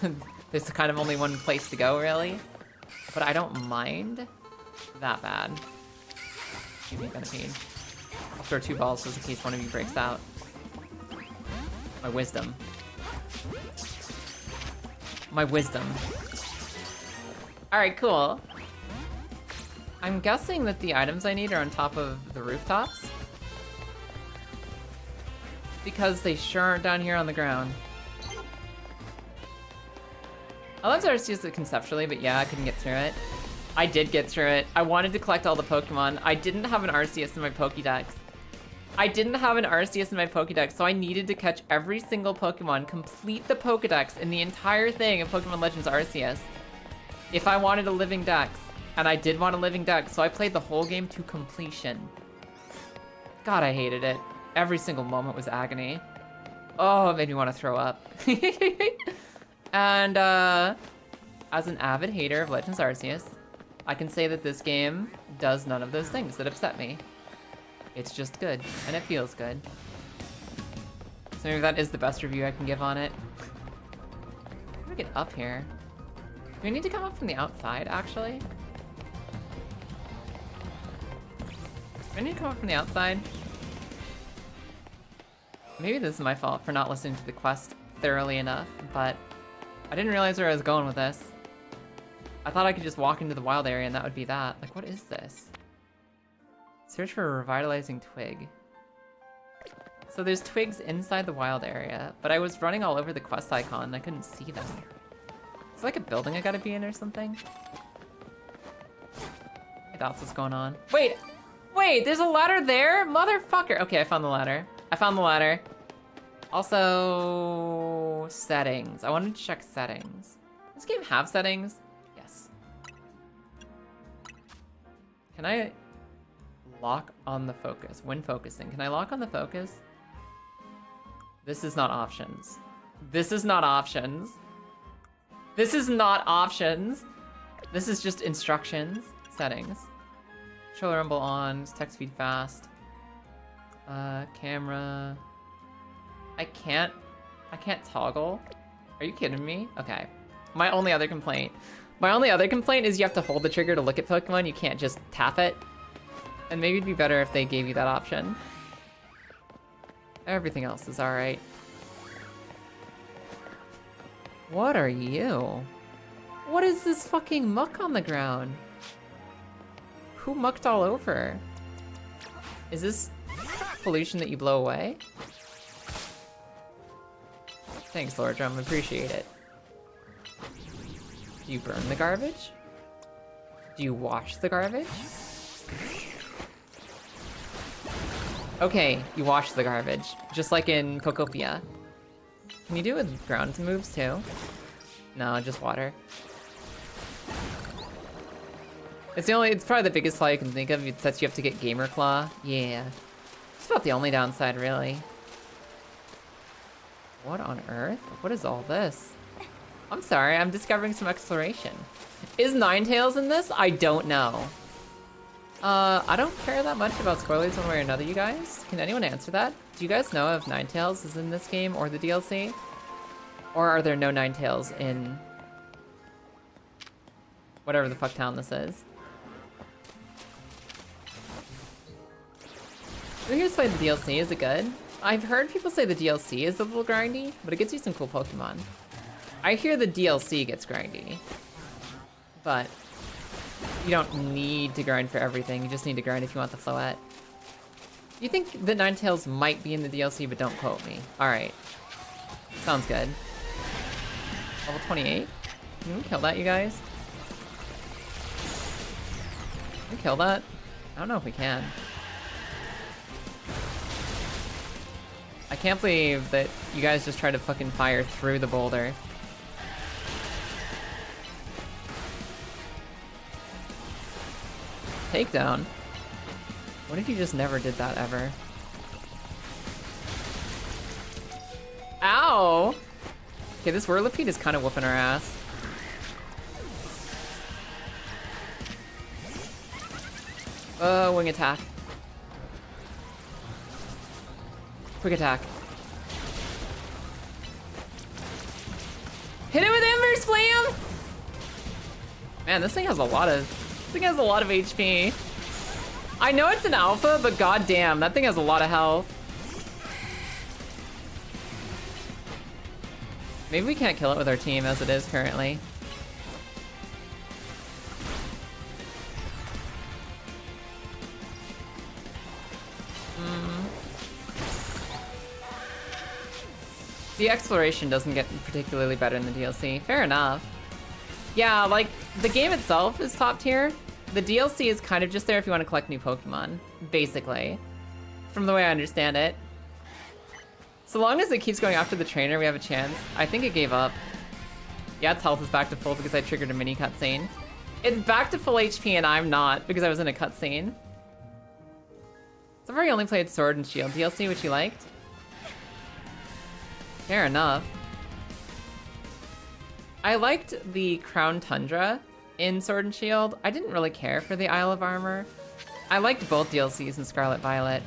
There's kind of only one place to go, really. But I don't mind that bad. Excuse me, Venipede. I'll throw 2 balls just in case one of you breaks out. My wisdom. My wisdom. Alright, cool. I'm guessing that the items I need are on top of the rooftops. Because they sure aren't down here on the ground. I loved ARCEUS conceptually, but yeah, I couldn't get through it. I did get through it. I wanted to collect all the Pokemon. I didn't have an ARCEUS in my Pokédex. So I needed to catch every single Pokemon, complete the Pokédex in the entire thing of Pokemon Legends Arceus if I wanted a living dex. And I did want a living dex, so I played the whole game to completion. God, I hated it. Every single moment was agony. Oh, it made me want to throw up. And as an avid hater of Legends Arceus, I can say that this game does none of those things that upset me. It's just good, and it feels good. So maybe that is the best review I can give on it. How do we get up here? Do we need to come up from the outside, actually? Do I need to come up from the outside? Maybe this is my fault for not listening to the quest thoroughly enough, but I didn't realize where I was going with this. I thought I could just walk into the wild area and that would be that. Like, what is this? Search for a revitalizing twig. So there's twigs inside the wild area, but I was running all over the quest icon and I couldn't see them. Is it like a building I gotta be in or something? That's what's going on. Wait, there's a ladder there? Motherfucker. Okay, I found the ladder. Also, settings. I wanted to check settings. Does this game have settings? Yes. Can I lock on the focus when focusing? Can I lock on the focus? This is not options. This is just instructions. Settings. Controller rumble on, text speed fast. Camera. I can't toggle. Are you kidding me? Okay. My only other complaint is you have to hold the trigger to look at Pokemon. You can't just tap it. And maybe it'd be better if they gave you that option. Everything else is alright. What are you? What is this fucking muck on the ground? Who mucked all over? Is this pollution that you blow away? Thanks, Lord Drum, appreciate it. Do you burn the garbage? Do you wash the garbage? Okay, you wash the garbage, just like in Cocopia. Can you do it with ground moves too? No, just water. It's probably the biggest flaw you can think of. It says you have to get Gamer Claw. Yeah. It's about the only downside, really. What on earth? What is all this? I'm sorry, I'm discovering some exploration. Is Ninetales in this? I don't know. I don't care that much about spoilers one way or another, you guys. Can anyone answer that? Do you guys know if Ninetales is in this game or the DLC? Or are there no Ninetales in whatever the fuck town this is? Who here's played the DLC? Is it good? I've heard people say the DLC is a little grindy, but it gets you some cool Pokemon. I hear the DLC gets grindy, but you don't need to grind for everything. You just need to grind if you want the Floette. You think that Ninetales might be in the DLC, but don't quote me. Alright. Sounds good. Level 28? Can we kill that, you guys? Can we kill that? I don't know if we can. I can't believe that you guys just tried to fucking fire through the boulder. Takedown? What if you just never did that ever? Ow! Okay, this Whirlipede is kind of whooping our ass. Wing attack. Quick attack. Hit it with Embers, Flam! Man, this thing has a lot of HP. I know it's an alpha, but goddamn, that thing has a lot of health. Maybe we can't kill it with our team as it is currently. The exploration doesn't get particularly better in the DLC. Fair enough. Yeah, like, the game itself is top tier. The DLC is kind of just there if you want to collect new Pokemon, basically. From the way I understand it. So long as it keeps going after the trainer, we have a chance. I think it gave up. Yeah, its health is back to full because I triggered a mini cutscene. It's back to full HP and I'm not because I was in a cutscene. So far, I only played Sword and Shield DLC, which you liked. Fair enough. I liked the Crown Tundra in Sword and Shield. I didn't really care for the Isle of Armor. I liked both DLCs in Scarlet Violet.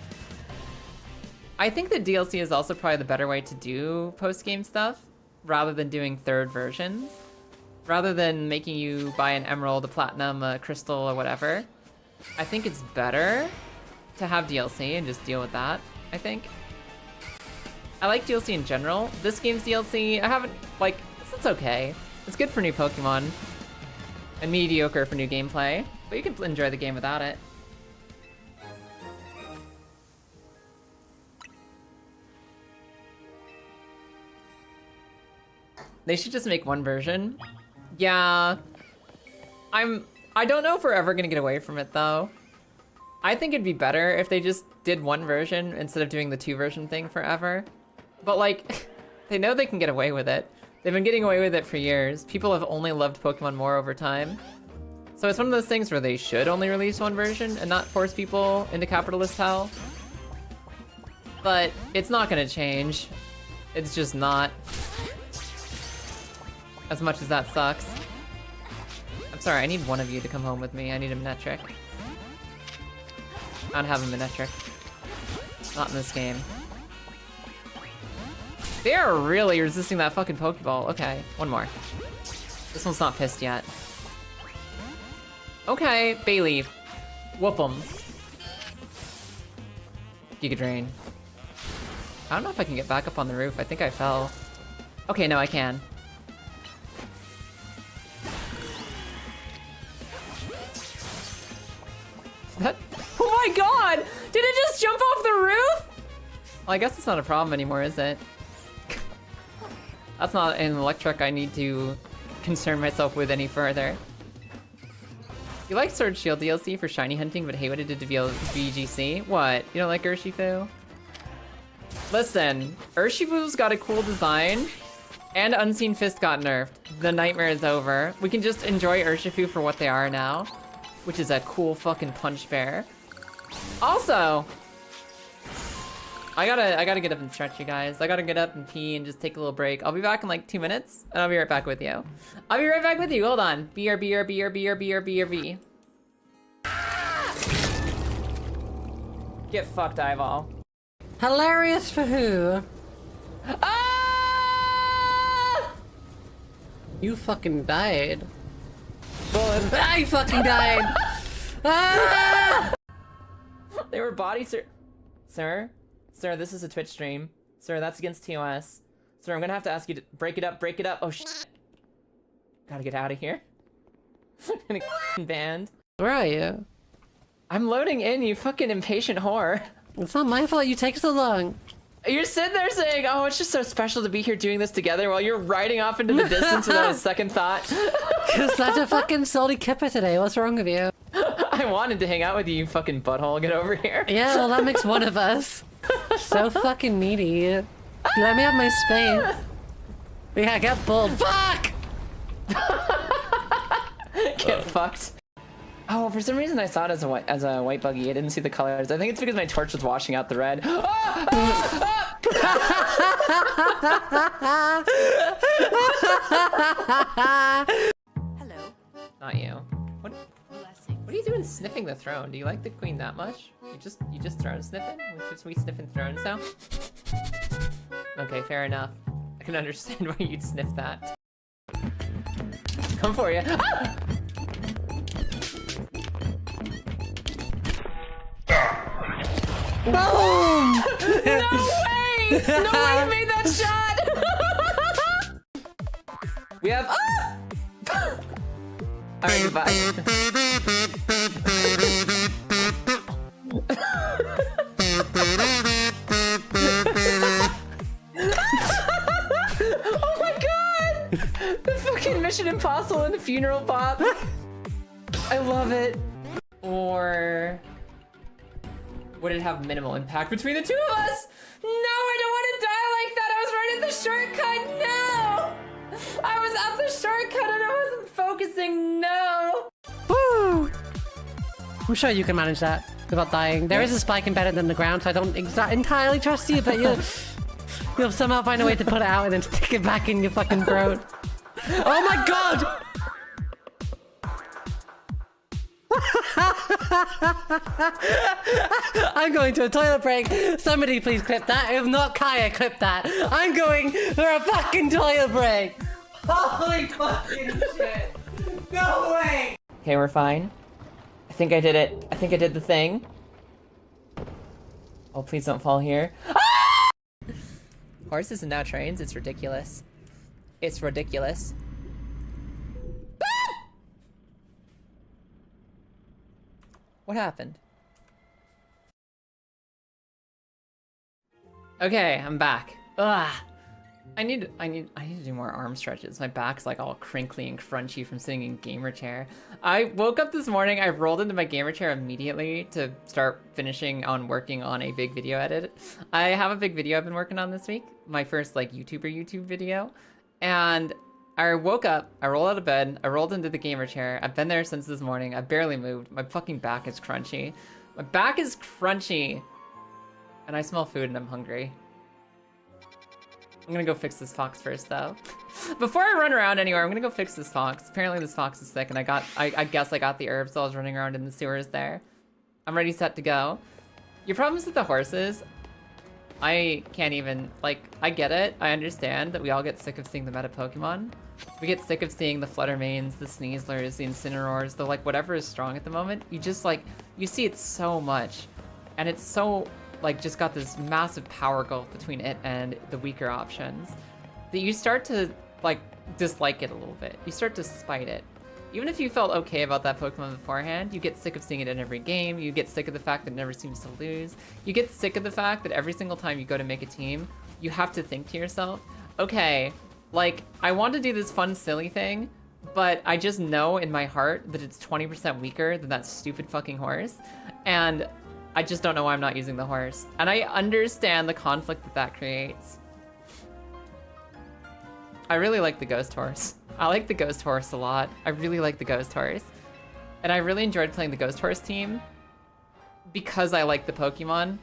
I think the DLC is also probably the better way to do post-game stuff, rather than doing third versions. Rather than making you buy an emerald, a platinum, a crystal, or whatever. I think it's better to have DLC and just deal with that, I think. I like DLC in general. This game's DLC, I haven't, like, it's okay. It's good for new Pokemon. And mediocre for new gameplay. But you can enjoy the game without it. They should just make one version. Yeah. I don't know if we're ever gonna get away from it though. I think it'd be better if they just did one version instead of doing the 2-version thing forever. But like, they know they can get away with it. They've been getting away with it for years. People have only loved Pokemon more over time. So it's one of those things where they should only release one version and not force people into capitalist hell. But it's not gonna change. It's just not. As much as that sucks. I'm sorry, I need one of you to come home with me. I need a Manectric. I don't have a Manectric. Not in this game. They are really resisting that fucking Pokeball. Okay, one more. This one's not pissed yet. Okay, Bayleaf. Whoop 'em. Giga Drain. I don't know if I can get back up on the roof. I think I fell. Okay, no, I can. That, oh my god! Did it just jump off the roof? Well, I guess it's not a problem anymore, is it? That's not an Electric I need to concern myself with any further. You like Sword Shield DLC for shiny hunting, but hate what it did to VGC? What? You don't like Urshifu? Listen, Urshifu's got a cool design, and Unseen Fist got nerfed. The nightmare is over. We can just enjoy Urshifu for what they are now, which is a cool fucking punch bear. Also, I gotta get up and stretch, you guys. I gotta get up and pee and just take a little break. I'll be back in like 2 minutes, and I'll be right back with you. I'll be right back with you. Hold on. BRB. Get fucked, eyeball. Hilarious for who? Ah! You fucking died. Well, I fucking died! Ah! they were body Sir, this is a Twitch stream. Sir, that's against TOS. Sir, I'm gonna have to ask you to break it up. Oh shit. Gotta get out of here. In a band. Where are you? I'm loading in, you fucking impatient whore. It's not my fault you take so long. You're sitting there saying, oh, it's just so special to be here doing this together while you're riding off into the distance without a second thought. You're such a fucking salty kipper today. What's wrong with you? I wanted to hang out with you, you fucking butthole. Get over here. Yeah, well, that makes one of us. So fucking needy. Let me have my space. Yeah, get pulled. Fuck! Get fucked. Oh, for some reason I saw it as a white buggy. I didn't see the colors. I think it's because my torch was washing out the red. Hello. Not you. What are you doing sniffing the throne? Do you like the queen that much? You just throne sniffing? We sniffing thrones now? Okay, fair enough. I can understand why you'd sniff that. Come for you. Ah! Boom! No way! No way you made that shot! We have. Ah! Alright, goodbye. Apostle and Funeral Pop. I love it. Or would it have minimal impact between the two of us? No, I don't want to die like that. I was right at the shortcut. No, I was at the shortcut and I wasn't focusing. No. Woo! I'm sure you can manage that without dying. There is a spike embedded in the ground, so I don't entirely trust you, but you'll somehow find a way to put it out and then stick it back in your fucking throat. Oh my god! I'm going to a toilet break. Somebody please clip that. If not Kaya, clip that. I'm going for a fucking toilet break. Holy fucking shit. No way. Okay, we're fine. I think I did it. I think I did the thing. Oh, please don't fall here. Ah! Horses and now trains. It's ridiculous. It's ridiculous. Ah! What happened? Okay, I'm back. Ugh. I need to do more arm stretches. My back's like all crinkly and crunchy from sitting in gamer chair. I woke up this morning, I rolled into my gamer chair immediately to start finishing on working on a big video edit. I have a big video I've been working on this week. My first like YouTube video. And I woke up, I rolled out of bed, I rolled into the gamer chair. I've been there since this morning. I barely moved. My fucking back is crunchy. My back is crunchy. And I smell food and I'm hungry. I'm gonna go fix this fox first though. Before I run around anywhere, I'm gonna go fix this fox. Apparently this fox is sick and I guess I got the herbs, so I was running around in the sewers there. I'm ready, set to go. Your problems with the horses, I can't even, like, I get it. I understand that we all get sick of seeing the meta Pokemon. We get sick of seeing the Fluttermanes, the Sneaslers, the Incineroars, the like whatever is strong at the moment. You just like, you see it so much. And it's so, like, just got this massive power gulf between it and the weaker options that you start to, like, dislike it a little bit. You start to spite it. Even if you felt okay about that Pokemon beforehand, you get sick of seeing it in every game. You get sick of the fact that it never seems to lose. You get sick of the fact that every single time you go to make a team, you have to think to yourself, okay, like, I want to do this fun, silly thing, but I just know in my heart that it's 20% weaker than that stupid fucking horse. And I just don't know why I'm not using the horse. And I understand the conflict that that creates. I really like the ghost horse. I like the ghost horse a lot. I really like the ghost horse. And I really enjoyed playing the ghost horse team because I like the Pokemon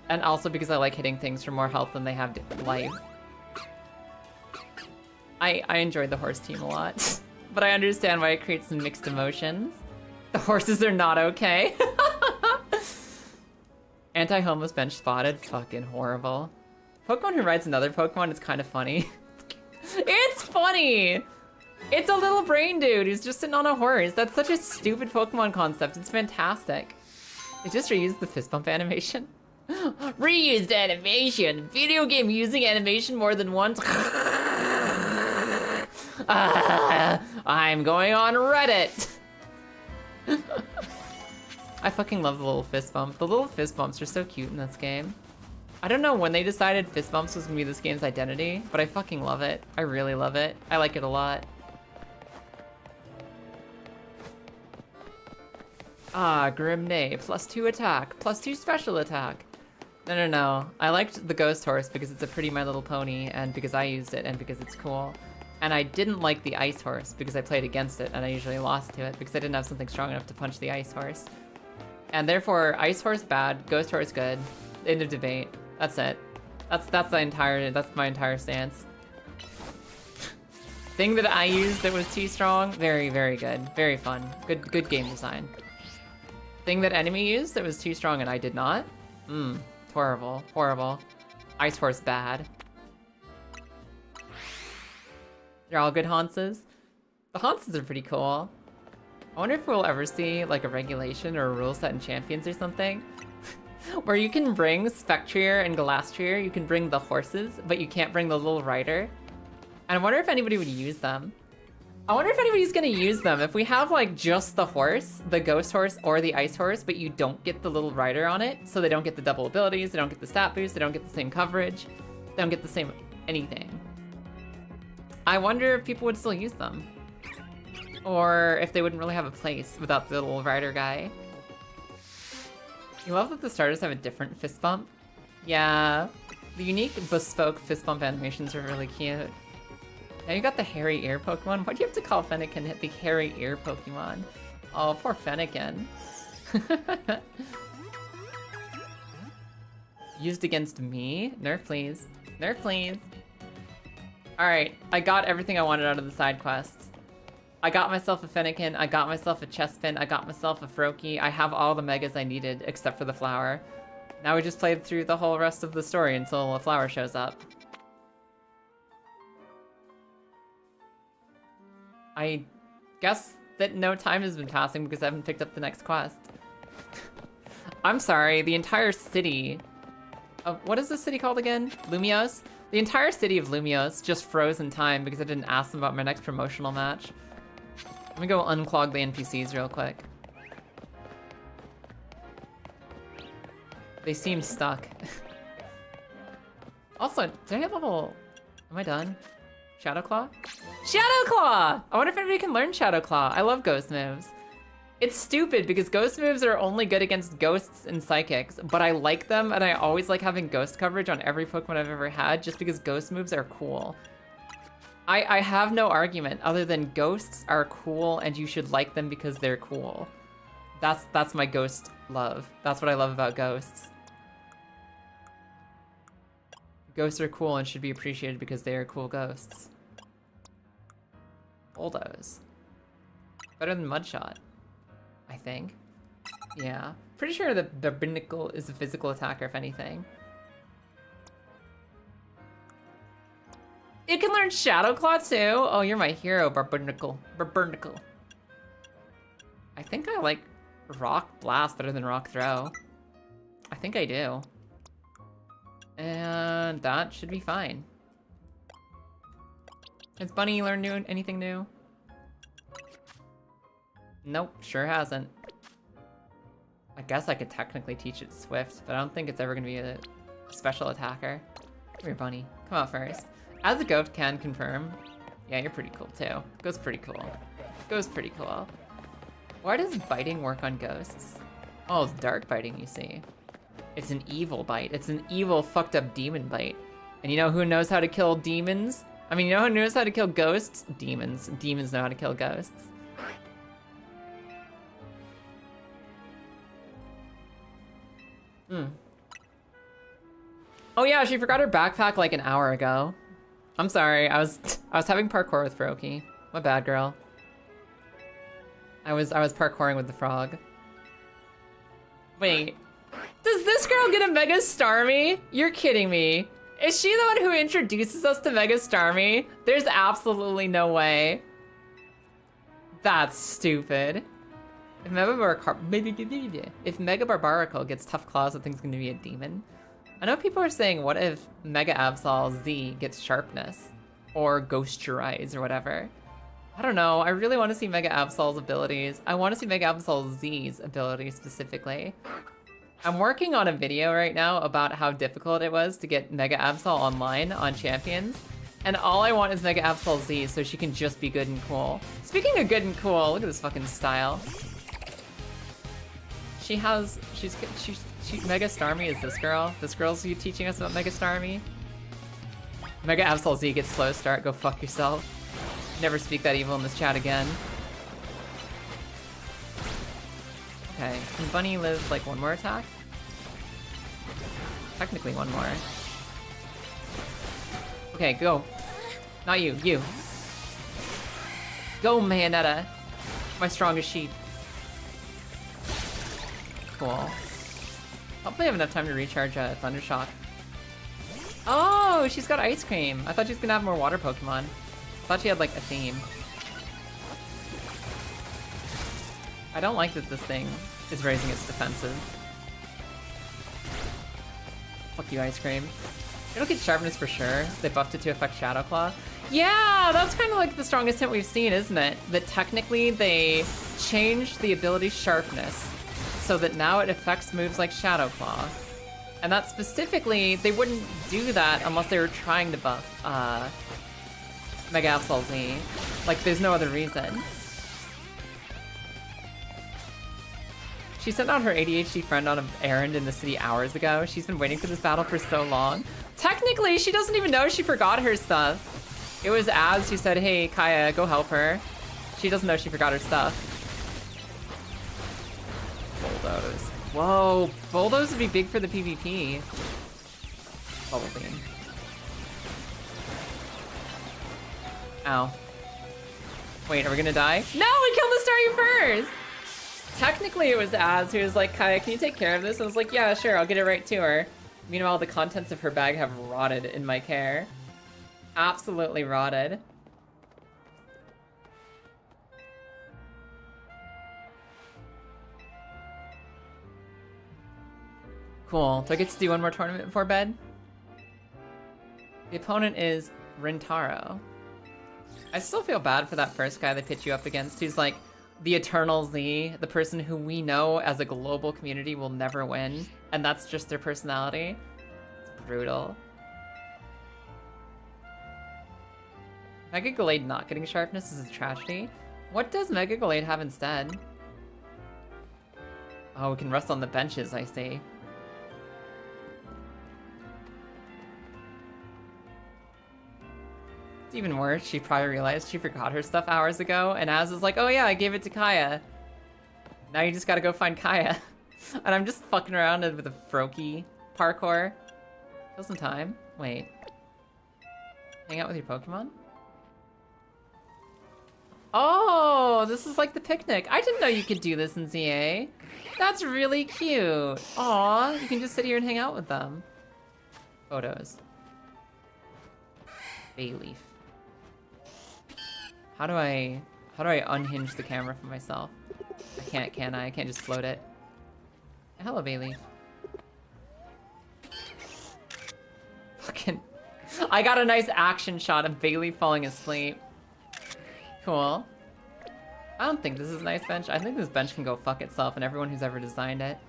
and also because I like hitting things for more health than they have life. I enjoyed the horse team a lot, but I understand why it creates some mixed emotions. The horses are not okay. Anti-homeless bench spotted, fucking horrible. Pokemon who rides another Pokemon is kind of funny. It's funny! It's a little brain dude who's just sitting on a horse. That's such a stupid Pokemon concept. It's fantastic. They just reused the fist bump animation. Reused animation! Video game using animation more than once. I'm going on Reddit! I fucking love the little fist bump. The little fist bumps are so cute in this game. I don't know when they decided fist bumps was gonna be this game's identity, but I fucking love it. I really love it. I like it a lot. Ah, Grimnay, +2 attack, +2 special attack. No. I liked the ghost horse because it's a pretty My Little Pony and because I used it and because it's cool. And I didn't like the ice horse because I played against it and I usually lost to it because I didn't have something strong enough to punch the ice horse. And therefore, ice horse bad, ghost horse good. End of debate. That's it. That's my entire stance. Thing that I used that was too strong, very, very good. Very fun. Good game design. Thing that enemy used that was too strong and I did not? Horrible. Horrible. Ice horse bad. They're all good Haunces. The Haunces are pretty cool. I wonder if we'll ever see like a regulation or a rule set in Champions or something where you can bring Spectrier and Galastrier, you can bring the horses, but you can't bring the little rider. And I wonder if anybody would use them. I wonder if anybody's gonna use them. If we have like just the horse, the ghost horse or the ice horse, but you don't get the little rider on it, so they don't get the double abilities, they don't get the stat boost, they don't get the same coverage, they don't get the same anything. I wonder if people would still use them. Or if they wouldn't really have a place without the little rider guy. You love that the starters have a different fist bump? Yeah. The unique bespoke fist bump animations are really cute. Now you got the hairy ear Pokemon. Why do you have to call Fennekin the hairy ear Pokemon? Oh, poor Fennekin. Used against me? Nerf, please. Nerf, please. Alright, I got everything I wanted out of the side quests. I got myself a Fennekin, I got myself a Chespin, I got myself a Froakie. I have all the megas I needed, except for the flower. Now we just played through the whole rest of the story until a flower shows up. I guess that no time has been passing because I haven't picked up the next quest. I'm sorry, the entire city... what is this city called again? Lumios? The entire city of Lumios just froze in time because I didn't ask them about my next promotional match. Let me go unclog the NPCs real quick. They seem stuck. Also, did I get level... Am I done? Shadow Claw? Shadow Claw! I wonder if anybody can learn Shadow Claw. I love ghost moves. It's stupid because ghost moves are only good against ghosts and psychics, but I like them and I always like having ghost coverage on every Pokemon I've ever had just because ghost moves are cool. I have no argument other than ghosts are cool and you should like them because they're cool. That's my ghost love. That's what I love about ghosts. Ghosts are cool and should be appreciated because they are cool ghosts. Bulldoze. Better than Mudshot, I think. Yeah. Pretty sure that Barbarnicle is a physical attacker, if anything. You can learn Shadow Claw too? Oh, you're my hero, Barbarnicle. Barbarnicle. I think I like Rock Blast better than Rock Throw. I think I do. And that should be fine. Has Bunny learned anything new? Nope, sure hasn't. I guess I could technically teach it Swift, but I don't think it's ever gonna be a special attacker. Come here, Bunny. Come out first. As a goat can confirm. Yeah, you're pretty cool too. Ghost pretty cool. Ghost pretty cool. Why does biting work on ghosts? Oh, it's dark biting, you see. It's an evil bite. It's an evil, fucked up demon bite. And you know who knows how to kill demons? I mean, you know who knows how to kill ghosts? Demons. Demons know how to kill ghosts. Oh yeah, she forgot her backpack like an hour ago. I'm sorry, I was having parkour with Froakie. My bad, girl. I was parkouring with the frog. Wait, does this girl get a Mega Starmie? You're kidding me. Is she the one who introduces us to Mega Starmie? There's absolutely no way. That's stupid. If Mega Barbarical gets Tough Claws, I think it's gonna be a demon. I know people are saying, what if Mega Absol Z gets Sharpness? Or Ghost Your Eyes or whatever. I don't know, I really want to see Mega Absol's abilities. I want to see Mega Absol Z's ability specifically. I'm working on a video right now about how difficult it was to get Mega Absol online on Champions. And all I want is Mega Absol Z so she can just be good and cool. Speaking of good and cool, look at this fucking style. She's Mega Starmie is this girl. This girl's you teaching us about Mega Starmie. Mega Absol Z gets slow start, go fuck yourself. Never speak that evil in this chat again. Okay, can Bunny live like one more attack? Technically one more. Okay, go. Not you, you. Go, Mayonetta. My strongest sheep. Cool. Hopefully I have enough time to recharge Thundershock. Oh, she's got ice cream. I thought she was gonna have more water Pokemon. I thought she had like a theme. I don't like that this thing is raising its defenses. Fuck you, ice cream. It'll get sharpness for sure. They buffed it to affect Shadow Claw. Yeah, that's kind of like the strongest hint we've seen, isn't it? That technically they changed the ability sharpness so that now it affects moves like Shadow Claw. And that specifically, they wouldn't do that unless they were trying to buff Mega Absol Z. Like, there's no other reason. She sent out her ADHD friend on an errand in the city hours ago. She's been waiting for this battle for so long. Technically, she doesn't even know she forgot her stuff. It was Az who said, hey, Kaya, go help her. She doesn't know she forgot her stuff. Bulldoze. Whoa, Bulldoze would be big for the PvP. Bubble Beam. Ow. Wait, are we gonna die? No, we killed the Staryu first! Technically, it was Az who was like, Kaya, can you take care of this? I was like, yeah, sure, I'll get it right to her. Meanwhile, the contents of her bag have rotted in my care. Absolutely rotted. Cool. Do I get to do one more tournament before bed? The opponent is Rintaro. I still feel bad for that first guy they pitch you up against, who's like the Eternal Z, the person who we know as a global community will never win, and that's just their personality. It's brutal. Mega Gallade not getting sharpness is a tragedy. What does Mega Gallade have instead? Oh, we can rest on the benches, I see. It's even worse, she probably realized she forgot her stuff hours ago, and Az is like, oh yeah, I gave it to Kaya. Now you just gotta go find Kaya. And I'm just fucking around with a Froakie parkour. Kill some time. Wait. Hang out with your Pokemon? Oh, this is like the picnic. I didn't know you could do this in ZA. That's really cute. Aw, you can just sit here and hang out with them. Photos. Bayleaf. How do I unhinge the camera from myself? I can't, can I? I can't just float it. Hello, Bayleaf. Fucking... I got a nice action shot of Bayleaf falling asleep. Cool. I don't think this is a nice bench. I think this bench can go fuck itself and everyone who's ever designed it.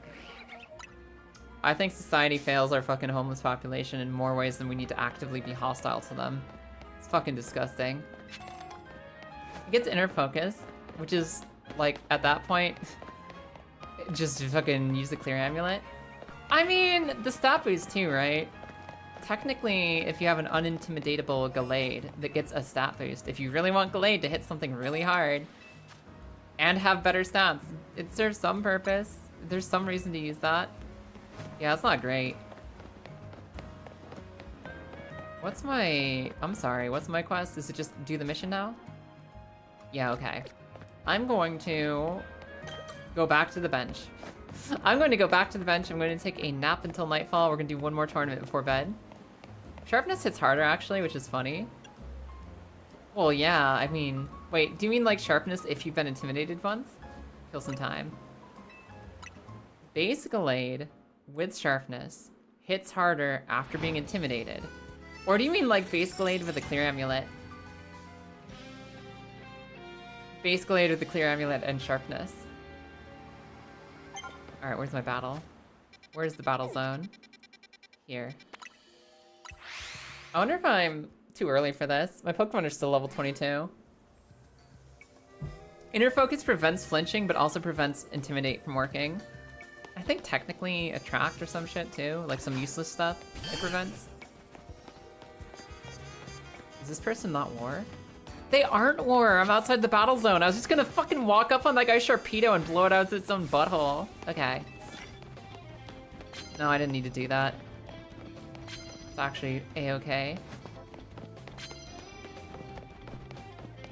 I think society fails our fucking homeless population in more ways than we need to actively be hostile to them. It's fucking disgusting. It gets inner focus, which is, like, at that point, just fucking use the clear amulet. I mean, the stat boost too, right? Technically, if you have an unintimidatable Gallade that gets a stat boost, if you really want Gallade to hit something really hard and have better stats, it serves some purpose. There's some reason to use that. Yeah, it's not great. What's my... I'm sorry, what's my quest? Is it just do the mission now? Yeah, okay. I'm going to go back to the bench. I'm going to go back to the bench. I'm going to take a nap until nightfall. We're going to do one more tournament before bed. Sharpness hits harder, actually, which is funny. Well, yeah, I mean... Wait, do you mean, like, sharpness if you've been intimidated once? Kill some time. Base Gallade with sharpness hits harder after being intimidated. Or do you mean, like, base Gallade with a clear amulet? Base Gallade with the clear amulet and sharpness. Alright, where's my battle? Where's the battle zone? Here. I wonder if I'm too early for this. My Pokemon are still level 22. Inner Focus prevents flinching, but also prevents Intimidate from working. I think technically Attract or some shit too. Like some useless stuff it prevents. Is this person not war? They aren't war. I'm outside the battle zone. I was just gonna fucking walk up on that guy's Sharpedo and blow it out its own butthole. Okay. No, I didn't need to do that. It's actually a-okay.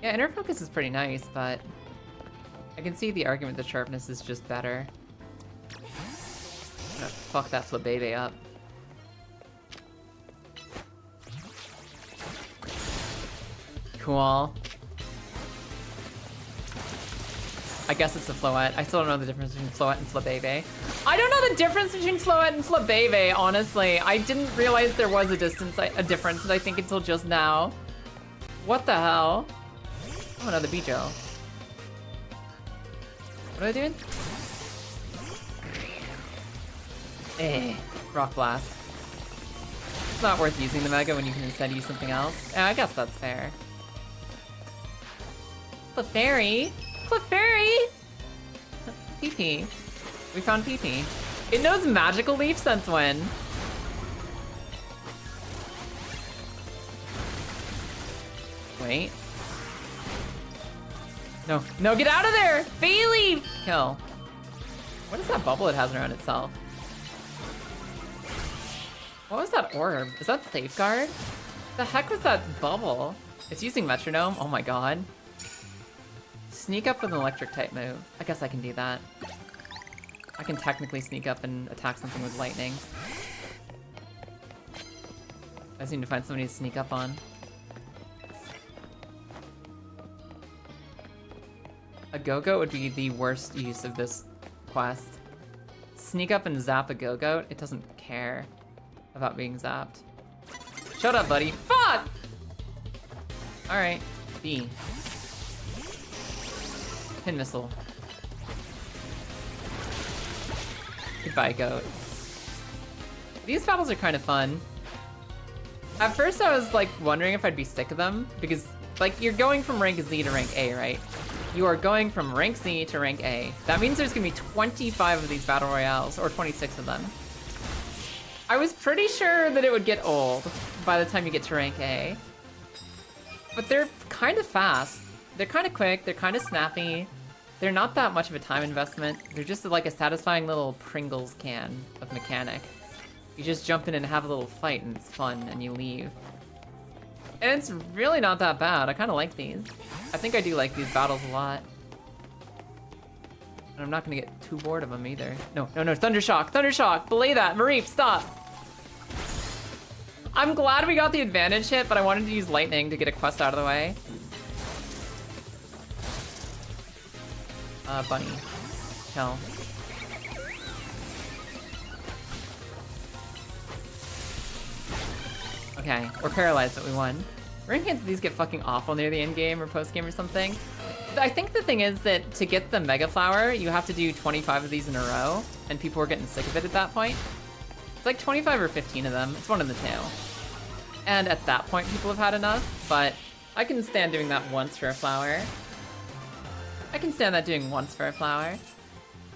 Yeah, Inner Focus is pretty nice, but I can see the argument that sharpness is just better. I'm gonna fuck that Flabébé up. Cool. I guess it's the Floette. I still don't know the difference between Floette and Flabébé. I don't know the difference between Floette and Flabébé, honestly. I didn't realize there was a difference, I think, until just now. What the hell? Oh, another Bijo. What am I doing? Rock Blast. It's not worth using the Mega when you can instead use something else. Yeah, I guess that's fair. Clefairy? Clefairy? PP. We found PP. It knows Magical Leaf since when? Wait. No, no, get out of there! Bailey! Kill. What is that bubble it has around itself? What was that orb? Is that Safeguard? The heck was that bubble? It's using Metronome? Oh my god. Sneak up with an electric type move. I guess I can do that. I can technically sneak up and attack something with lightning. I just need to find somebody to sneak up on. A Go-Goat would be the worst use of this quest. Sneak up and zap a Go-Goat? It doesn't care about being zapped. Shut up, buddy. Fuck! Alright. B. Pin missile. Goodbye, Goat. These battles are kind of fun. At first I was like wondering if I'd be sick of them, because like you're going from rank Z to rank A, right? You are going from rank Z to rank A. That means there's gonna be 25 of these battle royales, or 26 of them. I was pretty sure that it would get old by the time you get to rank A. But they're kind of fast. They're kind of quick, they're kind of snappy. They're not that much of a time investment. They're just like a satisfying little Pringles can of mechanic. You just jump in and have a little fight and it's fun and you leave. And it's really not that bad. I kind of like these. I think I do like these battles a lot. And I'm not gonna get too bored of them either. No, no, no, Thundershock, Thundershock, belay that, Mareep, stop. I'm glad we got the advantage hit, but I wanted to use lightning to get a quest out of the way. Bunny, kill. Okay, we're paralyzed, but we won. Rank these get fucking awful near the end game or post game or something. I think the thing is that to get the Mega Flower, you have to do 25 of these in a row, and people were getting sick of it at that point. It's like 25 or 15 of them. It's one of the two. And at that point, people have had enough, but I can stand doing that once for a flower. I can stand that doing once for a flower.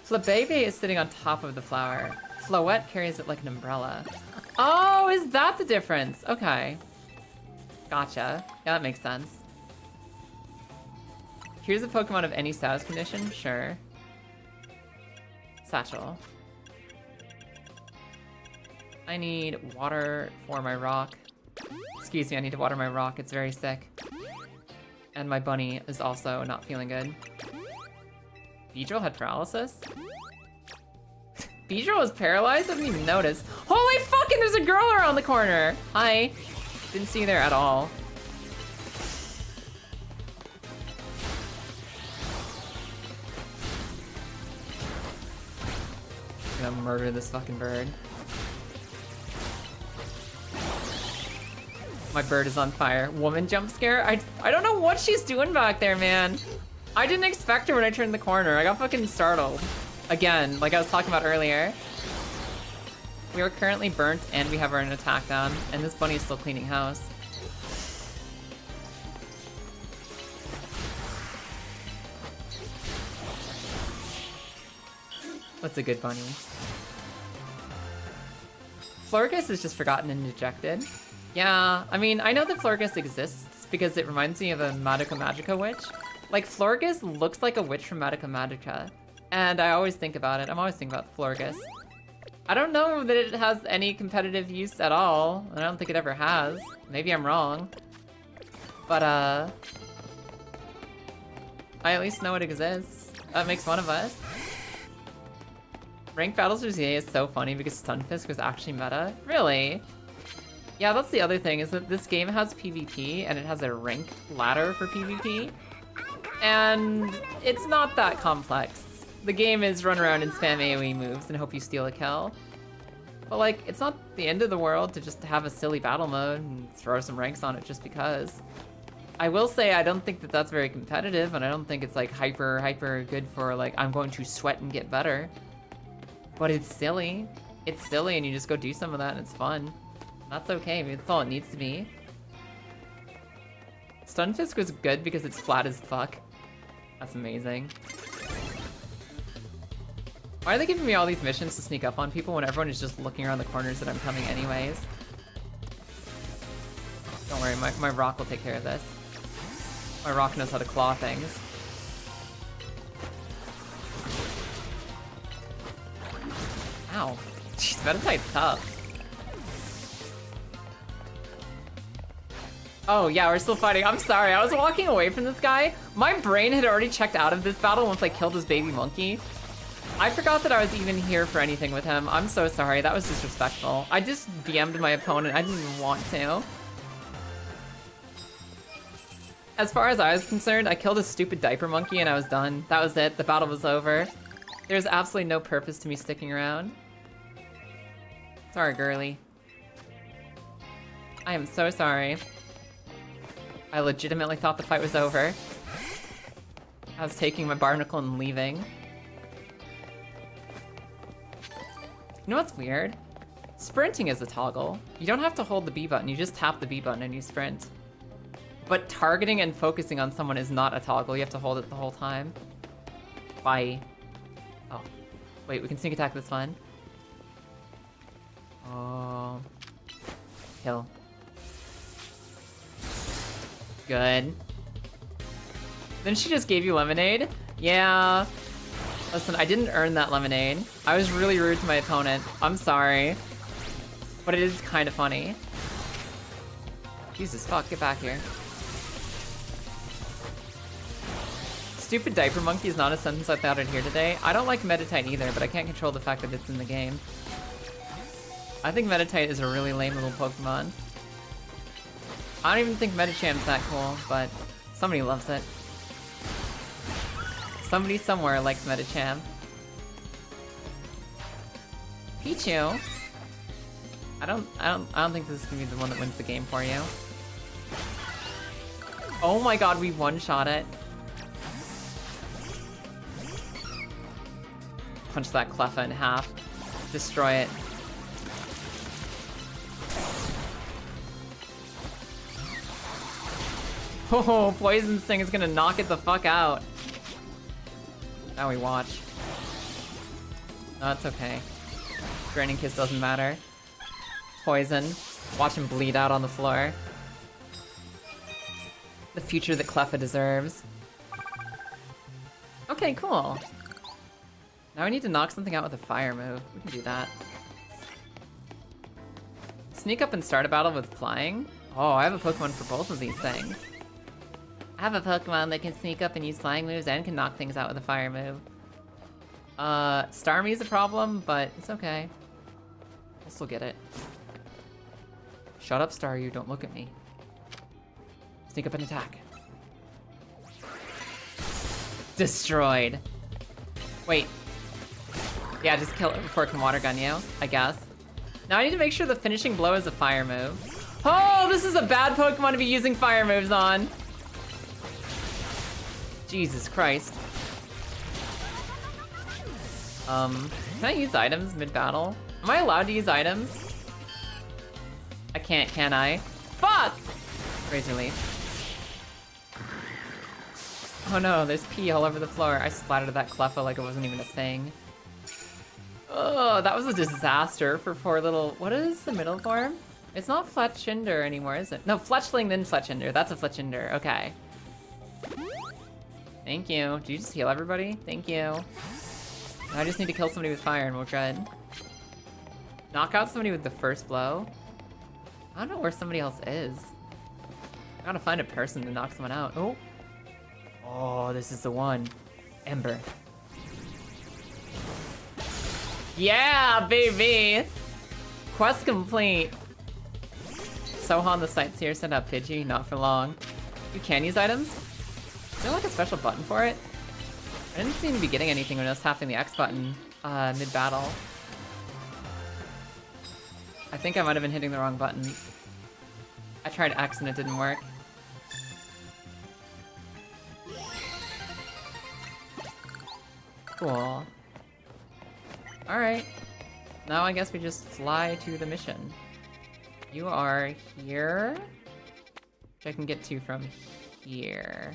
Flabebe is sitting on top of the flower. Floette carries it like an umbrella. Oh, is that the difference? Okay. Gotcha. Yeah, that makes sense. Here's a Pokemon of any status condition? Sure. Satchel. I need water for my rock. Excuse me, I need to water my rock. It's very sick. And my bunny is also not feeling good. Beedrill had paralysis? Beedrill was paralyzed? I didn't even notice. Holy fucking, there's a girl around the corner! Hi. Didn't see you there at all. I'm gonna murder this fucking bird. My bird is on fire. Woman jump scare? I don't know what she's doing back there, man. I didn't expect her when I turned the corner. I got fucking startled. Again, like I was talking about earlier. We are currently burnt and we have our own attack down, and this bunny is still cleaning house. What's a good bunny? Florges is just forgotten and dejected. Yeah, I mean, I know that Florges exists because it reminds me of a Madoka Magica witch. Like, Florges looks like a witch from Madoka Magica, and I always think about it. I'm always thinking about Florges. I don't know that it has any competitive use at all. I don't think it ever has. Maybe I'm wrong. But, I at least know it exists. That makes one of us. Ranked Battles for ZA is so funny because Stunfisk was actually meta. Really? Yeah, that's the other thing, is that this game has PvP, and it has a ranked ladder for PvP. And it's not that complex. The game is run around and spam AoE moves and hope you steal a kill. But like, it's not the end of the world to just have a silly battle mode and throw some ranks on it just because. I will say I don't think that that's very competitive, and I don't think it's like hyper good for like, I'm going to sweat and get better. But it's silly. It's silly, and you just go do some of that and it's fun. That's okay, maybe that's all it needs to be. Stunfisk was good because it's flat as fuck. That's amazing. Why are they giving me all these missions to sneak up on people when everyone is just looking around the corners that I'm coming anyways? Don't worry, my rock will take care of this. My rock knows how to claw things. Ow. Jeez, Meditite's tough. Oh yeah, we're still fighting. I'm sorry, I was walking away from this guy. My brain had already checked out of this battle once I killed his baby monkey. I forgot that I was even here for anything with him. I'm so sorry, that was disrespectful. I just BM'd my opponent, I didn't even want to. As far as I was concerned, I killed a stupid diaper monkey and I was done. That was it, the battle was over. There's absolutely no purpose to me sticking around. Sorry, girly. I am so sorry. I legitimately thought the fight was over. I was taking my barnacle and leaving. You know what's weird? Sprinting is a toggle. You don't have to hold the B button, you just tap the B button and you sprint. But targeting and focusing on someone is not a toggle, you have to hold it the whole time. Bye. Oh. Wait, we can sneak attack this one. Oh. Kill. Good. Then she just gave you lemonade? Yeah. Listen, I didn't earn that lemonade. I was really rude to my opponent. I'm sorry. But it is kind of funny. Jesus fuck, get back here. Stupid diaper monkey is not a sentence I thought I'd hear today. I don't like Meditite either, but I can't control the fact that it's in the game. I think Meditite is a really lame little Pokemon. I don't even think Medicham's that cool, but somebody loves it. Somebody somewhere likes Medicham. Pichu. I don't think this is gonna be the one that wins the game for you. Oh my god, we one-shot it. Punch that Cleffa in half. Destroy it. Oh, Poison Sting is gonna knock it the fuck out. Now we watch. No, it's okay. Draining Kiss doesn't matter. Poison. Watch him bleed out on the floor. The future that Cleffa deserves. Okay, cool. Now we need to knock something out with a fire move. We can do that. Sneak up and start a battle with flying? Oh, I have a Pokemon for both of these things. I have a Pokemon that can sneak up and use flying moves and can knock things out with a fire move. Starmie's a problem, but it's okay. I'll still get it. Shut up, Staryu, don't look at me. Sneak up and attack. Destroyed. Wait. Yeah, just kill it before it can water gun you, I guess. Now I need to make sure the finishing blow is a fire move. Oh, this is a bad Pokemon to be using fire moves on. Jesus Christ. Can I use items mid-battle? Am I allowed to use items? I can't, can I? Fuck! Razor Leaf. Oh no, there's pee all over the floor. I splattered that Cleffa like it wasn't even a thing. Oh, that was a disaster for poor little... What is the middle form? It's not Fletchinder anymore, is it? No, Fletchling then Fletchinder. That's a Fletchinder. Okay. Thank you. Did you just heal everybody? Thank you. I just need to kill somebody with fire and we're good. Knock out somebody with the first blow? I don't know where somebody else is. I gotta find a person to knock someone out. Oh. Oh, this is the one. Ember. Yeah, baby! Quest complete. Sohan the Sightseer sent out Pidgey, not for long. You can use items? Is there like a special button for it? I didn't seem to be getting anything when I was tapping the X button mid-battle. I think I might have been hitting the wrong buttons. I tried X and it didn't work. Cool. Alright. Now I guess we just fly to the mission. You are here. Which I can get to from here.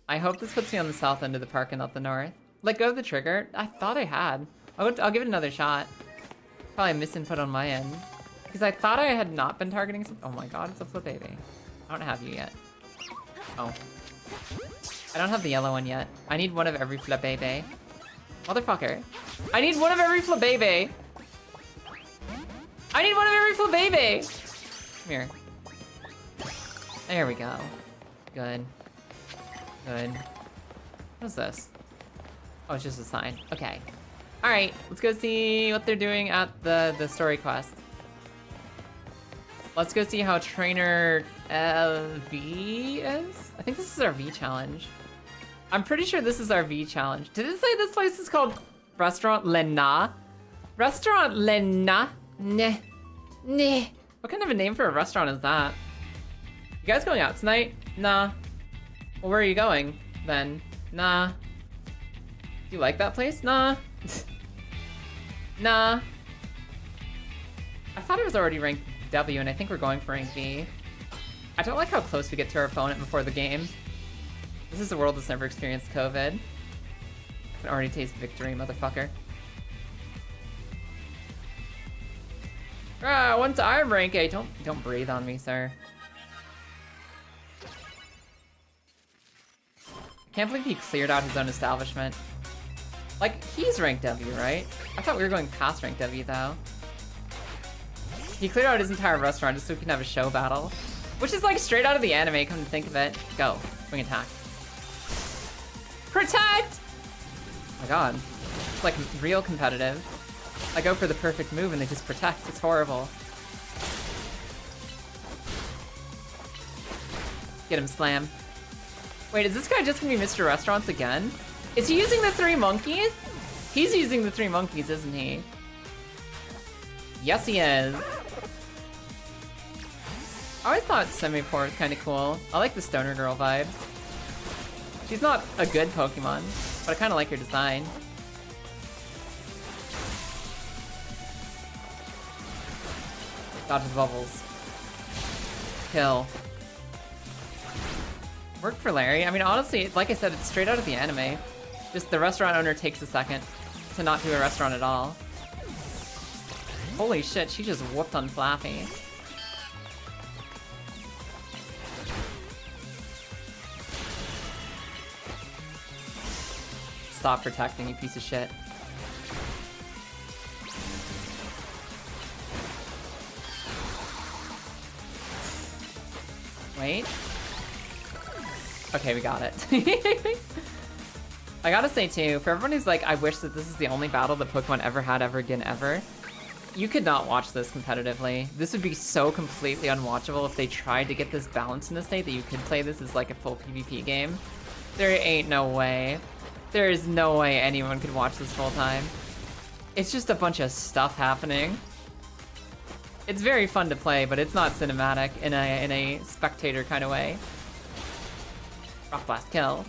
I hope this puts me on the south end of the park and not the north. Let go of the trigger? I thought I had. I'll give it another shot. Probably a misinput on my end. Because I thought I had not been targeting some— oh my god, it's a flip baby. I don't have you yet. Oh. I don't have the yellow one yet. I need one of every flip baby. Motherfucker. I need one of every flip baby. I need one of every flip baby. Come here. There we go. Good. Good. What's this? Oh, it's just a sign. Okay. Alright, let's go see what they're doing at the story quest. Let's go see how Trainer V is? I think this is our V challenge. I'm pretty sure this is our V challenge. Did it say this place is called Restaurant Lena? Restaurant Lena? Nah. Nah. What kind of a name for a restaurant is that? You guys going out tonight? Nah. Well, where are you going then? Nah. Do you like that place? Nah. Nah. I thought it was already ranked W, and I think we're going for rank V. I don't like how close we get to our opponent before the game. This is a world that's never experienced COVID. I can already taste victory, motherfucker. Ah, once I'm rank A, don't breathe on me, sir. I can't believe he cleared out his own establishment. Like, he's rank W, right? I thought we were going past rank W, though. He cleared out his entire restaurant just so we can have a show battle. Which is like straight out of the anime, come to think of it. Go. Swing attack. Protect! Oh my god. It's like real competitive. I go for the perfect move and they just protect. It's horrible. Get him, Slam. Wait, is this guy just gonna be Mr. Restaurants again? Is he using the 3 monkeys? He's using the 3 monkeys, isn't he? Yes, he is. I always thought Semipore was kind of cool. I like the Stoner Girl vibes. She's not a good Pokemon, but I kind of like her design. Dodge the bubbles. Kill. Work for Larry. I mean, honestly, like I said, it's straight out of the anime. Just the restaurant owner takes a second to not do a restaurant at all. Holy shit, she just whooped on Flappy. Stop protecting, you piece of shit. Wait. Okay, we got it. I gotta say too, for everyone who's like, I wish that this is the only battle that Pokemon ever had ever again ever, you could not watch this competitively. This would be so completely unwatchable if they tried to get this balance in the state that you could play this as like a full PvP game. There ain't no way. There is no way anyone could watch this full time. It's just a bunch of stuff happening. It's very fun to play, but it's not cinematic in a spectator kind of way. Rock Blast kill.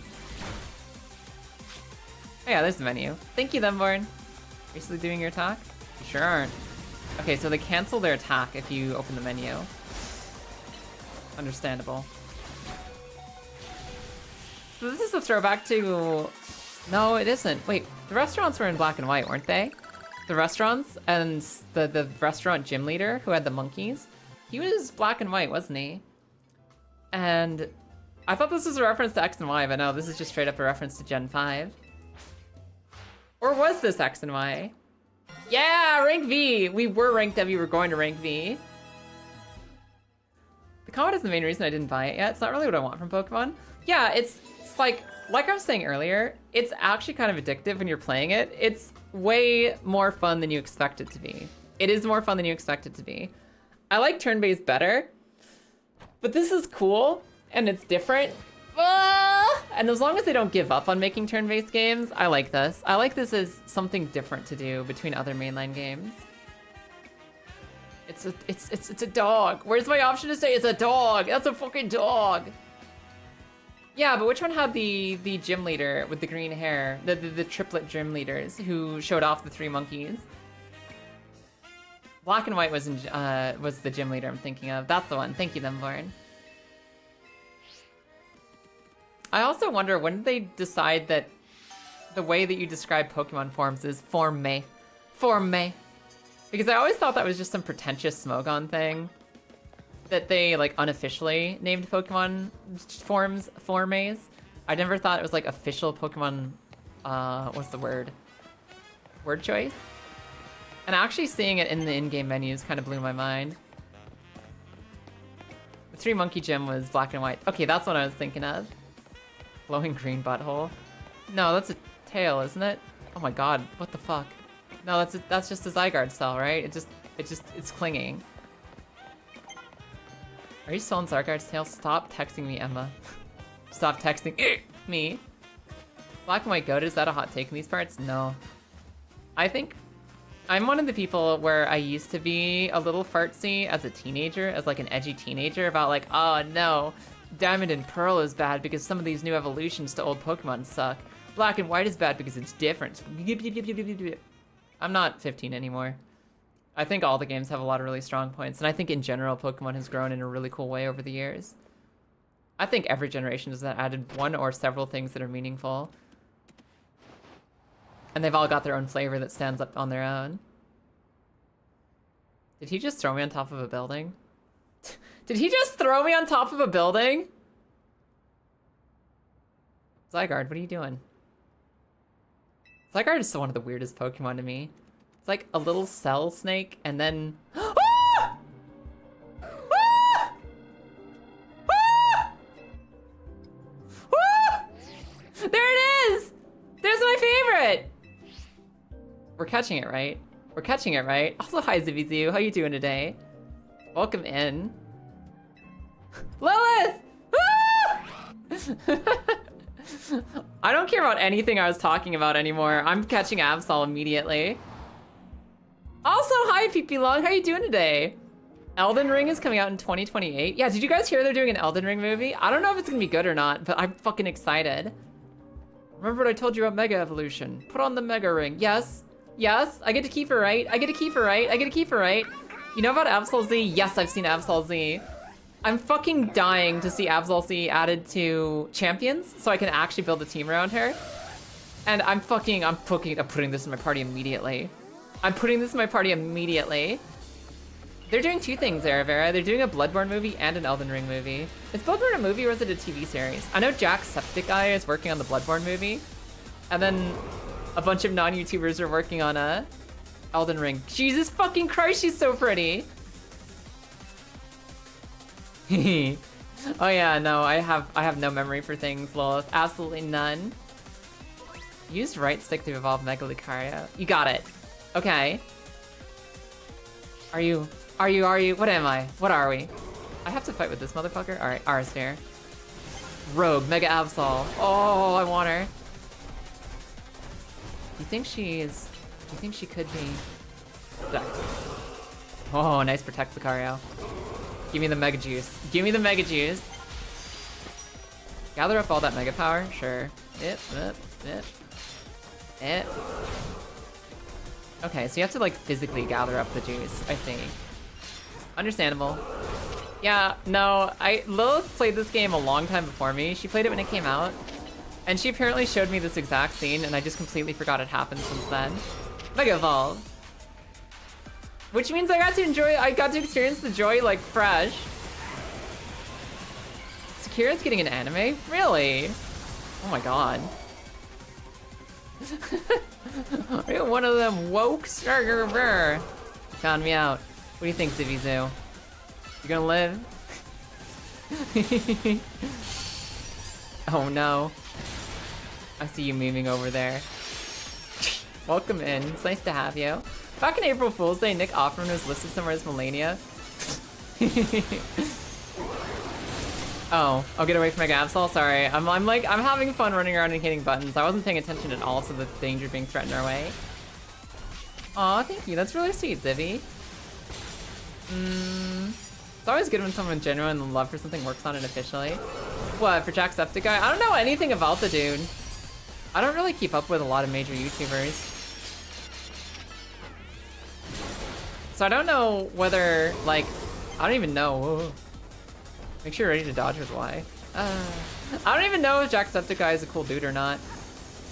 Oh yeah, there's the menu. Thank you, Themborn. Are you still doing your attack? You sure aren't. Okay, so they cancel their attack if you open the menu. Understandable. So this is a throwback to... No, it isn't. Wait, the restaurants were in black and white, weren't they? The restaurants and the restaurant gym leader who had the monkeys. He was black and white, wasn't he? And I thought this was a reference to X and Y, but no, this is just straight up a reference to Gen 5. Or was this X and Y? Yeah, rank V! We were rank W, we're going to rank V. The comment is the main reason I didn't buy it yet. It's not really what I want from Pokemon. Yeah, it's like I was saying earlier, it's actually kind of addictive when you're playing it. It's way more fun than you expect it to be. It is more fun than you expect it to be. I like turn-based better, but this is cool and it's different. And as long as they don't give up on making turn-based games, I like this. I like this as something different to do between other mainline games. It's a dog. Where's my option to say it's a dog? That's a fucking dog. Yeah, but which one had the gym leader with the green hair? The triplet gym leaders who showed off the 3 monkeys. Black and white was the gym leader I'm thinking of. That's the one. Thank you, Themborn. I also wonder, when did they decide that the way that you describe Pokemon forms is form me. Form me. Because I always thought that was just some pretentious Smogon thing. That they, like, unofficially named Pokemon forms formes. I never thought it was, like, official Pokemon, what's the word? Word choice? And actually seeing it in the in-game menus kind of blew my mind. The 3 Monkey Gym was black and white. Okay, that's what I was thinking of. Glowing green butthole. No, that's a tail, isn't it? Oh my god, what the fuck? No, that's just a Zygarde cell, right? It's clinging. Are you still in Zygarde's tail? Stop texting me, Emma. Stop texting me. Black and white goat, is that a hot take in these parts? No. I think I'm one of the people where I used to be a little fartsy as a teenager, as like an edgy teenager about like, oh no, Diamond and Pearl is bad because some of these new evolutions to old Pokemon suck. Black and white is bad because it's different. I'm not 15 anymore. I think all the games have a lot of really strong points, and I think in general Pokemon has grown in a really cool way over the years. I think every generation has added one or several things that are meaningful. And they've all got their own flavor that stands up on their own. Did he just throw me on top of a building? Did he just throw me on top of a building? Zygarde, what are you doing? Zygarde is still one of the weirdest Pokemon to me. It's like a little cell snake and then... Ah! Ah! Ah! Ah! There it is! There's my favorite! We're catching it, right? We're catching it, right? Also, hi, Zivizu. How you doing today? Welcome in. Lilith! Ah! I don't care about anything I was talking about anymore. I'm catching Absol immediately. Also, hi, PP Long. How you doing today? Elden Ring is coming out in 2028. Yeah, did you guys hear they're doing an Elden Ring movie? I don't know if it's gonna be good or not, but I'm fucking excited. Remember what I told you about Mega Evolution? Put on the Mega Ring. Yes. Yes. I get to keep it right. I get to keep it right. I get to keep it right. You know about Absol Z? Yes, I've seen Absol Z. I'm fucking dying to see Absol Z added to Champions so I can actually build a team around her. And I'm putting this in my party immediately. I'm putting this in my party immediately. They're doing two things there, Vera. They're doing a Bloodborne movie and an Elden Ring movie. Is Bloodborne a movie or is it a TV series? I know Jacksepticeye is working on the Bloodborne movie. And then a bunch of non-YouTubers are working on a Elden Ring. Jesus fucking Christ, she's so pretty. Oh yeah, no, I have no memory for things, Lilith. Absolutely none. Use right stick to evolve Mega Lucario. You got it. Okay. Are you? What am I? What are we? I have to fight with this motherfucker? Alright, Arceus. Rogue, Mega Absol. Oh, I want her. Do you think she could be... Oh, nice protect Lucario. Give me the Mega Juice. Give me the Mega Juice. Gather up all that Mega Power? Sure. Okay, so you have to like physically gather up the juice, I think. Understandable. Yeah, no, Lilith played this game a long time before me. She played it when it came out. And she apparently showed me this exact scene and I just completely forgot it happened since then. Mega Evolve. Which means I got to experience the joy like fresh. Sakura's getting an anime? Really? Oh my god. Are you one of them wokes? Found me out. What do you think, Zivizu? You gonna live? Oh no. I see you memeing over there. Welcome in. It's nice to have you. Back in April Fool's Day, Nick Offerman was listed somewhere as Melania. Oh, I'll get away from Mega Absol. Sorry, I'm having fun running around and hitting buttons. I wasn't paying attention at all to the danger being threatened our way. Aw, thank you. That's really sweet, Zivy. It's always good when someone genuine love for something works on it officially. What, for Jacksepticeye? I don't know anything about the dude. I don't really keep up with a lot of major YouTubers. So I don't know whether, like, I don't even know. Whoa. Make sure you're ready to dodge with Y. I don't even know if Jacksepticeye is a cool dude or not.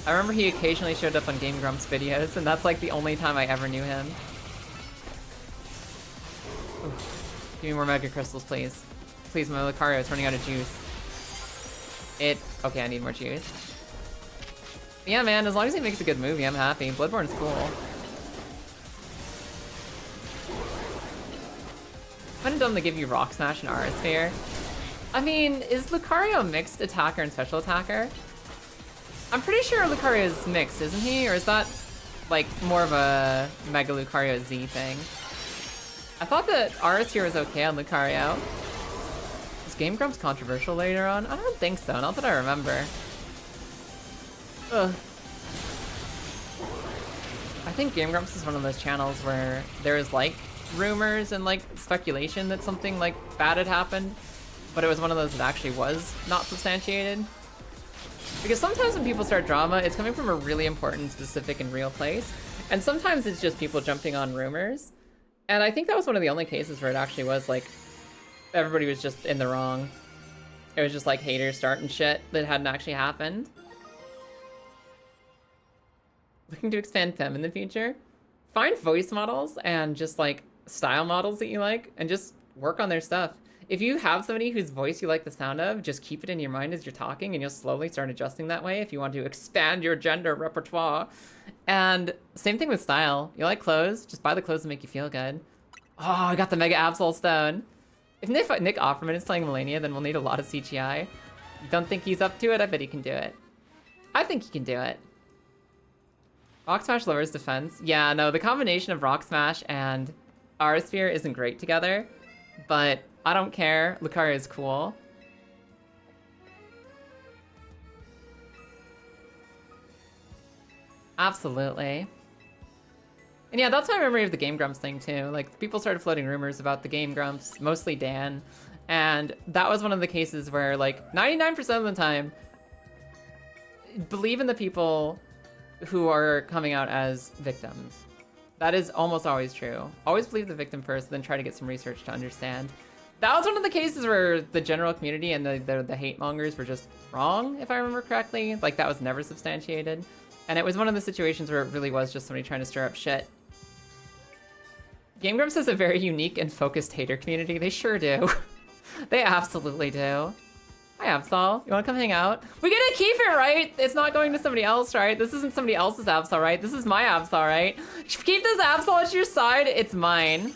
I remember he occasionally showed up on Game Grumps videos, and that's like the only time I ever knew him. Oof. Give me more Mega Crystals, please. Please, my Lucario is running out of juice. Okay, I need more juice. Yeah, man, as long as he makes a good movie, I'm happy. Bloodborne's cool. Kind of dumb to give you Rock Smash and ARCEUS. I mean, is Lucario a mixed attacker and special attacker? I'm pretty sure Lucario's mixed, isn't he? Or is that, like, more of a Mega Lucario Z thing? I thought that ARCEUS was okay on Lucario. Is Game Grumps controversial later on? I don't think so, not that I remember. Ugh. I think Game Grumps is one of those channels where there's, like, rumors and, like, speculation that something, like, bad had happened, but it was one of those that actually was not substantiated. Because sometimes when people start drama, it's coming from a really important, specific, and real place, and sometimes it's just people jumping on rumors. And I think that was one of the only cases where it actually was, like, everybody was just in the wrong. It was just, like, haters starting shit that hadn't actually happened. Looking to expand Fem in the future? Find voice models and just, like, style models that you like, and just work on their stuff. If you have somebody whose voice you like the sound of, just keep it in your mind as you're talking, and you'll slowly start adjusting that way if you want to expand your gender repertoire. And same thing with style. You like clothes? Just buy the clothes that make you feel good. Oh, I got the Mega Absol Stone. If Nick Offerman is playing Melania, then we'll need a lot of CGI. You don't think he's up to it? I bet he can do it. I think he can do it. Rock Smash lowers defense. Yeah, no, the combination of Rock Smash and ARCEUS isn't great together, but I don't care. Lucario is cool. Absolutely. And yeah, that's my memory of the Game Grumps thing too. Like, people started floating rumors about the Game Grumps, mostly Dan, and that was one of the cases where, like, 99% of the time, believe in the people who are coming out as victims. That is almost always true. Always believe the victim first, then try to get some research to understand. That was one of the cases where the general community and the hate mongers were just wrong, if I remember correctly. Like, that was never substantiated. And it was one of the situations where it really was just somebody trying to stir up shit. Game Grumps has a very unique and focused hater community. They sure do. They absolutely do. Hi, Absol. You wanna come hang out? We get to keep it, right? It's not going to somebody else, right? This isn't somebody else's Absol, right? This is my Absol, right? Keep this Absol at your side. It's mine.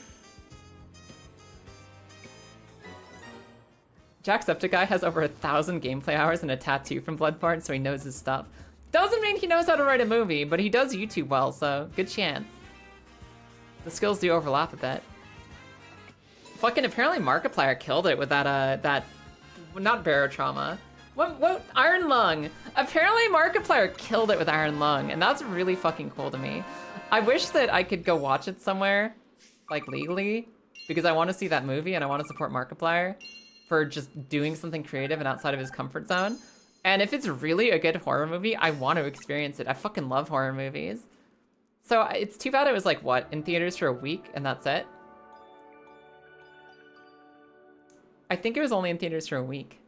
Jacksepticeye has over 1,000 gameplay hours and a tattoo from Bloodborne, so he knows his stuff. Doesn't mean he knows how to write a movie, but he does YouTube well, so good chance. The skills do overlap a bit. Fucking apparently Markiplier killed it with that not barotrauma. What? Iron Lung. Apparently Markiplier killed it with Iron Lung, and that's really fucking cool to me. I wish that I could go watch it somewhere, like legally, because I want to see that movie and I want to support Markiplier for just doing something creative and outside of his comfort zone. And if it's really a good horror movie, I want to experience it. I fucking love horror movies. So it's too bad it was like, what, in theaters for a week and that's it? I think it was only in theaters for a week.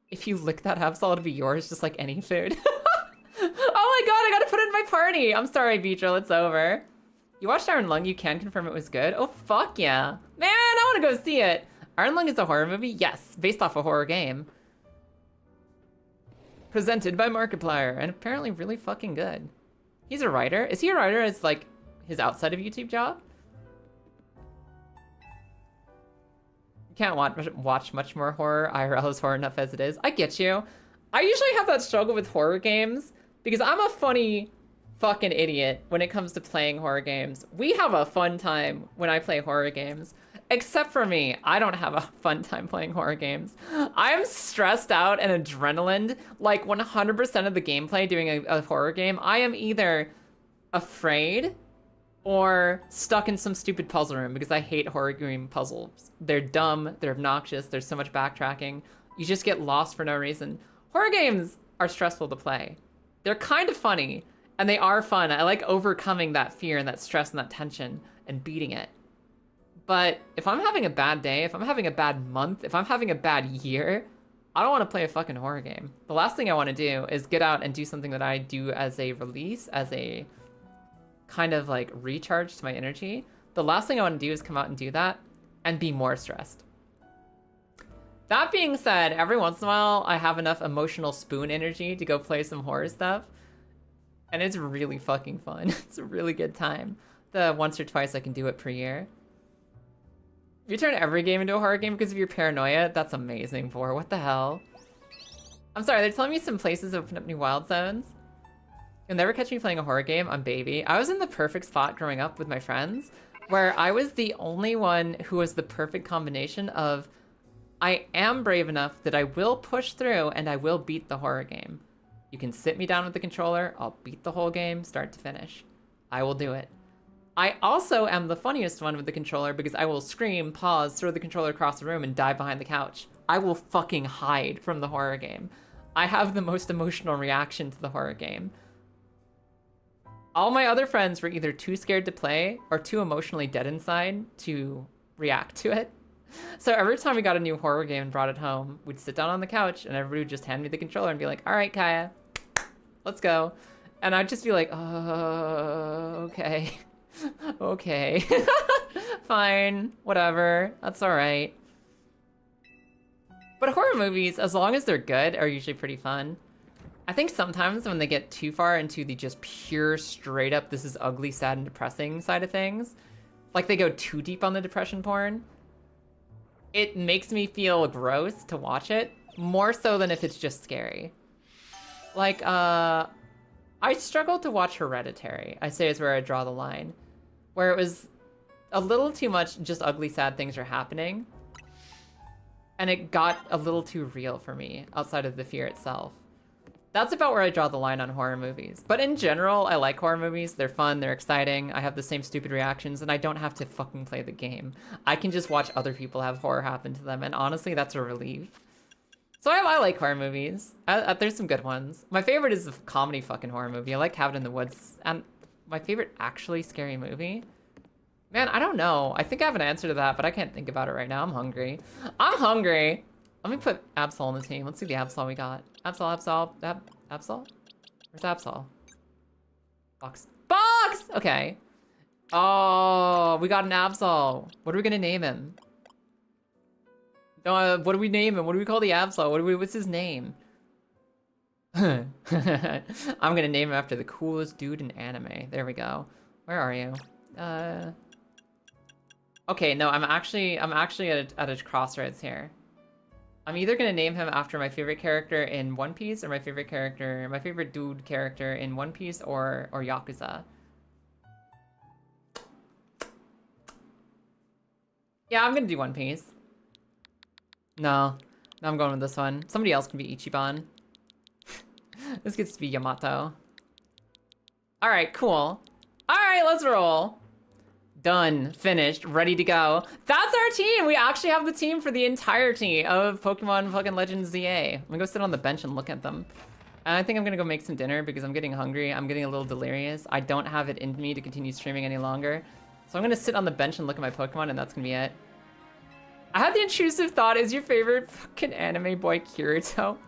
If you lick that Absol, it'll be yours just like any food. Oh my god, I gotta put it in my party! I'm sorry, Beetril, it's over. You watched Iron Lung, you can confirm it was good? Oh, fuck yeah. Man, I wanna go see it! Iron Lung is a horror movie? Yes, based off a horror game. Presented by Markiplier, and apparently really fucking good. He's a writer. Is he a writer as, like, his outside of YouTube job? You can't watch much more horror. IRL is horror enough as it is. I get you. I usually have that struggle with horror games because I'm a funny fucking idiot when it comes to playing horror games. We have a fun time when I play horror games. Except for me, I don't have a fun time playing horror games. I'm stressed out and adrenaline, like 100% of the gameplay doing a horror game. I am either afraid or stuck in some stupid puzzle room because I hate horror game puzzles. They're dumb, they're obnoxious, there's so much backtracking. You just get lost for no reason. Horror games are stressful to play. They're kind of funny, and they are fun. I like overcoming that fear and that stress and that tension and beating it. But if I'm having a bad day, if I'm having a bad month, if I'm having a bad year, I don't want to play a fucking horror game. The last thing I want to do is get out and do something that I do as a release, as a kind of like recharge to my energy. The last thing I want to do is come out and do that and be more stressed. That being said, every once in a while, I have enough emotional spoon energy to go play some horror stuff. And it's really fucking fun. It's a really good time. The once or twice I can do it per year. If you turn every game into a horror game because of your paranoia, that's amazing, Vor. What the hell? I'm sorry, they're telling me some places open up new wild zones. You'll never catch me playing a horror game. I'm baby. I was in the perfect spot growing up with my friends where I was the only one who was the perfect combination of I am brave enough that I will push through and I will beat the horror game. You can sit me down with the controller, I'll beat the whole game, start to finish. I will do it. I also am the funniest one with the controller because I will scream, pause, throw the controller across the room, and dive behind the couch. I will fucking hide from the horror game. I have the most emotional reaction to the horror game. All my other friends were either too scared to play or too emotionally dead inside to react to it. So every time we got a new horror game and brought it home, we'd sit down on the couch and everybody would just hand me the controller and be like, all right, Kaya, let's go. And I'd just be like, okay. Okay. Fine, whatever, that's all right. But horror movies, as long as they're good, are usually pretty fun. I think sometimes when they get too far into the just pure, straight up, this is ugly, sad, and depressing side of things, like they go too deep on the depression porn, it makes me feel gross to watch it, more so than if it's just scary. Like, I struggle to watch Hereditary, I say is where I draw the line. Where it was a little too much just ugly, sad things are happening. And it got a little too real for me, outside of the fear itself. That's about where I draw the line on horror movies. But in general, I like horror movies. They're fun, they're exciting. I have the same stupid reactions, and I don't have to fucking play the game. I can just watch other people have horror happen to them, and honestly, that's a relief. So I like horror movies. There's some good ones. My favorite is a comedy fucking horror movie. I like Cabin in the Woods. And my favorite actually scary movie? Man, I don't know. I think I have an answer to that, but I can't think about it right now. I'm hungry. I'm hungry! Let me put Absol on the team. Let's see the Absol we got. Absol? Where's Absol? Box. Okay. Oh, we got an Absol. What are we gonna name him? No, what do we name him? What do we call the Absol? What's his name? I'm gonna name him after the coolest dude in anime. There we go. Where are you? Okay, no, I'm actually at a crossroads here. I'm either gonna name him after my favorite character in One Piece or my favorite dude character in One Piece or Yakuza. Yeah, I'm gonna do One Piece. No, I'm going with this one. Somebody else can be Ichiban. This gets to be Yamato. All right, cool. All right, let's roll. Done, finished, ready to go. That's our team. We actually have the team for the entirety of Pokemon fucking Legends ZA. I'm gonna go sit on the bench and look at them. And I think I'm gonna go make some dinner because I'm getting hungry. I'm getting a little delirious. I don't have it in me to continue streaming any longer. So I'm gonna sit on the bench and look at my Pokemon, and that's gonna be it. I had the intrusive thought, is your favorite fucking anime boy Kirito?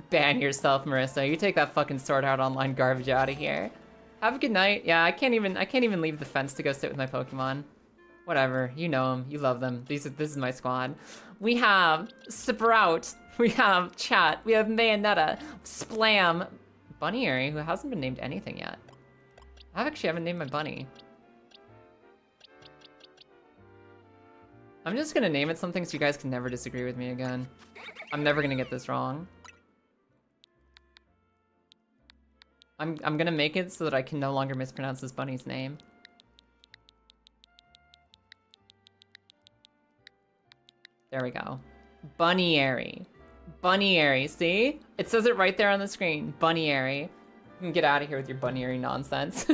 Ban yourself, Marissa. You take that fucking Sword Art Online garbage out of here. Have a good night. Yeah, I can't even leave the fence to go sit with my Pokemon. Whatever, you know them, you love them. This is my squad. We have Sprout, we have Chat, we have Bayonetta, Splam, Bunnyary, who hasn't been named anything yet. I actually haven't named my bunny. I'm just gonna name it something so you guys can never disagree with me again. I'm never gonna get this wrong. I'm gonna make it so that I can no longer mispronounce this bunny's name. There we go. Bunnyary. Bunnyary, see? It says it right there on the screen. Bunnyary. You can get out of here with your Bunnyary nonsense.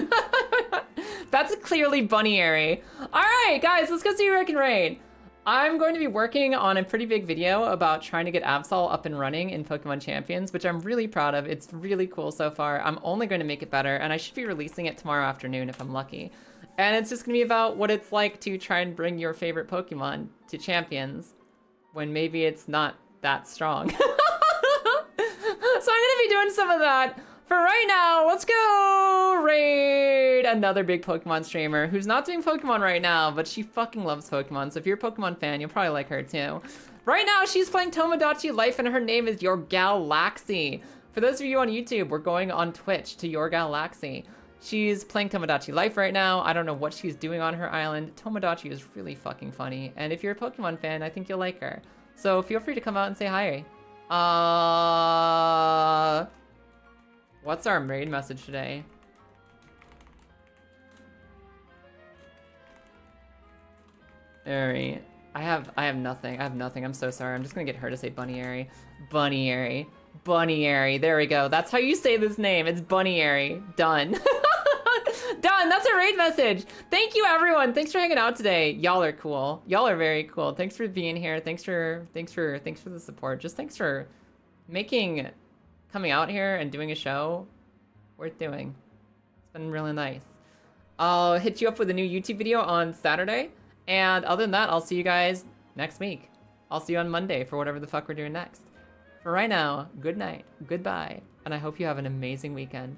That's clearly Bunnyary. Alright, guys, let's go see who I can raid. I'm going to be working on a pretty big video about trying to get Absol up and running in Pokemon Champions, which I'm really proud of. It's really cool so far. I'm only going to make it better, and I should be releasing it tomorrow afternoon if I'm lucky. And it's just going to be about what it's like to try and bring your favorite Pokemon to Champions when maybe it's not that strong. So I'm gonna be doing some of that. For right now, let's go raid another big Pokemon streamer who's not doing Pokemon right now, but she fucking loves Pokemon. So if you're a Pokemon fan, you'll probably like her too. Right now, she's playing Tomodachi Life and her name is Your Galaxy. For those of you on YouTube, we're going on Twitch to Your Galaxy. She's playing Tomodachi Life right now. I don't know what she's doing on her island. Tomodachi is really fucking funny. And if you're a Pokemon fan, I think you'll like her. So feel free to come out and say hi. What's our raid message today? Airy. I have nothing. I have nothing. I'm so sorry. I'm just gonna get her to say Bunny Airy. Bunny Airy. Bunny Airy. There we go. That's how you say this name. It's Bunny Airy. Done. Done. That's a raid message. Thank you, everyone. Thanks for hanging out today. Y'all are cool. Y'all are very cool. Thanks for being here. Thanks for the support. Just thanks for coming out here and doing a show worth doing. It's been really nice. I'll hit you up with a new YouTube video on Saturday. And other than that, I'll see you guys next week. I'll see you on Monday for whatever the fuck we're doing next. For right now, good night, goodbye, and I hope you have an amazing weekend.